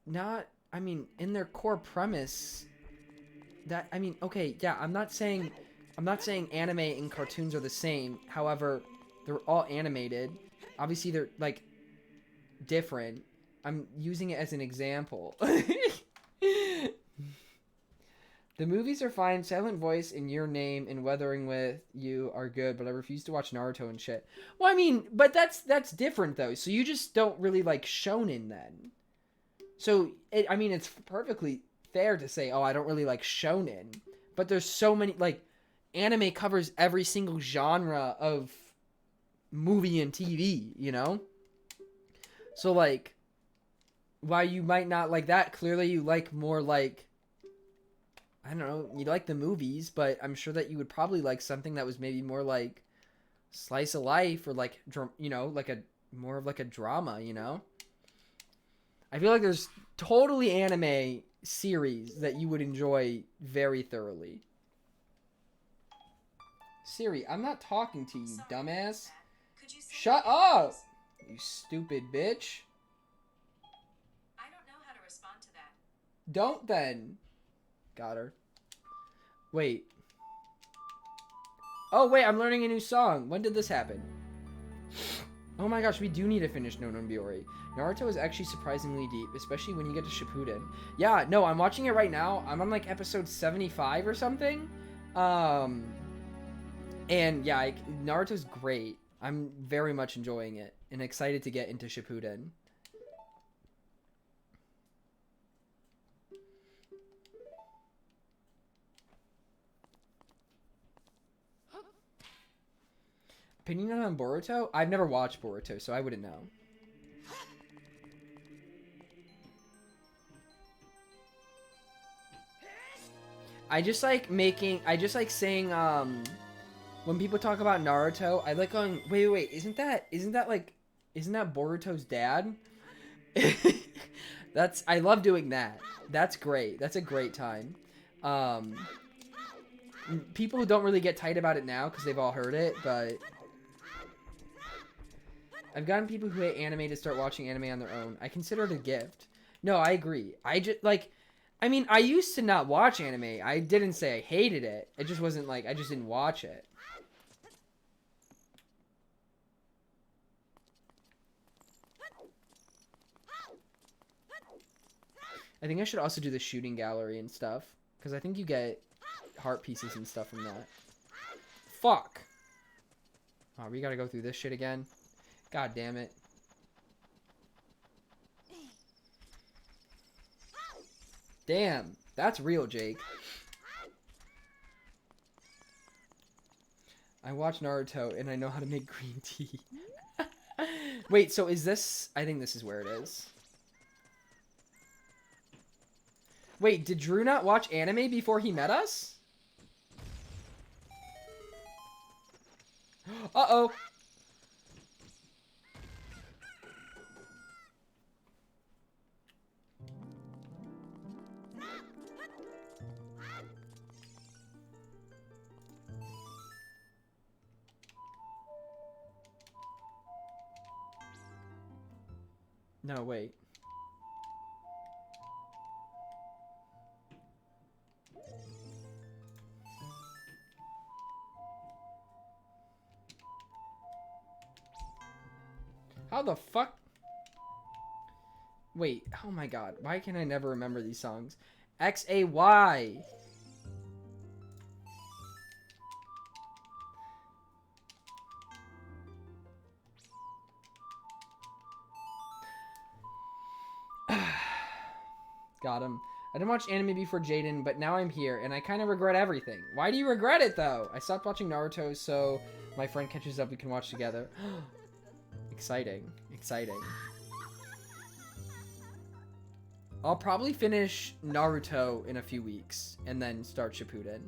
Not... I mean, in their core premise... That... I mean, okay, yeah, I'm not saying anime and cartoons are the same. However, they're all animated. Obviously, they're, like, different. I'm using it as an example. The movies are fine. Silent Voice and Your Name and Weathering with You are good, but I refuse to watch Naruto and shit. Well, I mean, but that's different though. So you just don't really like shonen then. So I mean, it's perfectly fair to say, oh, I don't really like shonen, but there's so many like anime covers every single genre of movie and TV, you know? So like, while you might not like that, clearly you like more like, I don't know, you like the movies, but I'm sure that you would probably like something that was maybe more like slice of life or like, you know, like a more of like a drama, you know? I feel like there's totally anime series that you would enjoy very thoroughly. Siri, I'm not talking to you, dumbass. Shut up! You stupid bitch. I don't know how to respond to that. Don't then. Got her. Wait. Oh, wait, I'm learning a new song. When did this happen? Oh my gosh, we do need to finish No Biori. Naruto is actually surprisingly deep, especially when you get to Shippuden. Yeah, no, I'm watching it right now. I'm on like episode 75 or something. And yeah, Naruto's great. I'm very much enjoying it and excited to get into Shippuden. Opinion on Boruto? I've never watched Boruto, so I wouldn't know. I just like saying, when people talk about Naruto, I like going, wait, isn't that Boruto's dad? I love doing that. That's great. That's a great time. People don't really get tight about it now because they've all heard it, but I've gotten people who hate anime to start watching anime on their own. I consider it a gift. No, I agree. I mean, I used to not watch anime. I didn't say I hated it. It just wasn't like, I just didn't watch it. I think I should also do the shooting gallery and stuff, because I think you get heart pieces and stuff from that. Fuck! Oh, we gotta go through this shit again? God damn it. Damn, that's real, Jake. I watch Naruto and I know how to make green tea. Wait, so is this... I think this is where it is. Wait, did Drew not watch anime before he met us? Uh-oh. No, wait. How the fuck? Wait, oh my god. Why can I never remember these songs? X-A-Y. Got him. I didn't watch anime before Jaden, but now I'm here, and I kind of regret everything. Why do you regret it, though? I stopped watching Naruto, so my friend catches up, we can watch together. Exciting. Exciting. I'll probably finish Naruto in a few weeks, and then start Shippuden.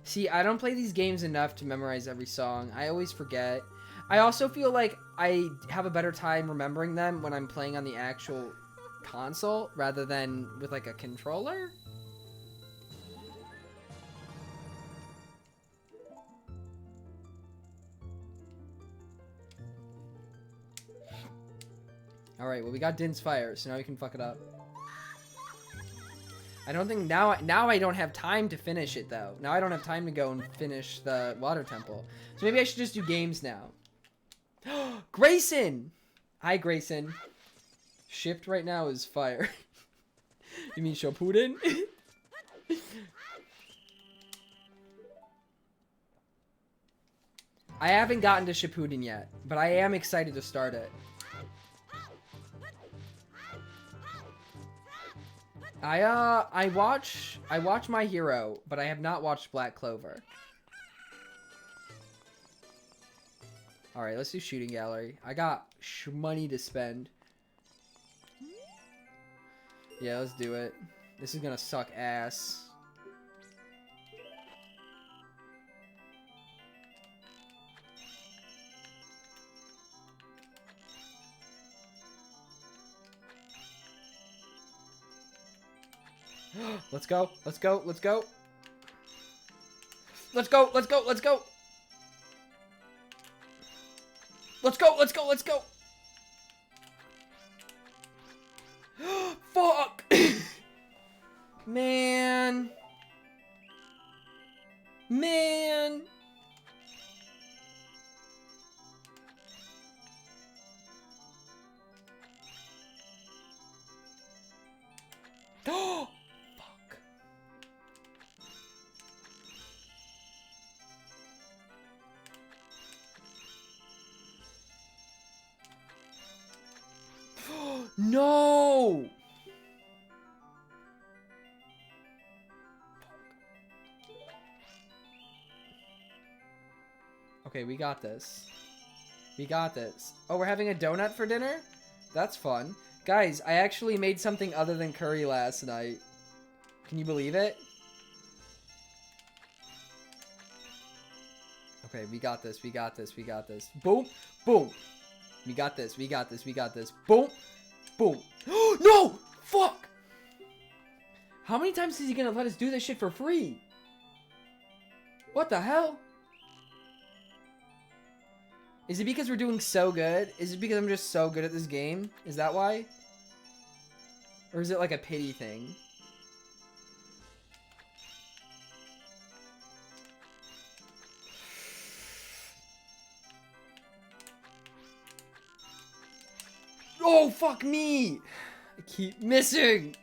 See, I don't play these games enough to memorize every song. I always forget. I also feel like I have a better time remembering them when I'm playing on the actual console rather than with like a controller. Alright, well we got Din's Fire, so now we can fuck it up. I don't think now I don't have time to finish it though. Now I don't have time to go and finish the water temple. So maybe I should just do games now. Grayson! Hi, Grayson. Shipped right now is fire. You mean Shippuden? I haven't gotten to Shippuden yet, but I am excited to start it. I watch My Hero, but I have not watched Black Clover. All right, let's do shooting gallery. I got money to spend. Yeah, let's do it. This is gonna suck ass. Let's go. Let's go. Let's go. Let's go. Let's go. Let's go. Let's go. Let's go. Let's go. Fuck. Man. Man. Oh. Fuck. No. Okay, we got this. We got this. Oh, we're having a donut for dinner? That's fun. Guys, I actually made something other than curry last night. Can you believe it? Okay, we got this. We got this. We got this. Boom. Boom. We got this. We got this. We got this. Boom. Boom. No! Fuck! How many times is he gonna let us do this shit for free? What the hell? Is it because we're doing so good? Is it because I'm just so good at this game? Is that why? Or is it like a pity thing? Oh, fuck me! I keep missing!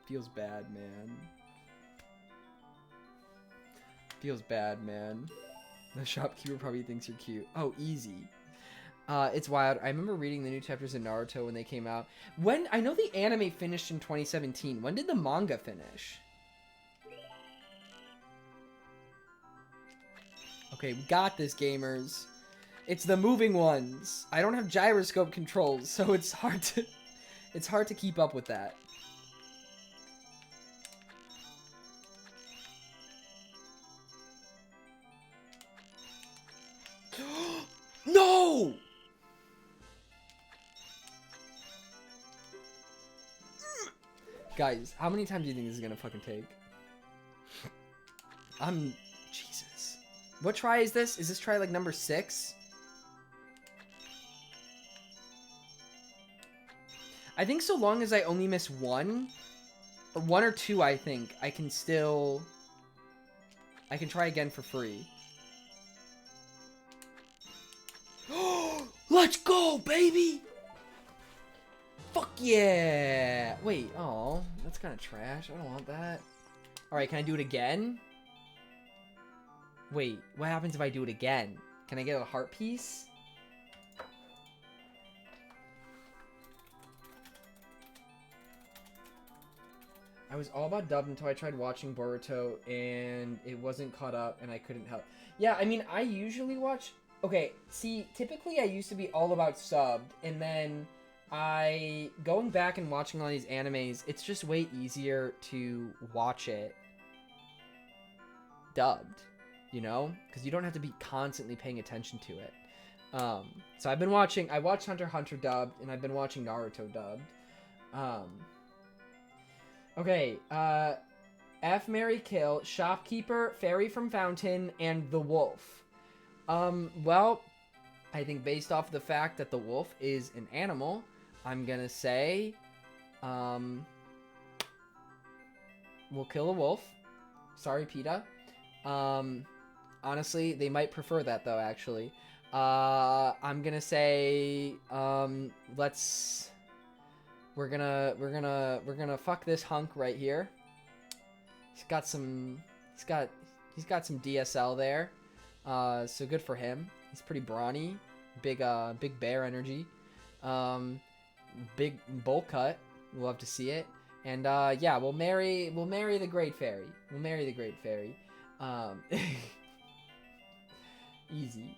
Feels bad, man. Feels bad, man. The shopkeeper probably thinks you're cute. Oh, easy. It's wild. I remember reading the new chapters of Naruto when they came out. When I know the anime finished in 2017. When did the manga finish? Okay, we got this, gamers. It's the moving ones. I don't have gyroscope controls, so it's hard to keep up with that. No! Guys, how many times do you think this is gonna fucking take? Jesus. What try is this? Is this try like number 6? I think so long as I only miss one or two, I think I can try again for free. Let's go, baby! Fuck yeah! Wait, oh, that's kind of trash. I don't want that. Alright, can I do it again? Wait, what happens if I do it again? Can I get a heart piece? I was all about dubbed until I tried watching Boruto and it wasn't caught up and I couldn't help. Yeah, I mean, I usually watch... Okay, see, typically I used to be all about subbed, and then going back and watching all these animes, it's just way easier to watch it dubbed, you know? Because you don't have to be constantly paying attention to it. So I watched Hunter x Hunter dubbed, and I've been watching Naruto dubbed. Okay, F, Marry, Kill, Shopkeeper, Fairy from Fountain, and The Wolf. Well, I think based off the fact that the wolf is an animal, I'm gonna say, we'll kill a wolf. Sorry, PETA. Honestly, they might prefer that, though, actually. I'm gonna say, we're gonna fuck this hunk right here. He's got some DSL there. So good for him. He's pretty brawny. Big bear energy. Big bowl cut. We'll have to see it. And yeah, we'll marry the Great Fairy. We'll marry the Great Fairy. Easy.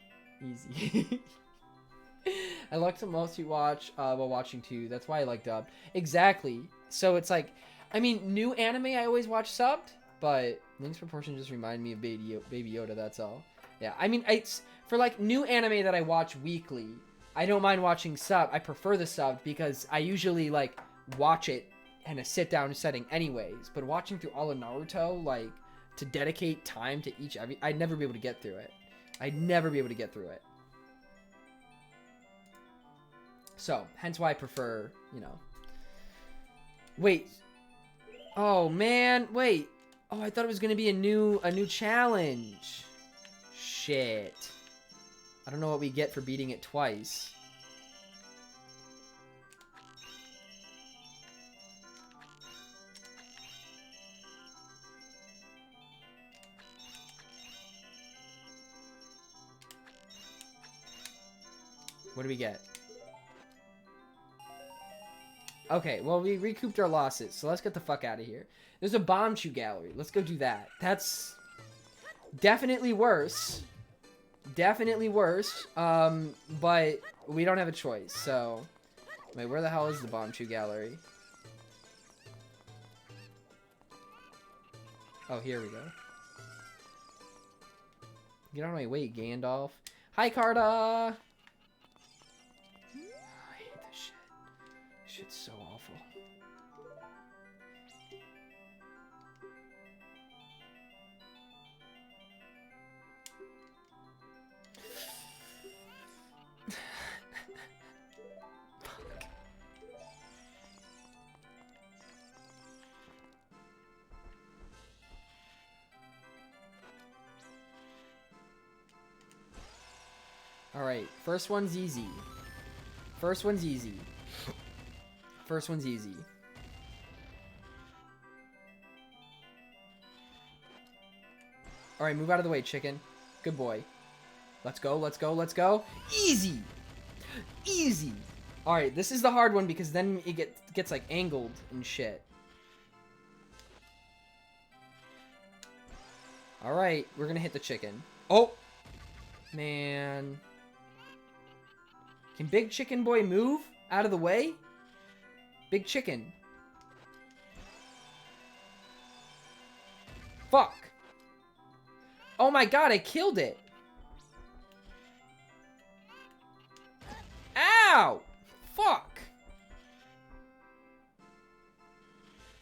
I like to mostly watch while watching too. That's why I like dubbed. Exactly. So it's like, I mean, new anime I always watch subbed, but Link's Proportion just remind me of Baby Yoda. That's all. Yeah, I mean, it's for like new anime that I watch weekly. I don't mind watching sub. I prefer the sub because I usually like watch it in a sit down setting anyways. But watching through all of Naruto, like to dedicate time to I'd never be able to get through it. So, hence why I prefer, you know. Wait. Oh, man. Wait. Oh, I thought it was going to be a new challenge. Shit. I don't know what we get for beating it twice. What do we get? Okay, well, we recouped our losses, so let's get the fuck out of here. There's a bomb shoe gallery. Let's go do that. That's definitely worse. Definitely worse. But we don't have a choice, so... Wait, where the hell is the bomb shoe gallery? Oh, here we go. Get out of my way, Gandalf. Hi, Carta! Shit's so awful. Alright, first one's easy. First one's easy. Alright, move out of the way, chicken. Good boy. Let's go. Easy! Easy! Alright, this is the hard one because then it gets like angled and shit. Alright, we're gonna hit the chicken. Oh! Man. Can Big Chicken Boy move out of the way? Big Chicken. Fuck. Oh my god, I killed it. Ow! Fuck.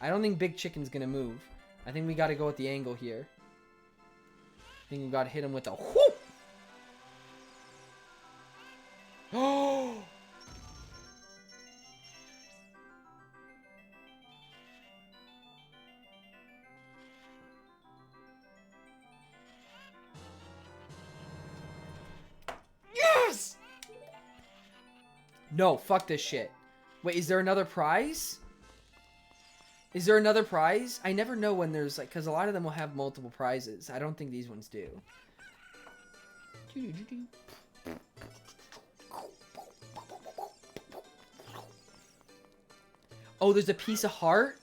I don't think Big Chicken's gonna move. I think we gotta go with the angle here. I think we gotta hit him with a whoop. Oh! Yes! No, fuck this shit. Wait, is there another prize? Is there another prize? I never know when there's like, because a lot of them will have multiple prizes. I don't think these ones do. Oh, there's a piece of heart?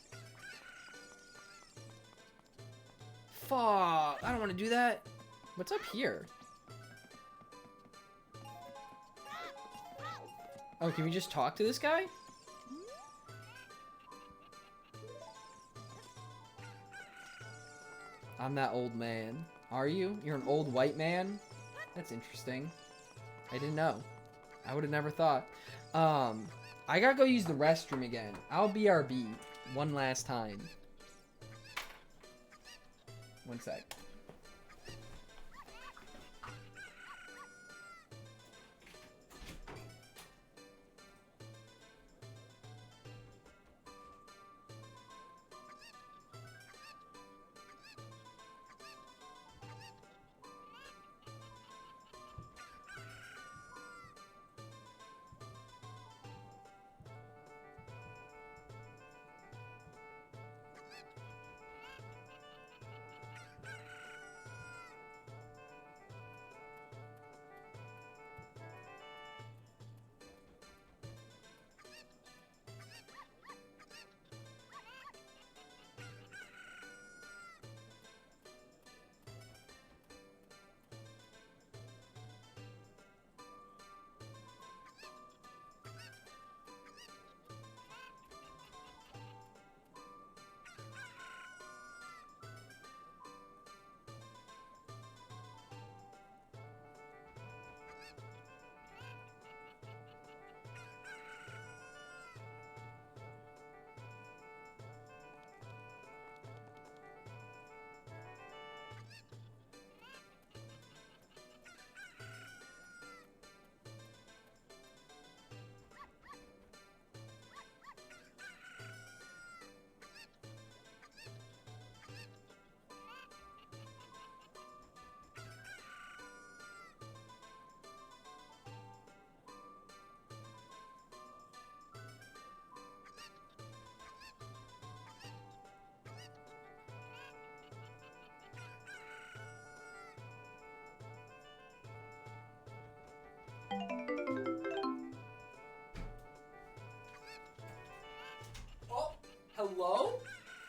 Fuck. I don't want to do that. What's up here? Oh, can we just talk to this guy? I'm that old man. Are you? You're an old white man? That's interesting. I didn't know. I would have never thought. I gotta go use the restroom again. I'll BRB one last time. One sec.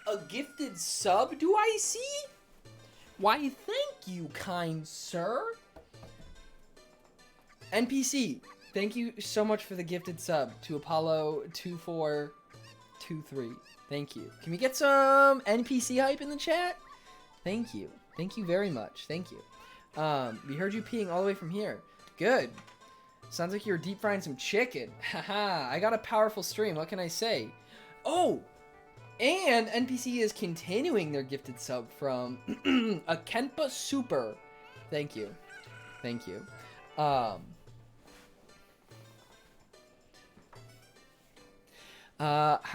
A gifted sub, do I see? Why, thank you, kind sir. NPC, thank you so much for the gifted sub to Apollo2423. Thank you. Can we get some NPC hype in the chat? Thank you. Thank you very much. Thank you. We heard you peeing all the way from here. Good. Sounds like you're deep frying some chicken. Haha, I got a powerful stream. What can I say? Oh! And NPC is continuing their gifted sub from a Kenpa Super. Thank you. Thank you. How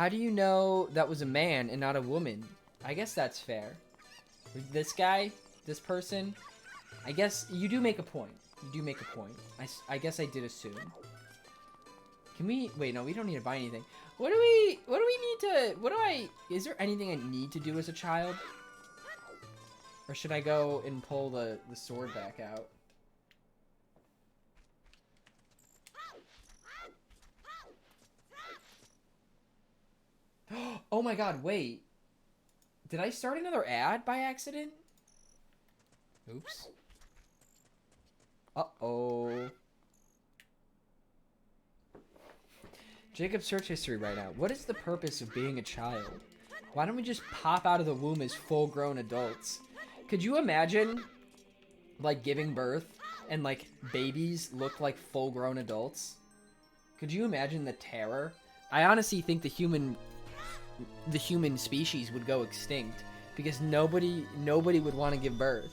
do you know that was a man and not a woman? I guess that's fair. This guy? This person? I guess you do make a point. You do make a point. I guess I did assume. Can we... Wait, no, we don't need to buy anything. What do we need to... Is there anything I need to do as a child? Or should I go and pull the sword back out? Oh my god, wait. Did I start another ad by accident? Oops. Uh-oh. Jacob's search history right now. What is the purpose of being a child? Why don't we just pop out of the womb as full-grown adults? Could you imagine, like, giving birth and, like, babies look like full-grown adults? Could you imagine the terror? I honestly think the human species would go extinct because nobody would want to give birth.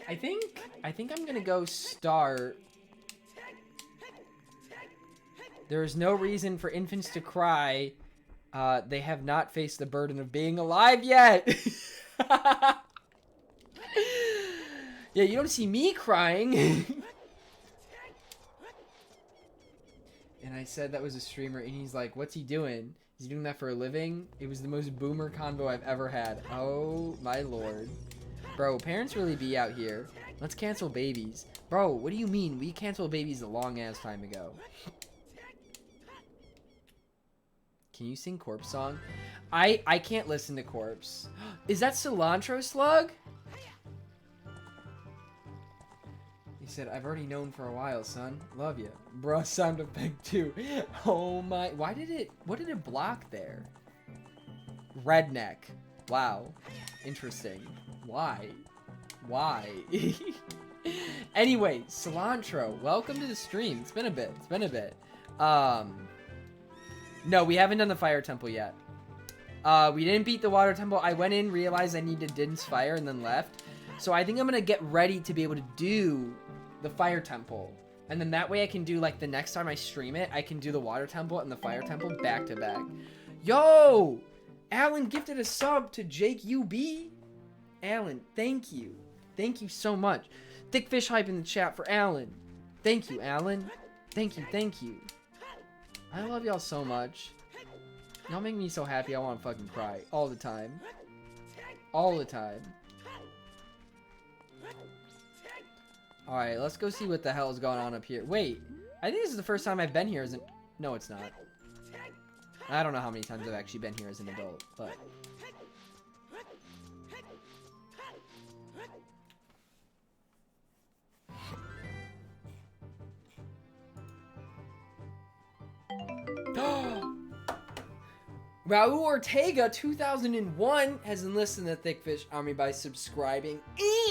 I think I'm gonna go start. There is no reason for infants to cry. They have not faced the burden of being alive yet. Yeah, you don't see me crying. And I said that was a streamer, and he's like, what's he doing? Is he doing that for a living? It was the most boomer convo I've ever had. Oh, my lord. Bro, parents really be out here. Let's cancel babies. Bro, what do you mean? We canceled babies a long-ass time ago. Can you sing Corpse song? I can't listen to Corpse. Is that Cilantro Slug? He said, I've already known for a while, son. Love you. Bruh, sound effect too. Oh my... what did it block there? Redneck. Wow. Interesting. Why? Anyway, Cilantro, welcome to the stream. It's been a bit. No, we haven't done the fire temple yet. We didn't beat the water temple. I went in, realized I needed Din's fire, and then left. So I think I'm gonna get ready to be able to do the fire temple. And then that way I can do, like, the next time I stream it, I can do the water temple and the fire temple back to back. Yo! Alan gifted a sub to Jake UB. Alan, thank you. Thank you so much. Thick fish hype in the chat for Alan. Thank you, Alan. Thank you. I love y'all so much. Y'all make me so happy I want to fucking cry. All the time. Alright, let's go see what the hell is going on up here. Wait, I think this is the first time I've been here as an... No, it's not. I don't know how many times I've actually been here as an adult, but... Raul Ortega 2001 has enlisted in the Thick Fish Army by subscribing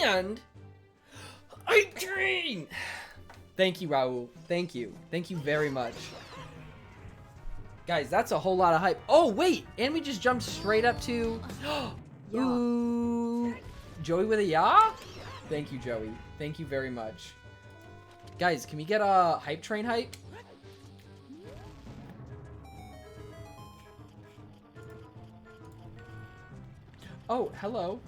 and 18. Thank you, Raul. Thank you very much, guys. That's a whole lot of hype. Oh wait, and we just jumped straight up to ooh, Joey with a ya. Thank you, Joey. Thank you very much, guys. Can we get a hype train hype? Oh, hello.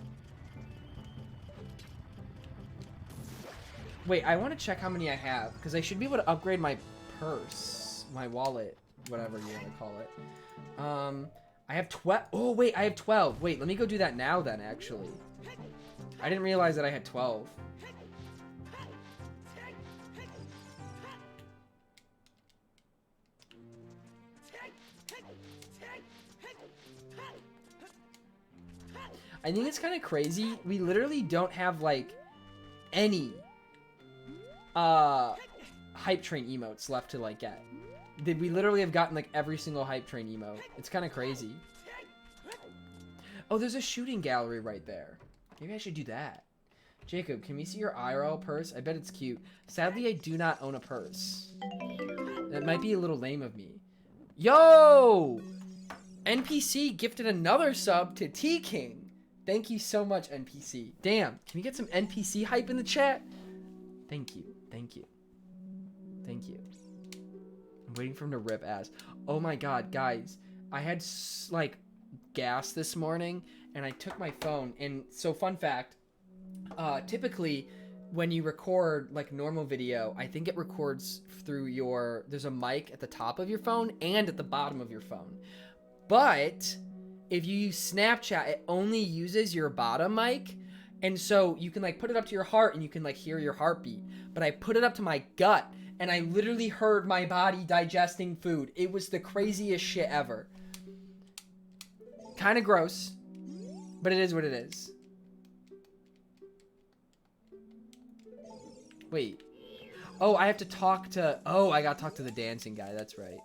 Wait, I want to check how many I have, because I should be able to upgrade my purse, my wallet, whatever you want to call it. I have 12. Oh, wait, I have 12. Wait, let me go do that now then, actually. I didn't realize that I had 12. I think it's kind of crazy. We literally don't have, like, any hype train emotes left to, like, get. We literally have gotten, like, every single hype train emote. It's kind of crazy. Oh, there's a shooting gallery right there. Maybe I should do that. Jacob, can we see your IRL purse? I bet it's cute. Sadly, I do not own a purse. That might be a little lame of me. Yo! NPC gifted another sub to T-King. Thank you so much, NPC. Damn, can we get some NPC hype in the chat? Thank you, thank you, thank you. I'm waiting for him to rip ass. Oh my god, guys. I had, like, gas this morning, and I took my phone, and so fun fact, typically, when you record, like, normal video, I think it records through there's a mic at the top of your phone and at the bottom of your phone. But if you use Snapchat, it only uses your bottom mic. And so you can, like, put it up to your heart and you can, like, hear your heartbeat. But I put it up to my gut and I literally heard my body digesting food. It was the craziest shit ever. Kind of gross, but it is what it is. Wait. Oh, I have to talk to... Oh, I gotta talk to the dancing guy. That's right.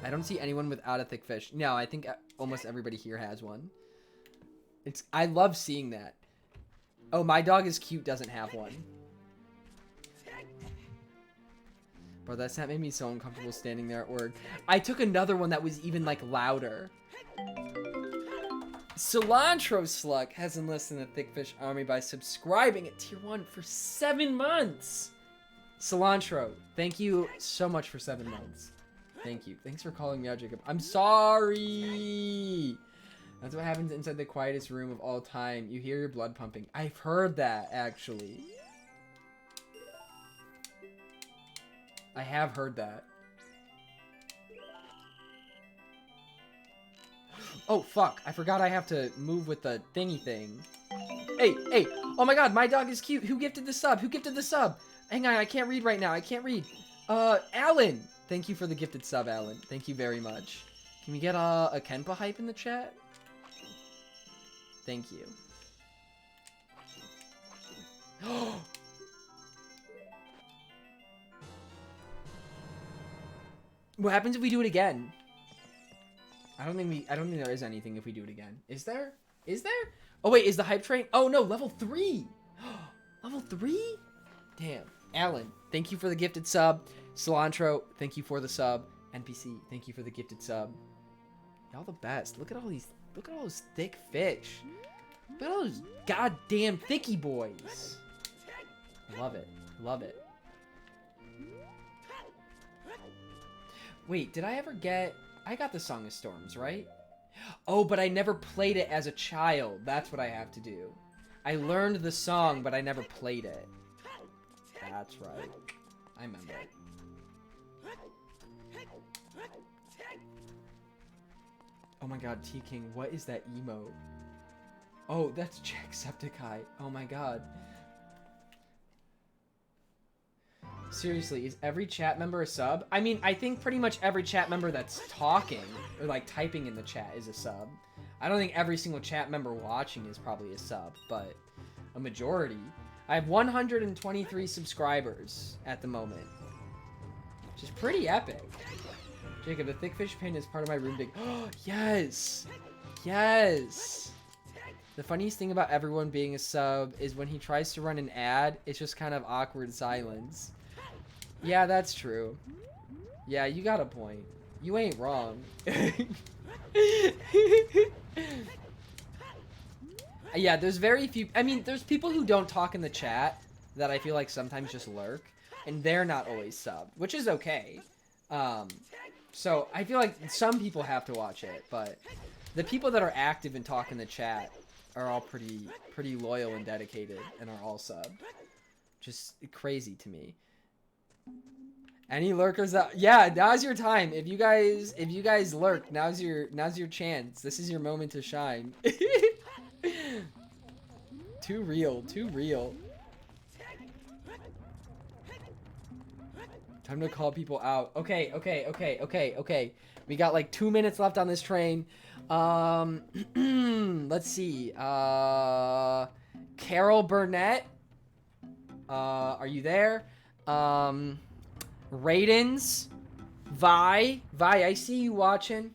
I don't see anyone without a thick fish. No, I think almost everybody here has one. I love seeing that. Oh, my dog is cute, doesn't have one. Bro, that snap made me so uncomfortable standing there at work. I took another one that was even, like, louder. Cilantro Slug has enlisted in the Thick Fish Army by subscribing at Tier 1 for 7 months. Cilantro, thank you so much for 7 months. Thank you. Thanks for calling me out, Jacob. I'm sorry. That's what happens inside the quietest room of all time. You hear your blood pumping. I've heard that, actually. I have heard that. Oh, fuck. I forgot I have to move with the thingy thing. Hey, hey. Oh my god, my dog is cute. Who gifted the sub? Who gifted the sub? Hang on, I can't read right now. I can't read. Alan. Thank you for the gifted sub, Alan. Thank you very much. Can we get a Kenpa hype in the chat? Thank you. What happens if we do it again? I don't think there is anything if we do it again. Is there? Is there? Oh wait, is the hype train? Oh no, level 3. Level 3? Damn. Alan, thank you for the gifted sub. Cilantro, thank you for the sub. NPC, thank you for the gifted sub. Y'all the best. Look at all those thick fish. Look at all those goddamn thicky boys. Love it. Love it. Wait, did I ever get... I got the Song of Storms, right? Oh, but I never played it as a child. That's what I have to do. I learned the song, but I never played it. That's right. I remember it. Oh my god, T-King, what is that emote? Oh, that's Jacksepticeye. Oh my god. Seriously, is every chat member a sub? I mean, I think pretty much every chat member that's talking, or like typing in the chat is a sub. I don't think every single chat member watching is probably a sub, but a majority. I have 123 subscribers at the moment, which is pretty epic. Jacob, the thick fish pin is part of my room dig. Oh, yes! Yes! The funniest thing about everyone being a sub is when he tries to run an ad, it's just kind of awkward silence. Yeah, that's true. Yeah, you got a point. You ain't wrong. Yeah, there's very few... I mean, there's people who don't talk in the chat that I feel like sometimes just lurk, and they're not always subbed, which is okay. So I feel like some people have to watch it, but the people that are active and talk in the chat are all pretty loyal and dedicated and are all subbed. Just crazy to me. Any lurkers out? Yeah, now's your time. If you guys lurk, now's your chance. This is your moment to shine. Too real, too real. Time to call people out. Okay. We got like 2 minutes left on this train. Let's see. Carol Burnett. Are you there? Raidens. Vi, I see you watching.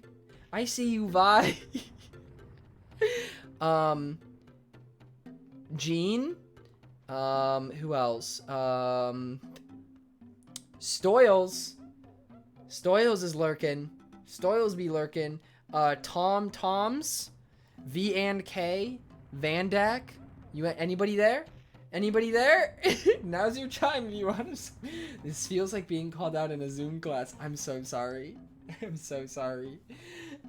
I see you, Vi. Gene. Who else? Stoyles. Stoyles is lurking. Stoyles be lurking. Toms. V and K. Vandak. Anybody there? Anybody there? Now's your time if you want to. This feels like being called out in a Zoom class. I'm so sorry. I'm so sorry.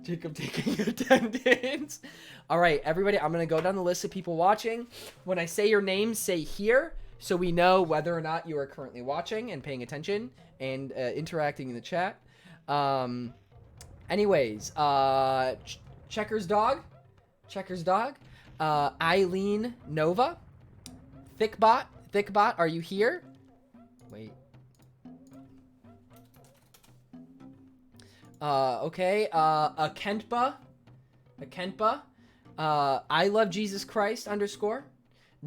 Jacob taking attendance. All right, everybody, I'm going to go down the list of people watching. When I say your name, say here so we know whether or not you are currently watching and paying attention and interacting in the chat. Anyways, Checkers Dog. Eileen Nova. Thickbot, are you here? Wait. Okay, Akentba. I love Jesus Christ _.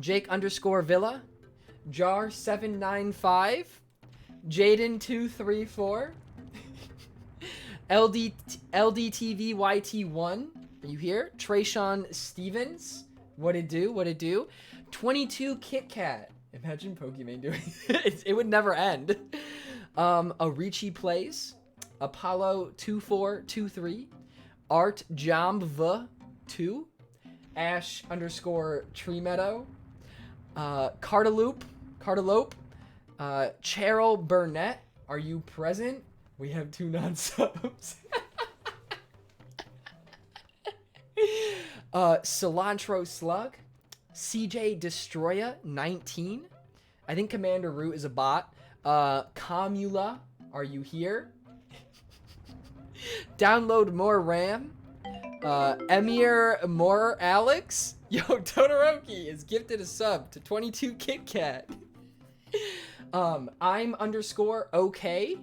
Jake _Villa. Jar 795. Jaden 234. LDTVYT1. Are you here? Trayshawn Stevens. What it do? 22 Kit Kat. Imagine Pokemon doing it. It would never end. Arichi Plays. Apollo 2423. Art Jamv 2. Ash _Tree Meadow. Cartalope. Cheryl Burnett. Are you present? We have 2 non-subs. Cilantro Slug. CJ Destroya 19. I think Commander Root is a bot. Comula, are you here? Download more RAM. Emir More Alex. Yo, Todoroki is gifted a sub to 22 Kit Kat. I'm _okay.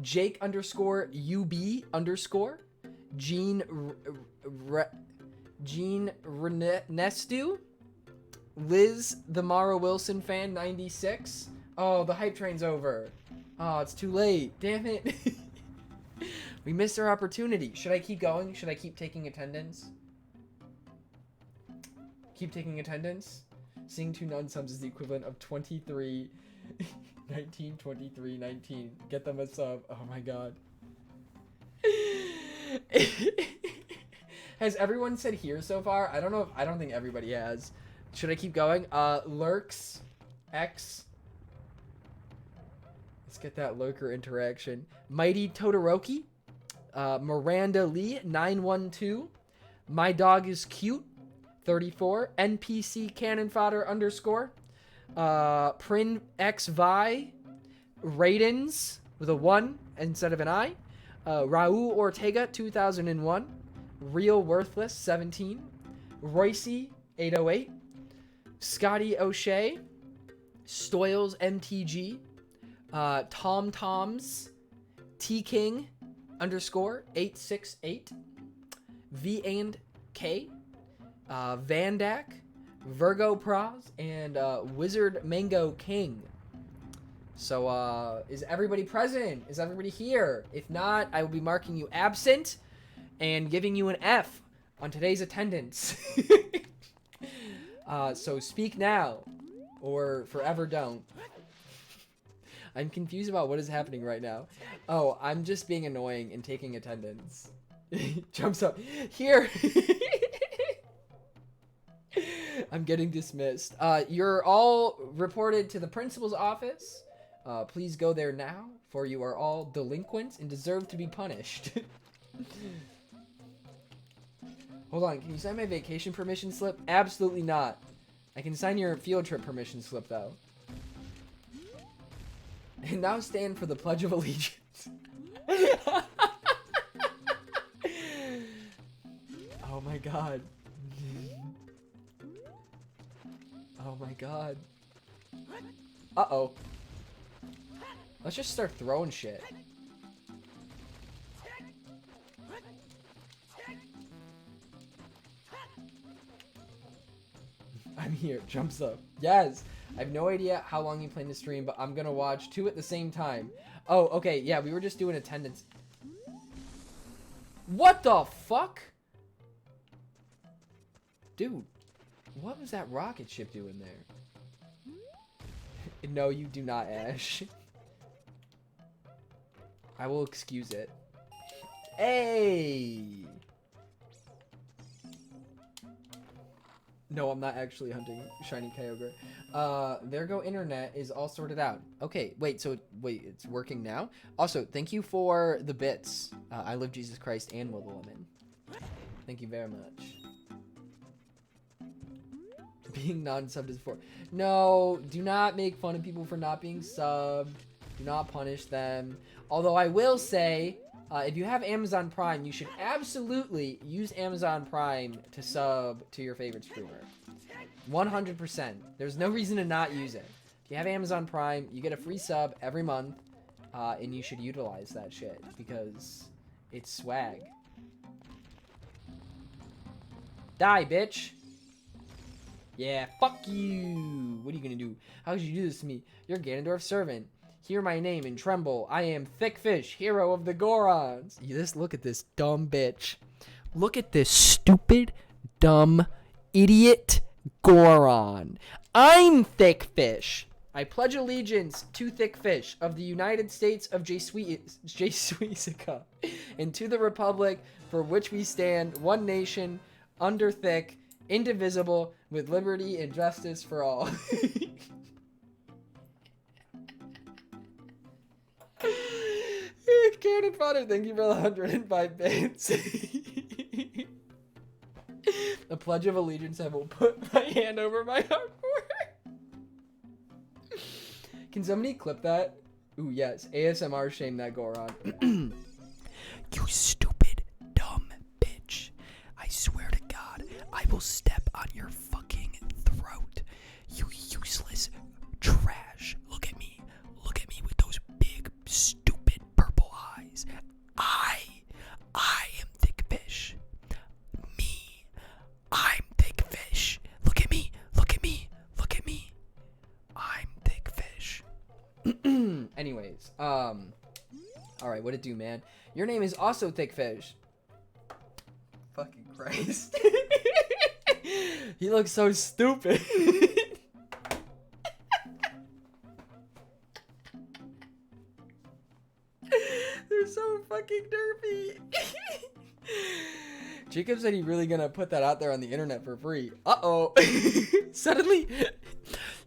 Jake _UB_. Gene Renestu. Liz the Mara Wilson fan 96. Oh, the hype train's over. Oh, it's too late. Damn it. We missed our opportunity. Should I keep going? Should I keep taking attendance? Keep taking attendance? Seeing 2 non-subs is the equivalent of 23 19 23 19. Get them a sub. Oh my god. Has everyone said here so far? I don't know. I don't think everybody has. Should I keep going? Lurks X. Let's get that lurker interaction. Mighty Todoroki. Miranda Lee 912. My dog is cute 34. NPC Cannon Fodder _ Prin X Vi. Raidens with a 1 instead of an I. Raul Ortega 2001. Real Worthless 17. Royce 808. Scotty O'Shea. Stoyles MTG. Tom Toms. T King _868. V and K. Vandak. Virgo Pros. And Wizard Mango King. So, is everybody present? Is everybody here? If not, I will be marking you absent and giving you an F on today's attendance. So speak now or forever don't. I'm confused about what is happening right now. Oh, I'm just being annoying and taking attendance. Jumps up. Here! I'm getting dismissed. You're all reported to the principal's office. Please go there now, for you are all delinquents and deserve to be punished. Hold on, can you sign my vacation permission slip? Absolutely not. I can sign your field trip permission slip, though. And now stand for the Pledge of Allegiance. Oh my god. Oh my god. Uh-oh. Let's just start throwing shit. I'm here. Jumps up. Yes. I have no idea how long you plan to stream, but I'm gonna watch 2 at the same time. Oh, okay. Yeah, we were just doing attendance. What the fuck? Dude, what was that rocket ship doing there? No, you do not, Ash. I will excuse it. Hey! No, I'm not actually hunting shiny Kyogre. There go internet is all sorted out. Okay, wait, it's working now? Also, thank you for the bits. I love Jesus Christ and Will the Lemon. Thank you very much. Being non-subbed is for... No, do not make fun of people for not being subbed. Do not punish them. Although I will say, if you have Amazon Prime, you should absolutely use Amazon Prime to sub to your favorite streamer. 100%. There's no reason to not use it. If you have Amazon Prime, you get a free sub every month, and you should utilize that shit because it's swag. Die, bitch. Yeah, fuck you. What are you gonna do? How could you do this to me? You're Ganondorf's servant. Hear my name and tremble. I am Thick Fish, hero of the Gorons. Just look at this dumb bitch. Look at this stupid, dumb, idiot Goron. I'm Thick Fish. I pledge allegiance to Thick Fish of the United States of J-Suizica and to the Republic for which we stand, one nation, under thick, indivisible, with liberty and justice for all. Cannon Fodder, thank you for the 105 bits. A pledge of allegiance, I will put my hand over my heart for. Can somebody clip that? Ooh, yes. ASMR shame that Goron. You stupid, dumb bitch. I swear to God, I will step on your fucking throat. You useless trash. Look at me. Look at me with those big, stupid purple eyes. I am Thick Fish. Me. I'm Thick Fish. Look at me. Look at me. Look at me. I'm Thick Fish. Anyways, alright, what it do, man? Your name is also Thick Fish. Fucking Christ. He looks so stupid. They're so fucking derpy. Jacob said he's really gonna put that out there on the internet for free. Uh-oh. Suddenly,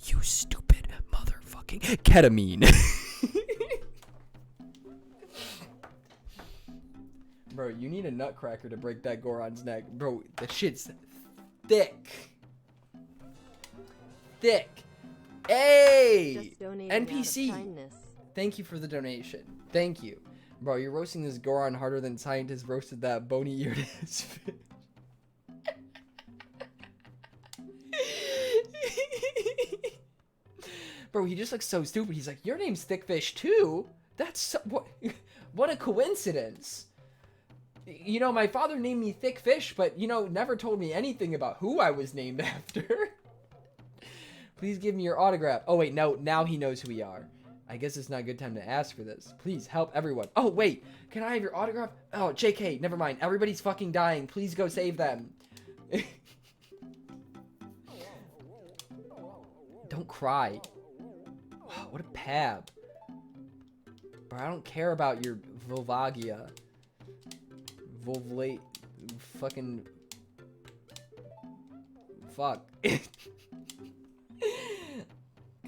you stupid motherfucking ketamine. Bro, you need a nutcracker to break that Goron's neck. Bro, that shit's thick. Thick. Hey! NPC. Thank you for the donation. Thank you. Bro, you're roasting this Goron harder than scientists roasted that bony-eared ass fish. Bro, he just looks so stupid. He's like, your name's Thick Fish too? That's so, what a coincidence. You know, my father named me Thick Fish, but, you know, never told me anything about who I was named after. Please give me your autograph. Oh, wait, no, now he knows who we are. I guess it's not a good time to ask for this. Please help everyone. Oh, wait, can I have your autograph? Oh, JK, never mind. Everybody's fucking dying. Please go save them. Don't cry. Oh, what a pab. Bro, I don't care about your Volvagia. Volvlate. Fucking. Fuck.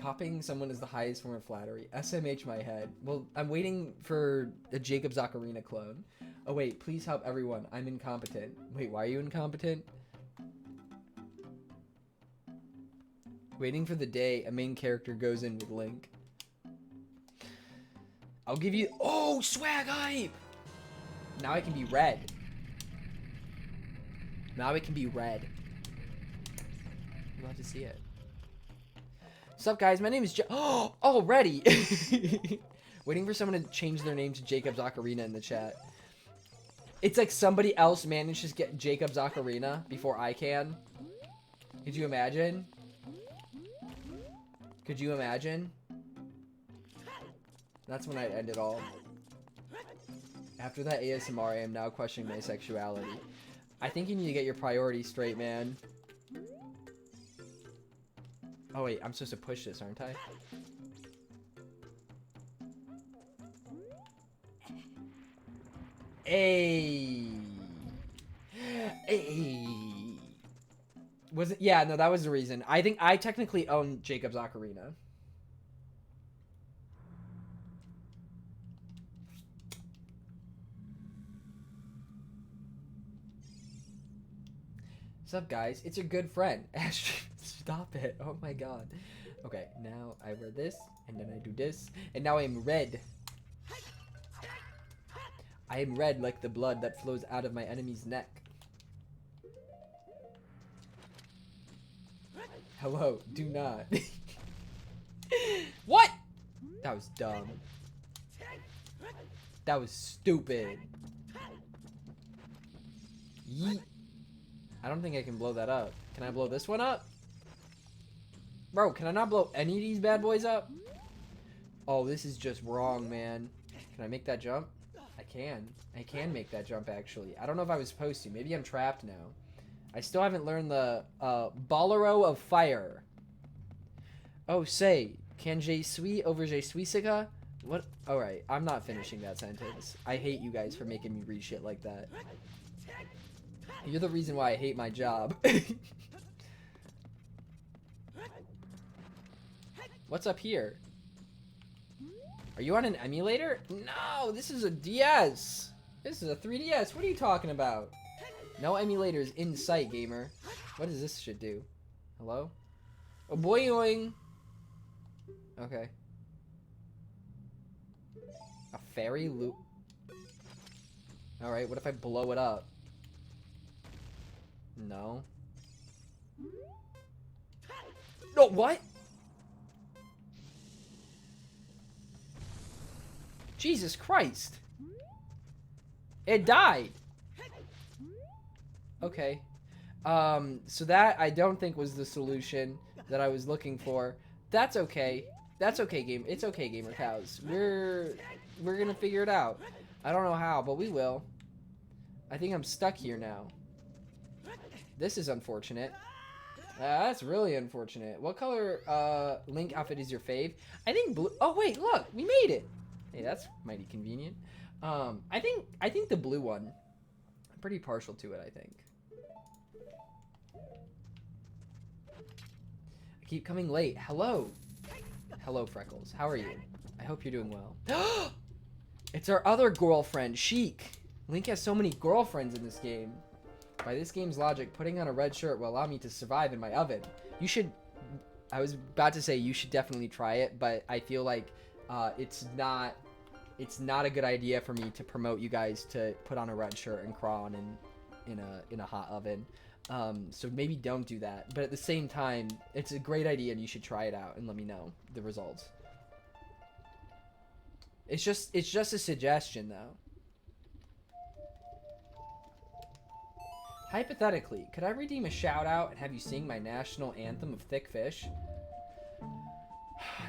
Copying someone is the highest form of flattery. SMH my head. Well, I'm waiting for a JacobsOcarina clone. Oh, wait. Please help everyone. I'm incompetent. Wait, why are you incompetent? Waiting for the day a main character goes in with Link. I'll give you... Oh, swag hype! Now I can be red. Now it can be red. You'll have to see it. What's up, guys? My name is Oh, already! Waiting for someone to change their name to JacobsOcarina in the chat. It's like somebody else manages to get JacobsOcarina before I can. Could you imagine? Could you imagine? That's when I'd end it all. After that ASMR, I am now questioning my sexuality. I think you need to get your priorities straight, man. Oh wait, I'm supposed to push this, aren't I? Hey. Hey. Was it? Yeah, no, that was the reason. I think I technically own JacobsOcarina. What's up, guys? It's your good friend. Ash, stop it. Oh my god. Okay, now I wear this, and then I do this, and now I am red. I am red like the blood that flows out of my enemy's neck. Hello, do not. What? That was dumb. That was stupid. Yeet. I don't think I can blow that up. Can I blow this one up? Bro, can I not blow any of these bad boys up? Oh, this is just wrong, man. Can I make that jump? I can. I can make that jump, actually. I don't know if I was supposed to. Maybe I'm trapped now. I still haven't learned the Bolero of Fire. Oh, say, can je suis over je suisica? What? Alright, I'm not finishing that sentence. I hate you guys for making me read shit like that. You're the reason why I hate my job. What's up here? Are you on an emulator? No, this is a DS. This is a 3DS. What are you talking about? No emulators in sight, gamer. What does this shit do? Hello? Oh, boing. Okay. A fairy loop. Alright, what if I blow it up? No. No, what? Jesus Christ. It died. Okay. So that I don't think was the solution that I was looking for. That's okay. That's okay, game. It's okay, gamer cows. We're gonna figure it out. I don't know how, but we will. I think I'm stuck here now. This is unfortunate. That's really unfortunate. What color Link outfit is your fave? I think blue. Oh wait, look, we made it. Hey, that's mighty convenient. I think the blue one. I'm pretty partial to it, I think. I keep coming late. Hello. Hello, Freckles. How are you? I hope you're doing well. It's our other girlfriend, Chic. Link has so many girlfriends in this game. By this game's logic, putting on a red shirt will allow me to survive in my oven. You should... I was about to say you should definitely try it, but I feel like it's not a good idea for me to promote you guys to put on a red shirt and crawl in a hot oven. So maybe don't do that. But at the same time, it's a great idea and you should try it out and let me know the results. It's just a suggestion though. Hypothetically, could I redeem a shout out and have you sing my national anthem of Thick Fish?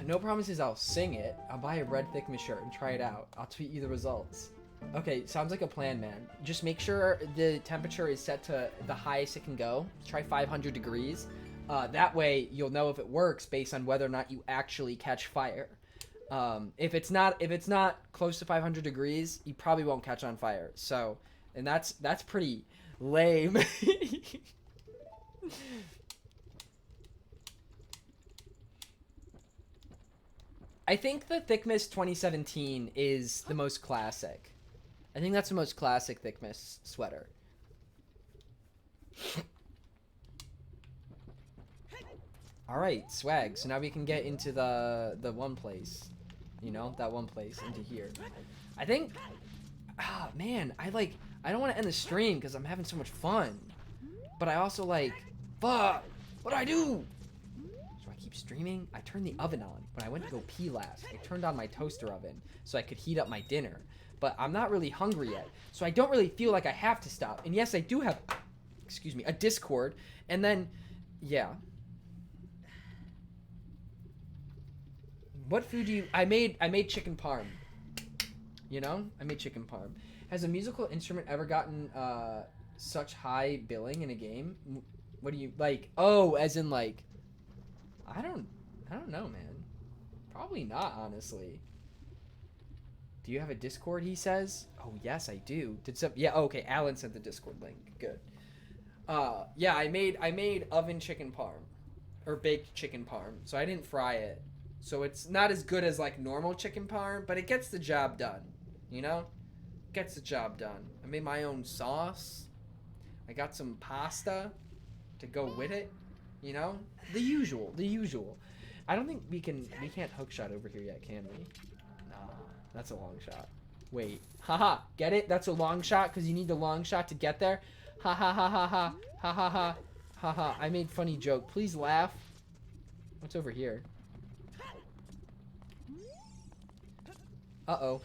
No promises I'll sing it. I'll buy a red Thick Fish shirt and try it out. I'll tweet you the results. Okay, sounds like a plan, man. Just make sure the temperature is set to the highest it can go. Try 500 degrees. That way you'll know if it works based on whether or not you actually catch fire. If it's not close to 500 degrees, you probably won't catch on fire. So, and that's pretty lame. I think the Thickness 2017 is the most classic. I think that's the most classic Thickness sweater. Alright, swag. So now we can get into the one place. You know, that one place into here. I think... Ah, man, I don't want to end the stream because I'm having so much fun. But I also like... Fuck! What do I do? So I keep keep streaming? I turned the oven on when I went to go pee last. I turned on my toaster oven so I could heat up my dinner. But I'm not really hungry yet, so I don't really feel like I have to stop. And yes, I do have, excuse me, a Discord. And then, yeah. What food do you... I made chicken parm. You know? I made chicken parm. Has a musical instrument ever gotten such high billing in a game? What do you... Like, oh, as in, like... I don't know, man. Probably not, honestly. Do you have a Discord, he says? Oh, yes, I do. Yeah, okay, Alan sent the Discord link. Good. Yeah, I made oven chicken parm. Or baked chicken parm. So I didn't fry it. So it's not as good as, like, normal chicken parm, but it gets the job done. You know? Gets the job done. I made my own sauce. I got some pasta to go with it. You know? The usual. I don't think we can't hookshot over here yet, can we? No, that's a long shot. Wait. Haha, get it? That's a long shot because you need the long shot to get there? Ha ha ha ha ha. Ha ha ha. Ha ha. I made funny joke. Please laugh. What's over here? Uh-oh.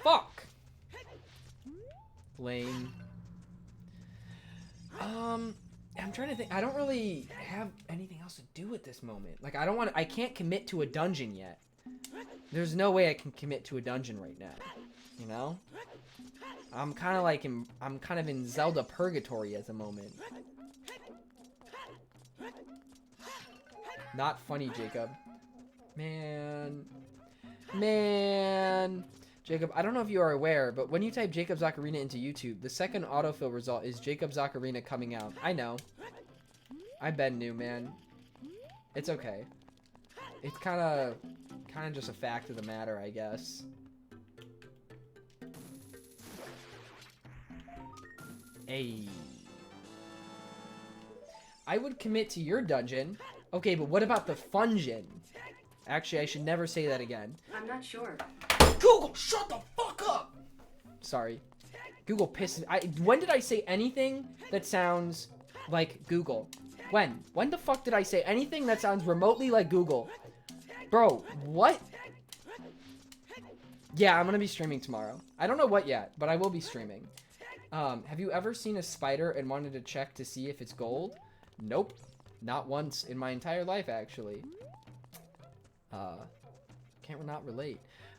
Fuck! Lame. I'm trying to think. I don't really have anything else to do at this moment. Like, I can't commit to a dungeon yet. There's no way I can commit to a dungeon right now. You know? I'm kind of in Zelda purgatory at the moment. Not funny, Jacob. Man. Jacob, I don't know if you are aware, but when you type JacobsOcarina into YouTube, the second autofill result is JacobsOcarina coming out. I know. I've been new, man. It's okay. It's kind of just a fact of the matter, I guess. Hey. I would commit to your dungeon. Okay, but what about the fungeon? Actually, I should never say that again. I'm not sure. Google, shut the fuck up! Sorry. Google pisses... When did I say anything that sounds like Google? When? When the fuck did I say anything that sounds remotely like Google? Bro, what? Yeah, I'm gonna be streaming tomorrow. I don't know what yet, but I will be streaming. Have you ever seen a spider and wanted to check to see if it's gold? Nope. Not once in my entire life, actually. Can't not relate.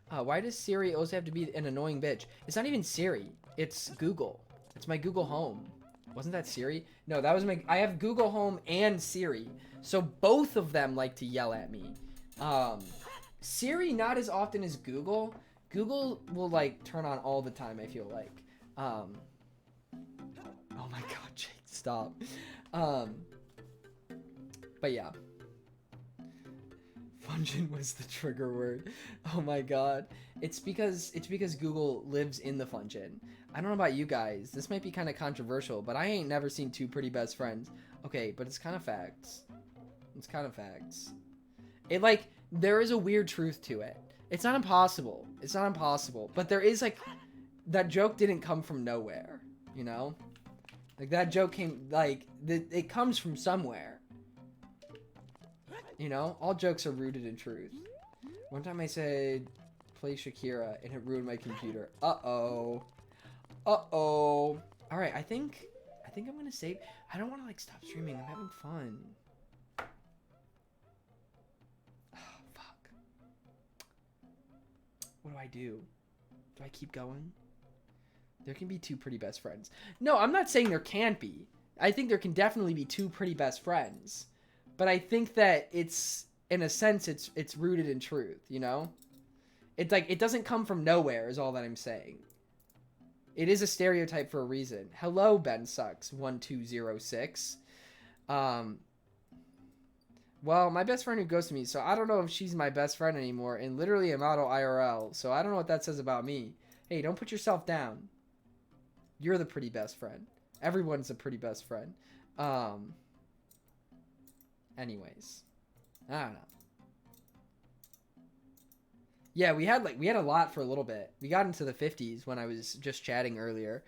Why does Siri always have to be an annoying bitch? It's not even Siri. It's Google. It's my Google Home. Wasn't that Siri? No, that was I have Google Home and Siri. So both of them like to yell at me. Siri not as often as Google. Google will like turn on all the time, I feel like. Oh my god, Jake, stop. But yeah. Fungeon was the trigger word. Oh my god. It's because Google lives in the fungeon. I don't know about you guys. This might be kind of controversial, but I ain't never seen two pretty best friends. Okay, but it's kind of facts. It's kind of facts. There is a weird truth to it. It's not impossible. It's not impossible. But there is that joke didn't come from nowhere, you know? Like that joke came, it comes from somewhere. You know, all jokes are rooted in truth. One time I said, play Shakira, and it ruined my computer. Uh-oh. Uh-oh. Alright, I think I'm gonna save. I don't want to, stop streaming. I'm having fun. Oh, fuck. What do I do? Do I keep going? There can be two pretty best friends. No, I'm not saying there can't be. I think there can definitely be two pretty best friends. But I think that it's, in a sense, it's rooted in truth, you know? It's it doesn't come from nowhere is all that I'm saying. It is a stereotype for a reason. Hello, Ben Sucks 1206. Well, my best friend who ghosted me, so I don't know if she's my best friend anymore, and literally I'm auto IRL, so I don't know what that says about me. Hey, don't put yourself down. You're the pretty best friend. Everyone's a pretty best friend. Anyways, I don't know. Yeah, we had a lot for a little bit. We got into the 50s when I was just chatting earlier.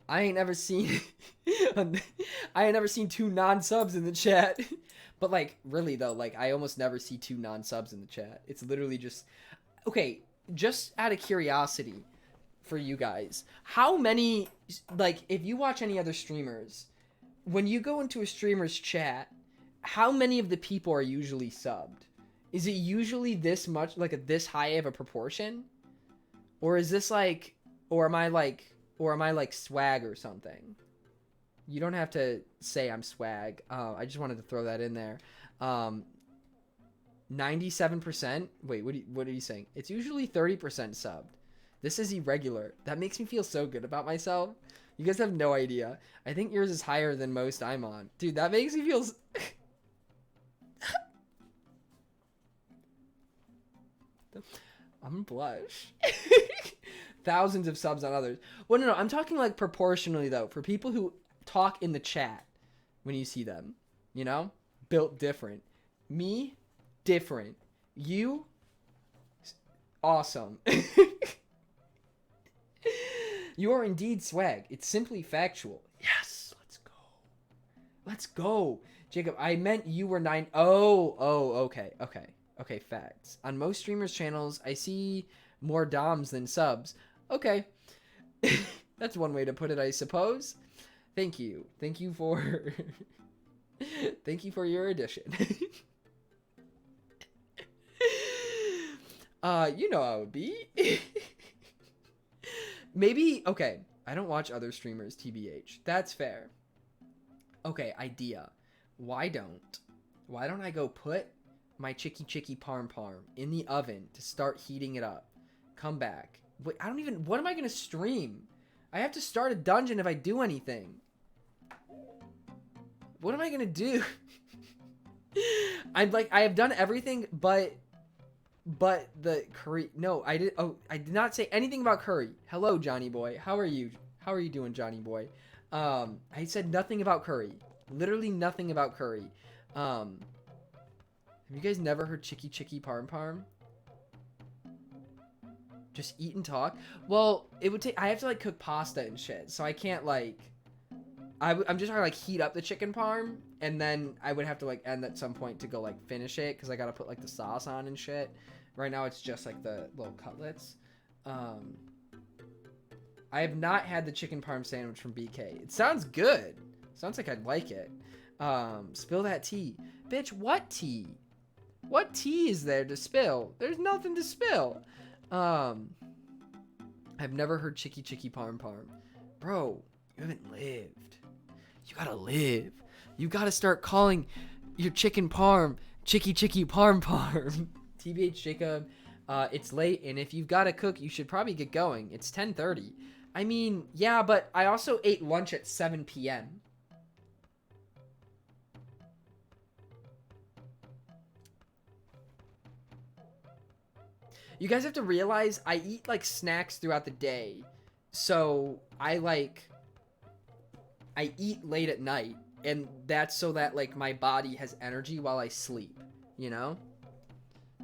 I ain't never seen I ain't never seen 2 non-subs in the chat. But like really though, like I almost never see 2 non-subs in the chat. It's literally just okay, just out of curiosity for you guys. How many, like if you watch any other streamers, when you go into a streamer's chat, how many of the people are usually subbed? Is it usually this much, like this high of a proportion? Or is this like, or am I like swag or something? You don't have to say I'm swag. I just wanted to throw that in there. 97%. Wait, what are you saying? It's usually 30% subbed. This is irregular. That makes me feel so good about myself. You guys have no idea. I think yours is higher than most I'm on. Dude, that makes me feel... I'm blush. Thousands of subs on others. Well, no, I'm talking like proportionally though. For people who talk in the chat when you see them, you know? Built different. Me, different. You, awesome. You are indeed swag. It's simply factual. Yes, let's go. Let's go. Jacob, I meant you were 9. Oh, okay. Okay, facts. On most streamers' channels, I see more DOMs than subs. Okay. That's one way to put it, I suppose. Thank you. Thank you for... Thank you for your addition. You know how it would be. Maybe, okay, I don't watch other streamers, TBH. That's fair. Okay, idea. Why don't I go put my chicky parm in the oven to start heating it up? Come back. Wait, what am I gonna stream? I have to start a dungeon if I do anything. What am I gonna do? I have done everything but the curry. No, I did not say anything about curry. Hello, Johnny boy. How are you? How are you doing, Johnny boy? I said nothing about curry. Literally nothing about curry. Have you guys never heard chicky parm? Just eat and talk? Well, it would take, I have to like cook pasta and shit, so I can't like, I'm just trying to like heat up the chicken parm, and then I would have to like end at some point to go like finish it, because I gotta put like the sauce on and shit. Right now it's just like the little cutlets. I have not had the chicken parm sandwich from BK. It sounds good. Sounds like I'd like it. Spill that tea. Bitch, what tea? What tea is there to spill? There's nothing to spill. I've never heard chicky parm. Bro, you haven't lived. You gotta live. You gotta start calling your chicken parm chicky parm. TBH Jacob, it's late, and if you've gotta cook, you should probably get going. It's 10:30. I mean, yeah, but I also ate lunch at 7 p.m. You guys have to realize I eat like snacks throughout the day. So I eat late at night, and that's so that like my body has energy while I sleep, you know?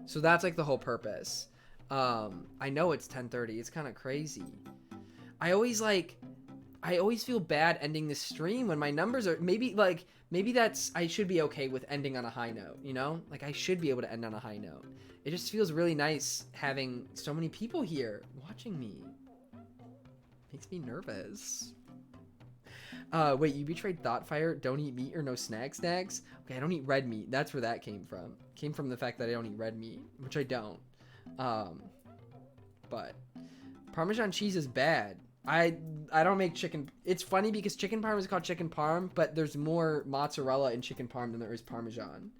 So that's like the whole purpose. I know it's 10:30. It's kind of crazy. I always feel bad ending the stream when my numbers are maybe that's, I should be okay with ending on a high note, you know? Like I should be able to end on a high note. It just feels really nice having so many people here watching me. Makes me nervous. Wait, you betrayed Thoughtfire? Don't eat meat or no snacks? Okay, I don't eat red meat. That's where that came from. Came from the fact that I don't eat red meat, which I don't. But Parmesan cheese is bad. I don't make chicken. It's funny because chicken parm is called chicken parm, but there's more mozzarella in chicken parm than there is Parmesan.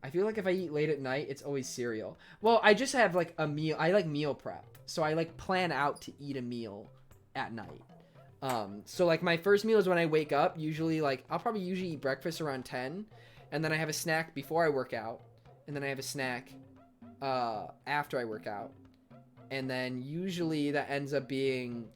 I feel like if I eat late at night, it's always cereal. Well, I just have like a meal. I like meal prep. So I like plan out to eat a meal at night. So like my first meal is when I wake up. Usually like I'll probably usually eat breakfast around 10. And then I have a snack before I work out. And then I have a snack after I work out. And then usually that ends up being,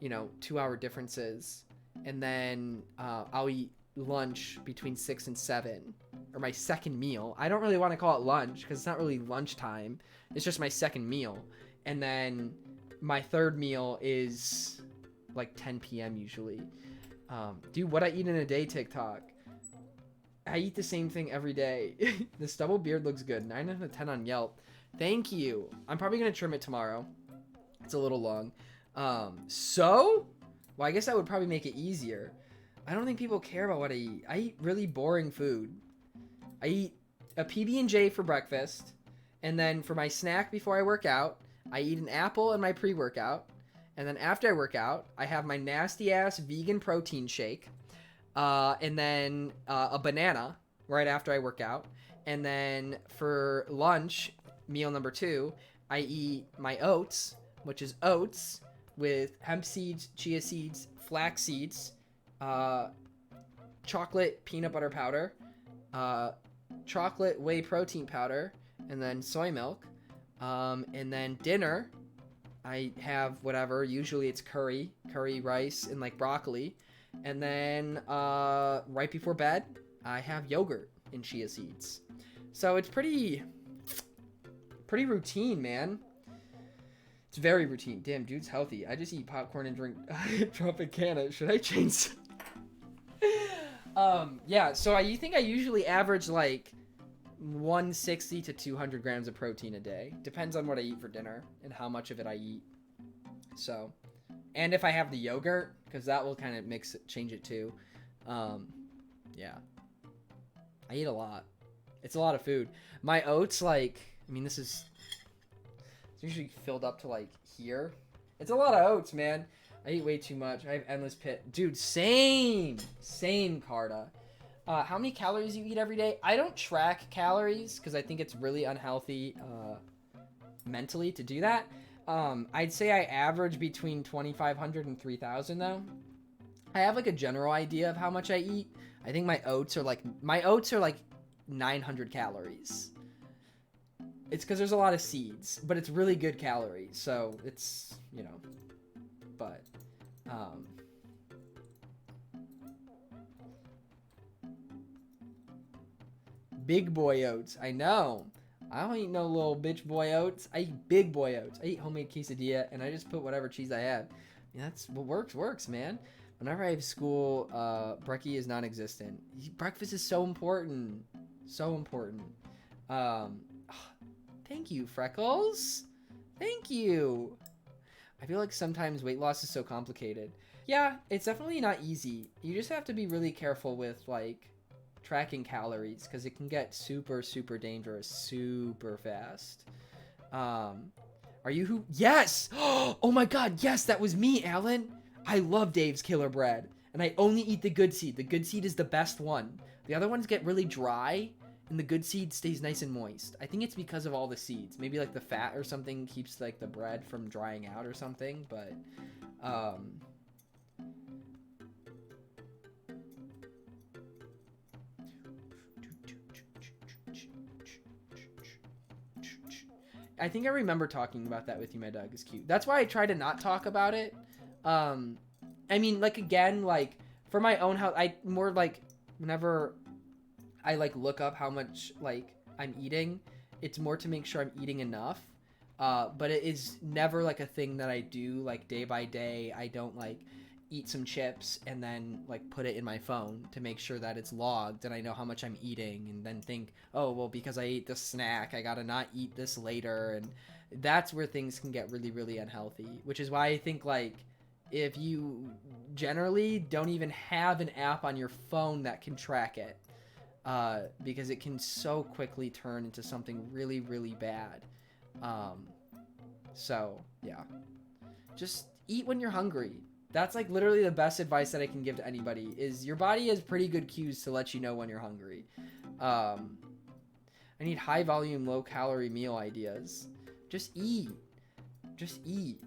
2-hour differences. And then I'll eat lunch between 6 and 7. Or my second meal. I don't really want to call it lunch because it's not really lunchtime. It's just my second meal. And then my third meal is like 10 p.m. usually. Dude, what I eat in a day TikTok. I eat the same thing every day. The stubble beard looks good. 9 out of 10 on Yelp. Thank you. I'm probably going to trim it tomorrow. It's a little long. Well, I guess that would probably make it easier. I don't think people care about what I eat. I eat really boring food. I eat a PB&J for breakfast. And then for my snack before I work out, I eat an apple and my pre-workout. And then after I work out, I have my nasty-ass vegan protein shake. And then a banana right after I work out. And then for lunch, meal number 2, I eat my oats, which is oats with hemp seeds, chia seeds, flax seeds, chocolate peanut butter powder, chocolate whey protein powder, and then soy milk. And then dinner, I have whatever. Usually it's curry rice, and like broccoli. And then right before bed, I have yogurt and chia seeds. So it's pretty routine, man. It's very routine. Damn, dude's healthy. I just eat popcorn and drink Tropicana. Should I change? Yeah, so I think I usually average like 160 to 200 grams of protein a day. Depends on what I eat for dinner and how much of it I eat. So, and if I have the yogurt, because that will kind of change it too. Yeah. I eat a lot. It's a lot of food. My oats, like, I mean, it's usually filled up to like here. It's a lot of oats, man. I eat way too much. I have endless pit. Dude, same, Carta. How many calories you eat every day? I don't track calories because I think it's really unhealthy mentally to do that. I'd say I average between 2,500 and 3,000 though. I have like a general idea of how much I eat. I think my oats are like 900 calories. It's because there's a lot of seeds, but it's really good calories. So it's, you know, but, big boy oats. I know. I don't eat no little bitch boy oats. I eat big boy oats. I eat homemade quesadilla, and I just put whatever cheese I have. I mean, that's what works, man. Whenever I have school, brekkie is non-existent. Breakfast is so important. So important. Thank you, Freckles. Thank you. I feel like sometimes weight loss is so complicated. Yeah, it's definitely not easy. You just have to be really careful with, like, tracking calories, because it can get super, super dangerous super fast. Are you who? Yes! Oh my god, yes, that was me, Alan. I love Dave's Killer Bread, and I only eat the good seed. The good seed is the best one. The other ones get really dry, and the good seed stays nice and moist. I think it's because of all the seeds. Maybe like the fat or something keeps like the bread from drying out or something, but I think I remember talking about that with you. My dog is cute. That's why I try to not talk about it. I mean, like, again, like, for my own health, I more, like, whenever I, like, look up how much, like, I'm eating, it's more to make sure I'm eating enough. But it is never, like, a thing that I do, like, day by day. I don't, like, eat some chips and then, like, put it in my phone to make sure that it's logged and I know how much I'm eating, and then think, oh, well, because I ate this snack, I gotta not eat this later. And that's where things can get really, really unhealthy, which is why I think, like, if you generally don't even have an app on your phone that can track it, because it can so quickly turn into something really, really bad. So, yeah. Just eat when you're hungry. That's, like, literally the best advice that I can give to anybody, is your body has pretty good cues to let you know when you're hungry. I need high volume, low calorie meal ideas. Just eat. Just eat.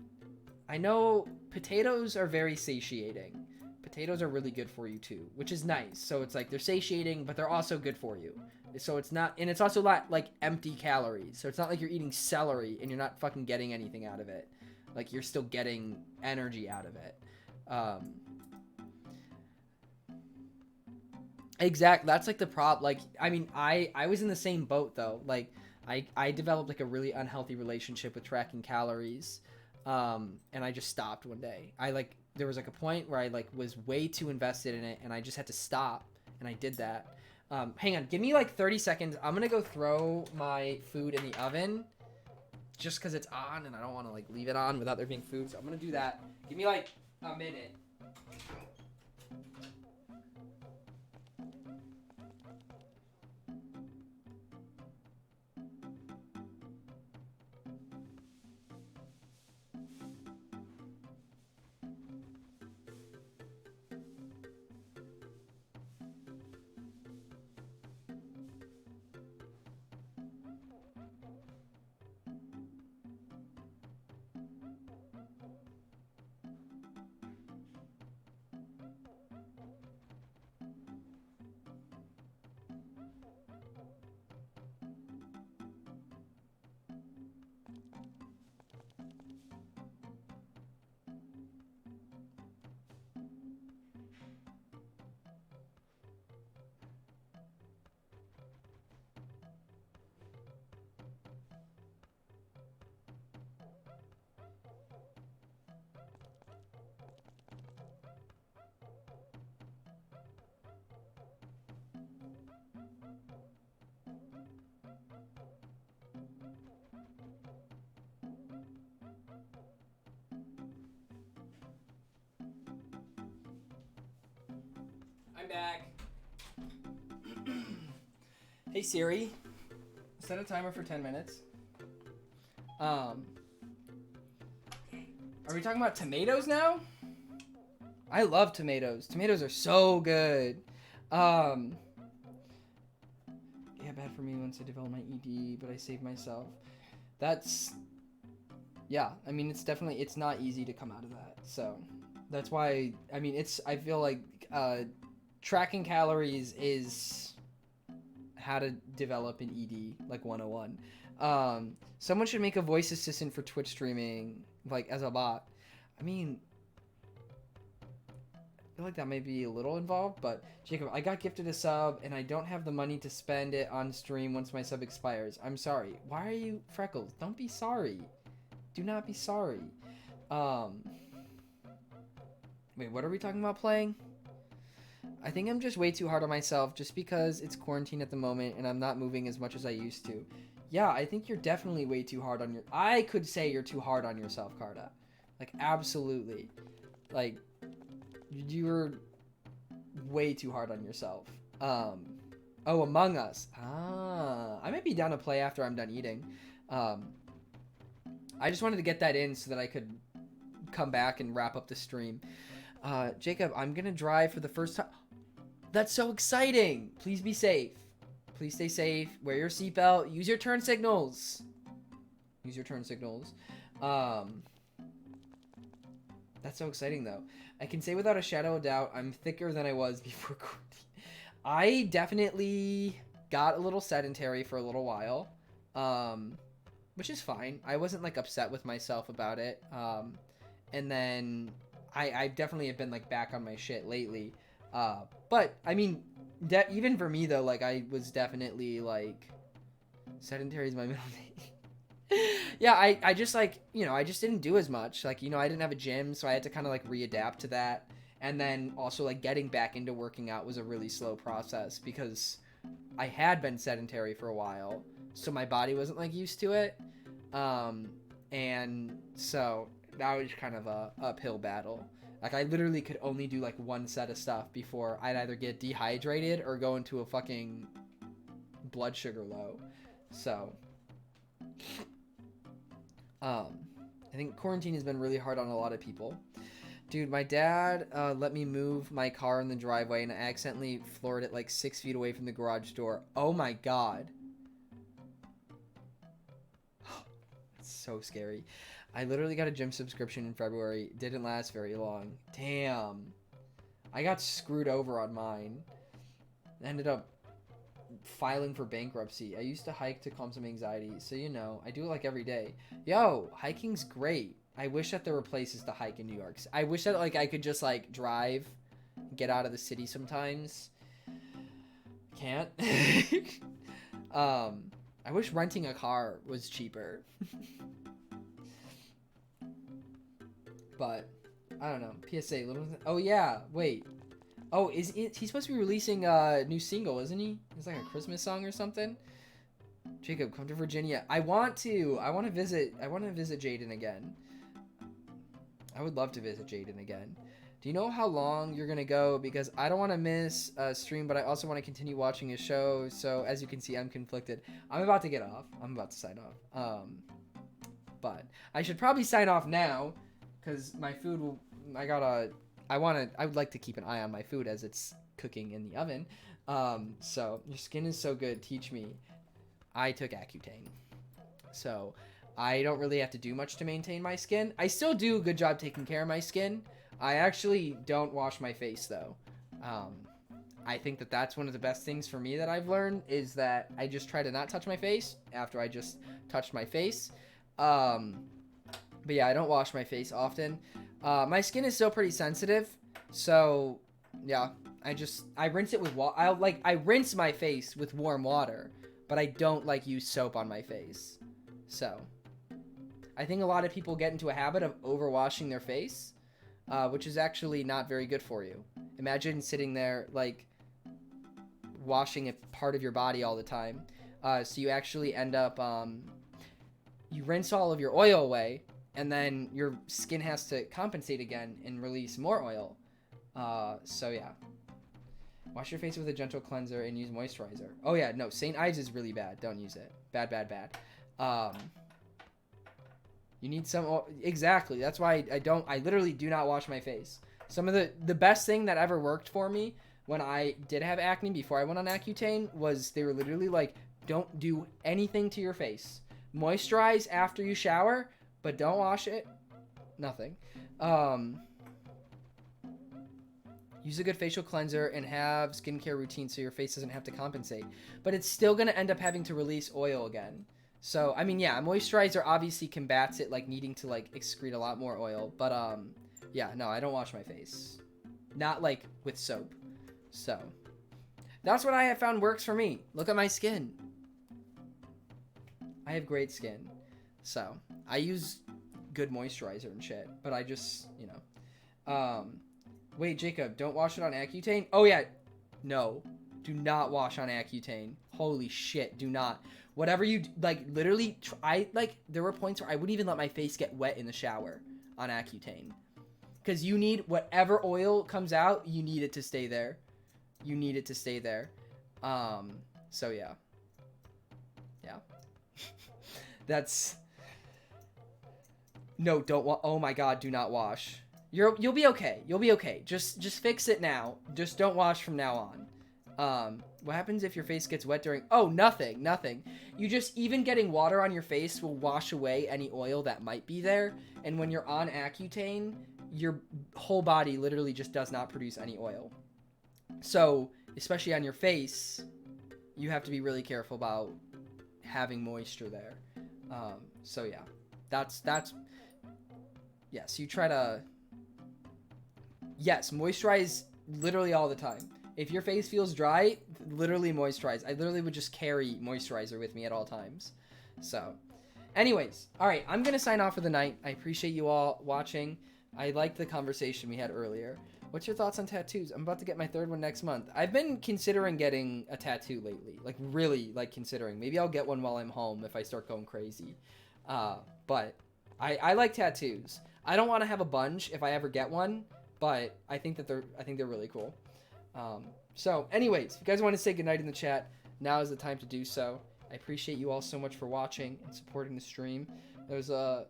I know potatoes are very satiating. Potatoes are really good for you too, which is nice. So it's like they're satiating, but they're also good for you. So it's not, and it's also not like empty calories. So it's not like you're eating celery and you're not fucking getting anything out of it. Like, you're still getting energy out of it. Exactly. That's like the problem. Like, I mean, I was in the same boat though. Like, I developed like a really unhealthy relationship with tracking calories. And I just stopped one day. I like there was like a point where I like was way too invested in it and I just had to stop, and I did that. Hang on, give me like 30 seconds. I'm gonna go throw my food in the oven just because it's on and I don't want to like leave it on without there being food. So I'm gonna do that. Give me like a minute. I'm back. Hey Siri, set a timer for 10 minutes. Are we talking about tomatoes now? I love tomatoes. Tomatoes are so good. Yeah, bad for me once I develop my ED, but I saved myself. That's, yeah, I mean, it's not easy to come out of that. So that's why, I mean, I feel like, tracking calories is how to develop an ED, like 101. Someone should make a voice assistant for Twitch streaming, like as a bot. I mean, I feel like that may be a little involved, but Jacob, I got gifted a sub and I don't have the money to spend it on stream once my sub expires. I'm sorry. Why are you Freckles? Don't be sorry. Do not be sorry. Wait, what are we talking about playing? I think I'm just way too hard on myself just because it's quarantine at the moment and I'm not moving as much as I used to. Yeah, I think you're definitely way too hard on I could say you're too hard on yourself, Carta. Like, absolutely. Like, you're way too hard on yourself. Oh, Among Us. I might be down to play after I'm done eating. I just wanted to get that in so that I could come back and wrap up the stream. Jacob, I'm gonna drive for the first time. That's so exciting. Please be safe. Please stay safe. Wear your seatbelt. Use your turn signals. Use your turn signals. That's so exciting, though. I can say without a shadow of doubt, I'm thicker than I was before quarantine. I definitely got a little sedentary for a little while, which is fine. I wasn't, like, upset with myself about it. And then I definitely have been, like, back on my shit lately. But, I mean, even for me, though, like, I was definitely, like, sedentary is my middle name. Yeah, I just, like, you know, I just didn't do as much. Like, you know, I didn't have a gym, so I had to kind of, like, readapt to that. And then also, like, getting back into working out was a really slow process because I had been sedentary for a while, so my body wasn't, like, used to it. And so that was kind of a uphill battle. Like, I literally could only do, like, one set of stuff before I'd either get dehydrated or go into a fucking blood sugar low. So, I think quarantine has been really hard on a lot of people. Dude, my dad let me move my car in the driveway and I accidentally floored it, like, 6 feet away from the garage door. Oh, my God. It's so scary. I literally got a gym subscription in February. Didn't last very long. Damn. I got screwed over on mine. Ended up filing for bankruptcy. I used to hike to calm some anxiety. So, you know, I do it like every day. Yo, hiking's great. I wish that there were places to hike in New York. I wish that, like, I could just, like, drive, get out of the city sometimes. Can't. I wish renting a car was cheaper. But I don't know. PSA. Oh, yeah. Wait. Oh, he's supposed to be releasing a new single, isn't he? It's like a Christmas song or something. Jacob, come to Virginia. I want to visit Jaden again. I would love to visit Jaden again. Do you know how long you're gonna go? Because I don't want to miss a stream, but I also want to continue watching his show. So as you can see, I'm conflicted. I'm about to get off. I'm about to sign off. But I should probably sign off now, because my food will. I would like to keep an eye on my food as it's cooking in the oven. So your skin is so good. Teach me. I took Accutane, so I don't really have to do much to maintain my skin. I still do a good job taking care of my skin. I actually don't wash my face, though. I think that that's one of the best things for me that I've learned, is that I just try to not touch my face after I just touched my face. But yeah, I don't wash my face often. My skin is still pretty sensitive, so yeah, I rinse it with water. I rinse my face with warm water, but I don't use soap on my face. So I think a lot of people get into a habit of overwashing their face, which is actually not very good for you. Imagine sitting there washing a part of your body all the time. So you actually end up you rinse all of your oil away, and then your skin has to compensate again and release more oil. So yeah. Wash your face with a gentle cleanser and use moisturizer. Oh yeah, no, St. Ives is really bad. Don't use it. Bad, bad, bad. You need some... Exactly. That's why I literally do not wash my face. Some of the best thing that ever worked for me when I did have acne before I went on Accutane was they were literally like, don't do anything to your face. Moisturize after you shower, but don't wash it. Nothing. Use a good facial cleanser and have skincare routine so your face doesn't have to compensate. But it's still going to end up having to release oil again. So, I mean, yeah, moisturizer obviously combats it, needing to, excrete a lot more oil. But, yeah, no, I don't wash my face. Not, with soap. So, that's what I have found works for me. Look at my skin. I have great skin. So, I use good moisturizer and shit. But I just, wait, Jacob, don't wash it on Accutane? Oh, yeah. No. Do not wash on Accutane. Holy shit, do not. Whatever you, literally, there were points where I wouldn't even let my face get wet in the shower on Accutane. Because you need, whatever oil comes out, you need it to stay there. You need it to stay there. So, yeah. Yeah. That's... No, don't oh my god, do not wash. You'll be okay. You'll be okay. Just fix it now. Just don't wash from now on. What happens if your face gets wet during... Oh, nothing. You just... Even getting water on your face will wash away any oil that might be there. And when you're on Accutane, your whole body literally just does not produce any oil. So, especially on your face, you have to be really careful about having moisture there. So, yeah. That's... Yes, you try to... Yes, moisturize literally all the time. If your face feels dry, literally moisturize. I literally would just carry moisturizer with me at all times. So, anyways, all right, I'm going to sign off for the night. I appreciate you all watching. I liked the conversation we had earlier. What's your thoughts on tattoos? I'm about to get my third one next month. I've been considering getting a tattoo lately. Really, considering. Maybe I'll get one while I'm home if I start going crazy. But I like tattoos. I don't want to have a bunch if I ever get one. But I think they're really cool. So, anyways, if you guys want to say goodnight in the chat, now is the time to do so. I appreciate you all so much for watching and supporting the stream. It was a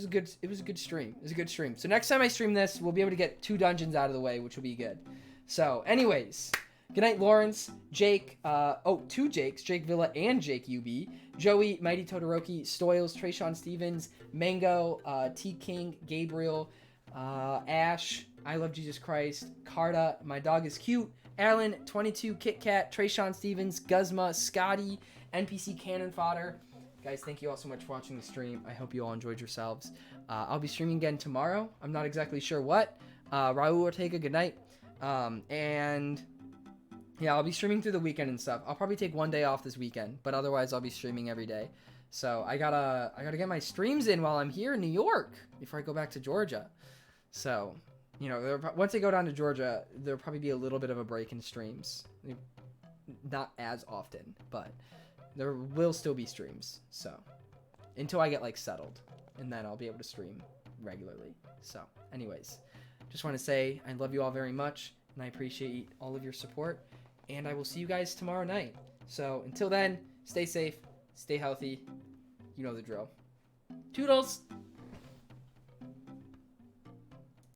good stream. It was a good stream. So next time I stream this, we'll be able to get 2 dungeons out of the way, which will be good. So, anyways, good night, Lawrence, Jake. 2 Jakes, Jake Villa and Jake UB, Joey, Mighty Todoroki, Stoyles, Trayshawn Stevens, Mango, T King, Gabriel, Ash, I Love Jesus Christ, Carta, My Dog is Cute, Alan, 22, Kit Kat, Trayshawn Stevens, Guzma, Scotty, NPC Cannon Fodder. Guys, thank you all so much for watching the stream. I hope you all enjoyed yourselves. I'll be streaming again tomorrow. I'm not exactly sure what. Raul Ortega, good night. And yeah, I'll be streaming through the weekend and stuff. I'll probably take one day off this weekend, but otherwise I'll be streaming every day. So I gotta get my streams in while I'm here in New York before I go back to Georgia. So you know, once I go down to Georgia, there'll probably be a little bit of a break in streams. Not as often, but there will still be streams. So until I get like settled, and then I'll be able to stream regularly. So anyways, just want to say I love you all very much, and I appreciate all of your support, and I will see you guys tomorrow night. So until then, stay safe, stay healthy, you know the drill. Toodles!